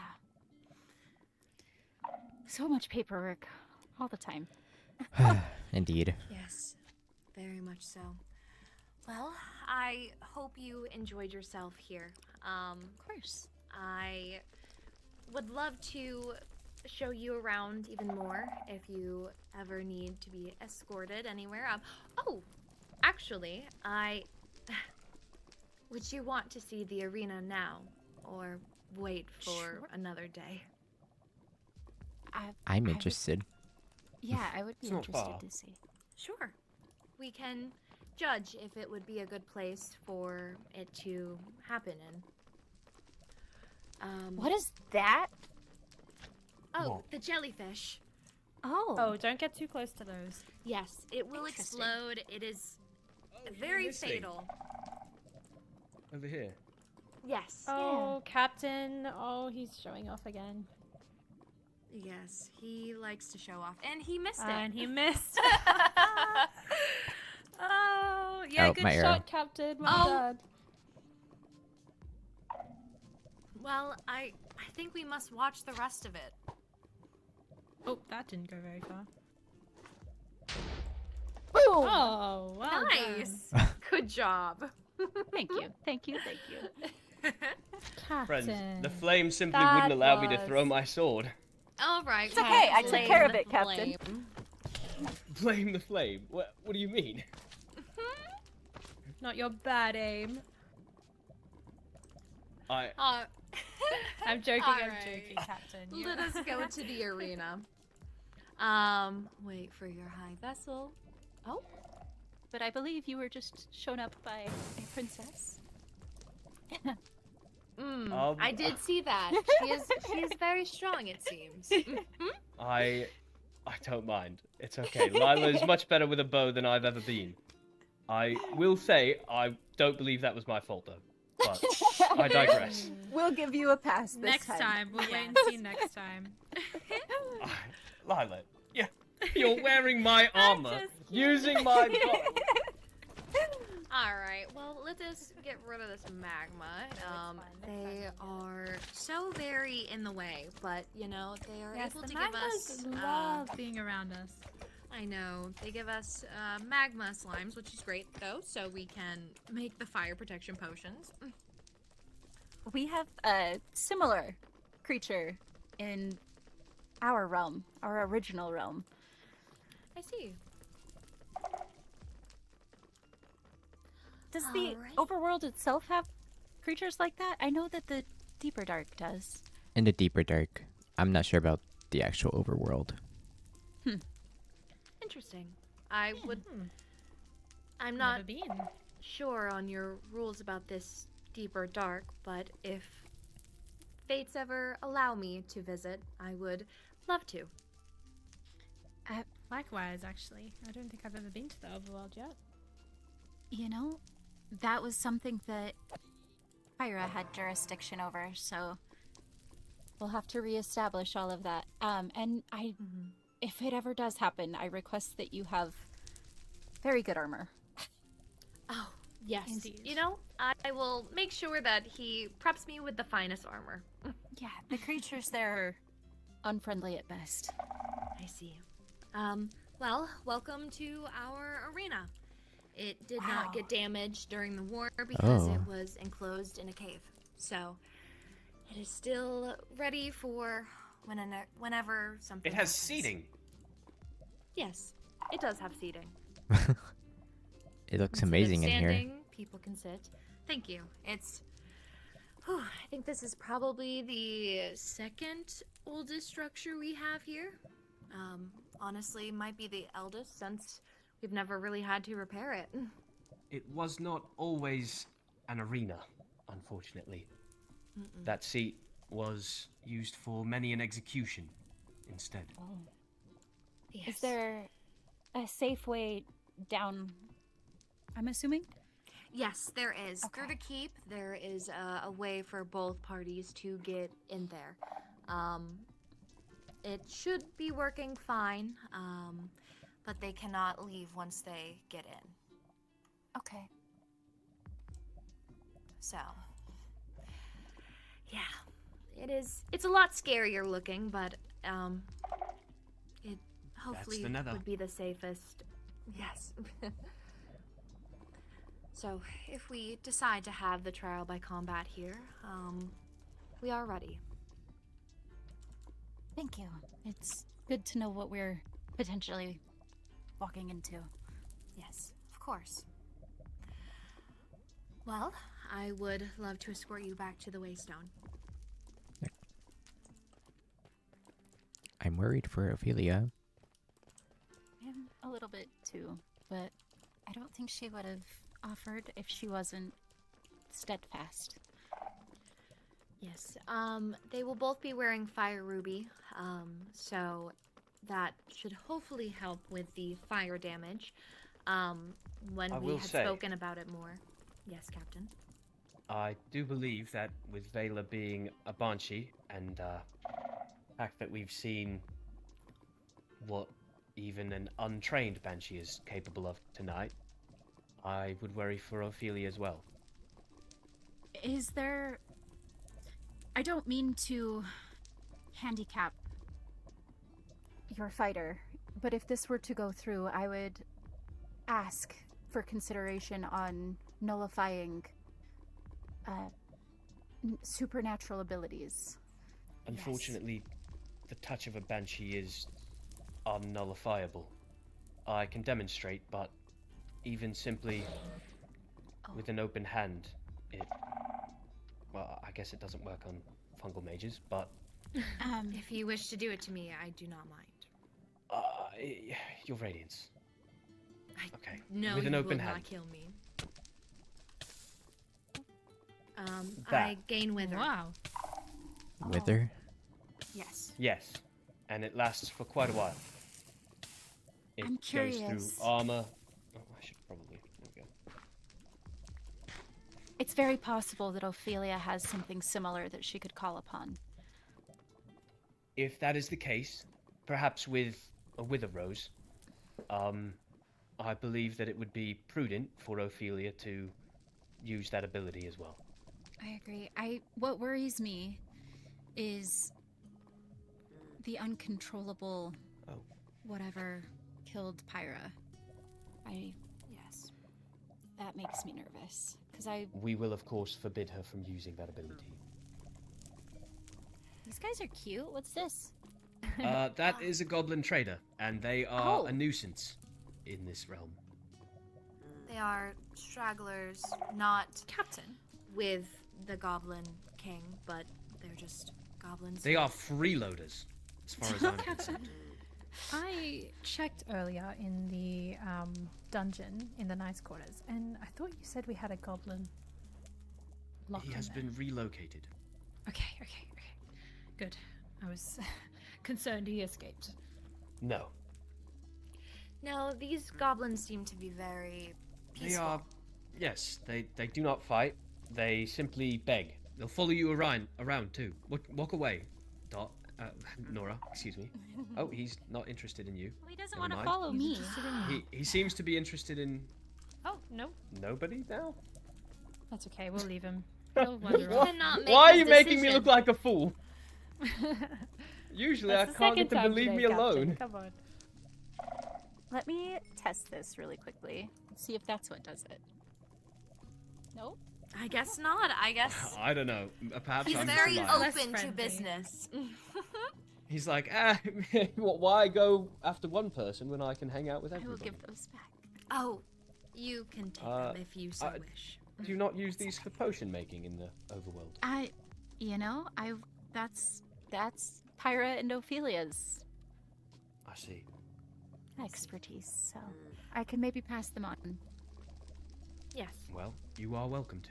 So much paperwork all the time. Indeed. Yes, very much so. Well, I hope you enjoyed yourself here. Of course. I would love to show you around even more if you ever need to be escorted anywhere. Oh, actually, would you want to see the arena now, or wait for another day? I'm interested. Yeah, I would be It's not interested far. to see. Sure. We can judge if it would be a good place for it to happen in. What is that? Oh, What? the jellyfish. Oh, don't get too close to those. Yes, it will Interesting. explode. It is you're very missing. fatal. Over here. Yes. Oh, Captain. Oh, he's showing off again. Yes, he likes to show off. And he missed it. And he missed. Oh, yeah, Oh, good my shot. arrow. Captain. Well done. Well, I think we must watch the rest of it. Oh, that didn't go very far. Boom! Oh, well Nice. Good job. Thank you, thank you, thank you. done. Friends, Captain. the flame simply That wouldn't allow me to was- throw my sword. All right. It's okay, I took blame care of the it, Captain. flame. Blame the flame? What do you mean? Not your bad aim. I... I'm joking, All I'm right. joking, Captain. Let us go to the arena. Wait for your high vessel. Oh, but I believe you were just shown up by a princess. I did see that. She is very strong, it seems. I don't mind. It's okay. Lila is much better with a bow than I've ever been. I will say, I don't believe that was my fault, though. But I digress. We'll give you a pass this Next time. We'll wait and see next time. Lila, yeah, you're wearing my armor, using my bow. Alright, well, let us get rid of this magma. They are so very in the way, but, you know, they are Yes, able the to give us... magmas love being around us. I know. They give us magma slimes, which is great, though, so we can make the fire protection potions. We have a similar creature in our realm, our original realm. I see. Does the Alright. overworld itself have creatures like that? I know that the Deeper Dark does. In the deeper dark. I'm not sure about the actual overworld. Interesting. I would... I'm not Never been. sure on your rules about this deeper dark, but if fates ever allow me to visit, I would love to. Likewise, actually. I don't think I've ever been to the overworld yet. You know, that was something that Pyra had jurisdiction over, so we'll have to reestablish all of that. And if it ever does happen, I request that you have very good armor. Oh, yes. Indeed. You know, I will make sure that he preps me with the finest armor. Yeah, the creatures there are unfriendly at best. I see. Well, welcome to our arena. It did not get damaged during the war because it was enclosed in a cave. So, it is still ready for whenever something It has happens. seating. Yes, it does have seating. It looks Instead of amazing in here. standing, people can sit. Thank you. It's... I think this is probably the second oldest structure we have here. Honestly, might be the eldest since we've never really had to repair it. It was not always an arena, unfortunately. That seat was used for many an execution instead. Is there a safe way down, I'm assuming? Yes, there is. Through the keep, there is a way for both parties to get in there. It should be working fine, but they cannot leave once they get in. Okay. So, yeah, it's a lot scarier looking, but it hopefully the Nether. would be the safest. Yes. So, if we decide to have the trial by combat here, we are ready. Thank you. It's good to know what we're potentially walking into. Yes, of course. Well, I would love to escort you back to the Waystone. I'm worried for Ophelia. I'm a little bit too, but I don't think she would have offered if she wasn't steadfast. Yes, they will both be wearing Fire Ruby, so that should hopefully help with the fire damage. When I we will had say- spoken about it more. Yes, Captain. I do believe that with Vela being a Banshee and the fact that we've seen what even an untrained Banshee is capable of tonight, I would worry for Ophelia as well. Is there... I don't mean to handicap your fighter, but if this were to go through, I would ask for consideration on nullifying supernatural abilities. Unfortunately, the touch of a Banshee is unnullifiable. I can demonstrate, but even simply with an open hand, well, I guess it doesn't work on fungal mages, but... If you wish to do it to me, I do not mind. Your Radiance. Okay, No, with an you open will hand. not kill me. That. I gain Wither. Wow. Wither? Yes. Yes, and it lasts for quite a while. It I'm goes curious. through armor. Oh, I should probably. There we go. It's very possible that Ophelia has something similar that she could call upon. If that is the case, perhaps with a Wither Rose, I believe that it would be prudent for Ophelia to use that ability as well. I agree. What worries me is the uncontrollable whatever killed Pyra. Yes. That makes me nervous. We will, of course, forbid her from using that ability. These guys are cute. What's this? That is a goblin trader, and they are a nuisance in this realm. They are stragglers, not captain, with the Goblin King, but they're just goblins. They are freeloaders, as far as I'm concerned. I checked earlier in the dungeon in the Knight's Quarters, and I thought you said we had a goblin locked He in has there. been relocated. Okay. Good. I was concerned he escaped. No. No, these goblins seem to be very peaceful. They are... Yes, they do not fight. They simply beg. They'll follow you around too. Walk away, Dot. Nora, excuse me. Oh, he's not interested in you. Well, he doesn't Never want to mind. follow me. He seems to be interested in Oh, no. nobody now. That's okay. We'll leave him. He'll wander You off. cannot make Why are this you making me decision. look like a fool? Usually That's I the can't second get them to time leave today, me Captain. alone. Come on. Let me test this really quickly. See if that's what does it. Nope. I guess not. I guess I don't know. Perhaps he's I'm very too light. open to friendly. business. He's like, why go after one person when I can hang out with I will everybody? give those back. Oh, you can take them if you so wish. Do you not use these for potion making in the Overworld? That's Pyra and Ophelia's I see. expertise, so I can maybe pass them on. Yes. Well, you are welcome to.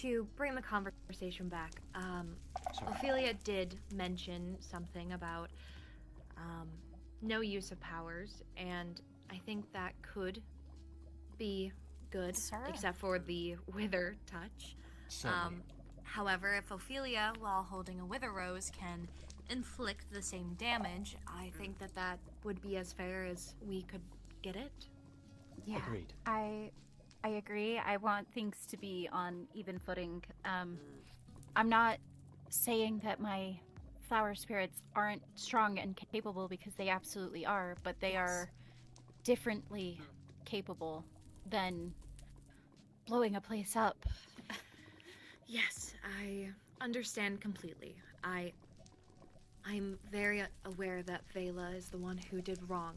To bring the conversation back, Sorry. Ophelia did mention something about no use of powers, and I think that could be good, Sure. except for the wither touch. Certainly. However, if Ophelia, while holding a wither rose, can inflict the same damage, I think that that would be as fair as we could get it. Yeah, Agreed. I agree. I want things to be on even footing. I'm not saying that my flower spirits aren't strong and capable, because they absolutely are, but they are differently capable than blowing a place up. Yes, I understand completely. I'm very aware that Vela is the one who did wrong,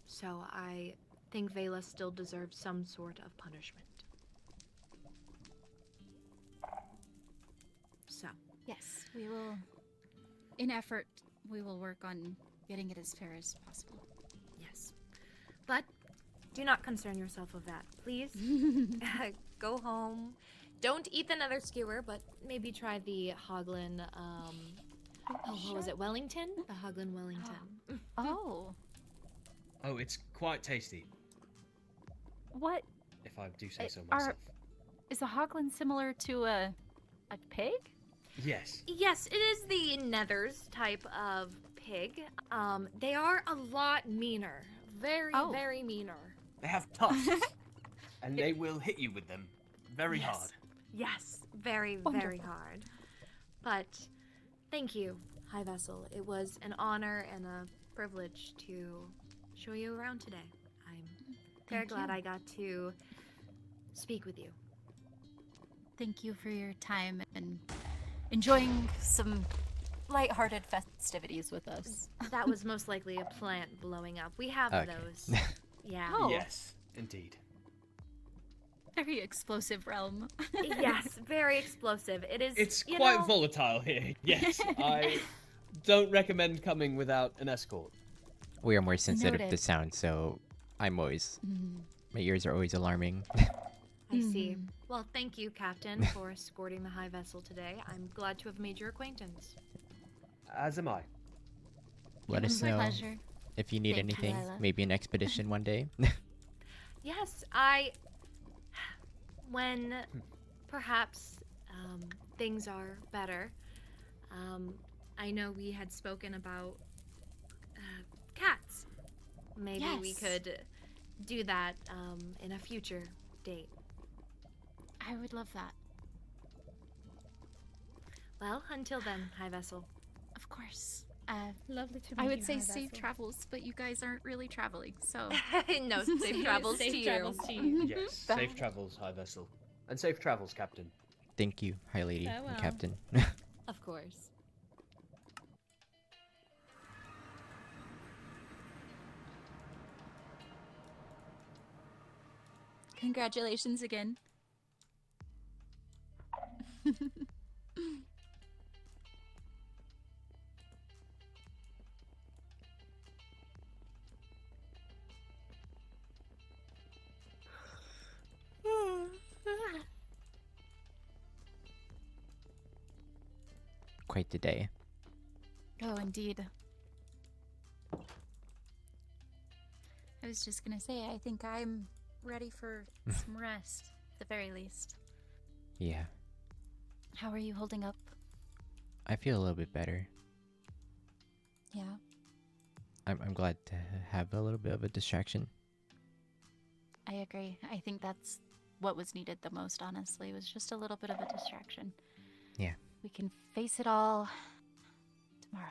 so I think Vela still deserves some sort of punishment. So. Yes, we will, in effort, we will work on getting it as fair as possible. Yes. But do not concern yourself of that, please. Go home. Don't eat the nether skewer, but maybe try the Hoglin, what was it, Wellington? The Hoglin Wellington. Oh. Oh, it's quite tasty, What? if I do say so myself. Is a hoglin similar to a pig? Yes. Yes, it is the nethers type of pig. They are a lot meaner. Very, very meaner. They have tusks, and they will hit you with them very hard. Yes, very, very hard. But thank you, High Vessel. It was an honor and a privilege to show you around today. I'm very glad I got to speak with you. Thank you for your time and enjoying some lighthearted festivities with us. That was most likely a plant blowing up. We have Okay. those. Yeah. Oh. Yes, indeed. Very explosive realm. Yes, very explosive. It is. It's you quite know, volatile here. Yes, I don't recommend coming without an escort. We are more sensitive to Noted. sound, so I'm always Mhm. my ears are always alarming. I see. Well, thank you, Captain, for escorting the High Vessel today. I'm glad to have made your acquaintance. As am I. Let us My know pleasure. if you need Thank you, anything. Lila. Maybe an expedition one day. Yes, when perhaps things are better, I know we had spoken about cats. Maybe we Yes. could do that in a future date. I would love that. Well, until then, High Vessel. Of course. Lovely to meet I you, would say High safe Vessel. travels, but you guys aren't really traveling, so. No, safe travels to you. Yes, safe travels, High Vessel. And safe travels, Captain. Thank you, High Lady Farewell. and Captain. Of course. Congratulations again. Quite the day. Oh, indeed. I was just gonna say, I think I'm ready for some rest, at the very least. Yeah, How are you holding up? I feel a little bit better. Yeah. I'm glad to have a little bit of a distraction. I agree. I think that's what was needed the most, honestly, was just a little bit of a distraction. Yeah. We can face it all tomorrow.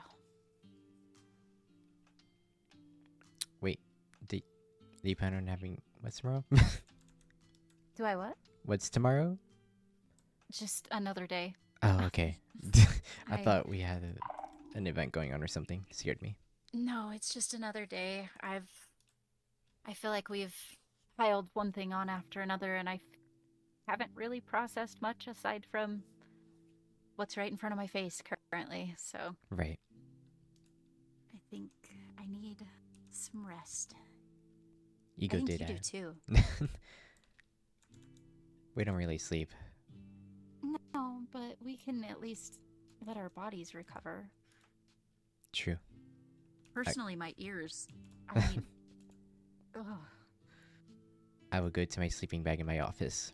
Wait, do you plan on having what's tomorrow? Do I what? What's tomorrow? Just another day. Oh, okay. I I- thought we had an event going on or something. It scared me. No, it's just another day. I feel like we've piled one thing on after another, and I haven't really processed much aside from what's right in front of my face currently, so Right. I think I need some rest. Ego I think data. you do too. We don't really sleep. No, but we can at least let our bodies recover. True. Personally, my ears. I mean, ugh. I will go to my sleeping bag in my office.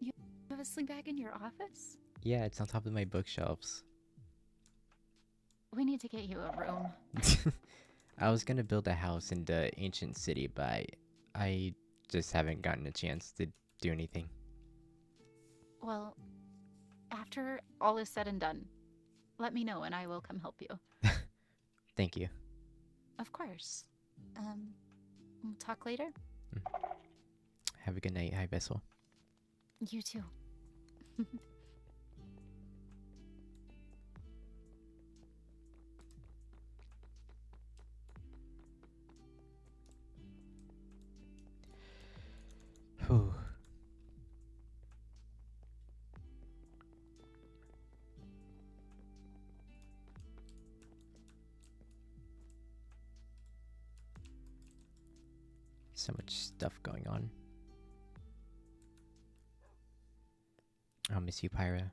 You have a sleeping bag in your office? Yeah, it's on top of my bookshelves. We need to get you a room. I was gonna build a house in the ancient city, but I just haven't gotten a chance to do anything. Well, after all is said and done, let me know and I will come help you. Thank you. Of course. We'll talk later? Have a good night, High Vessel. You too. Whew. So much stuff going on. I'll miss you, Pyra.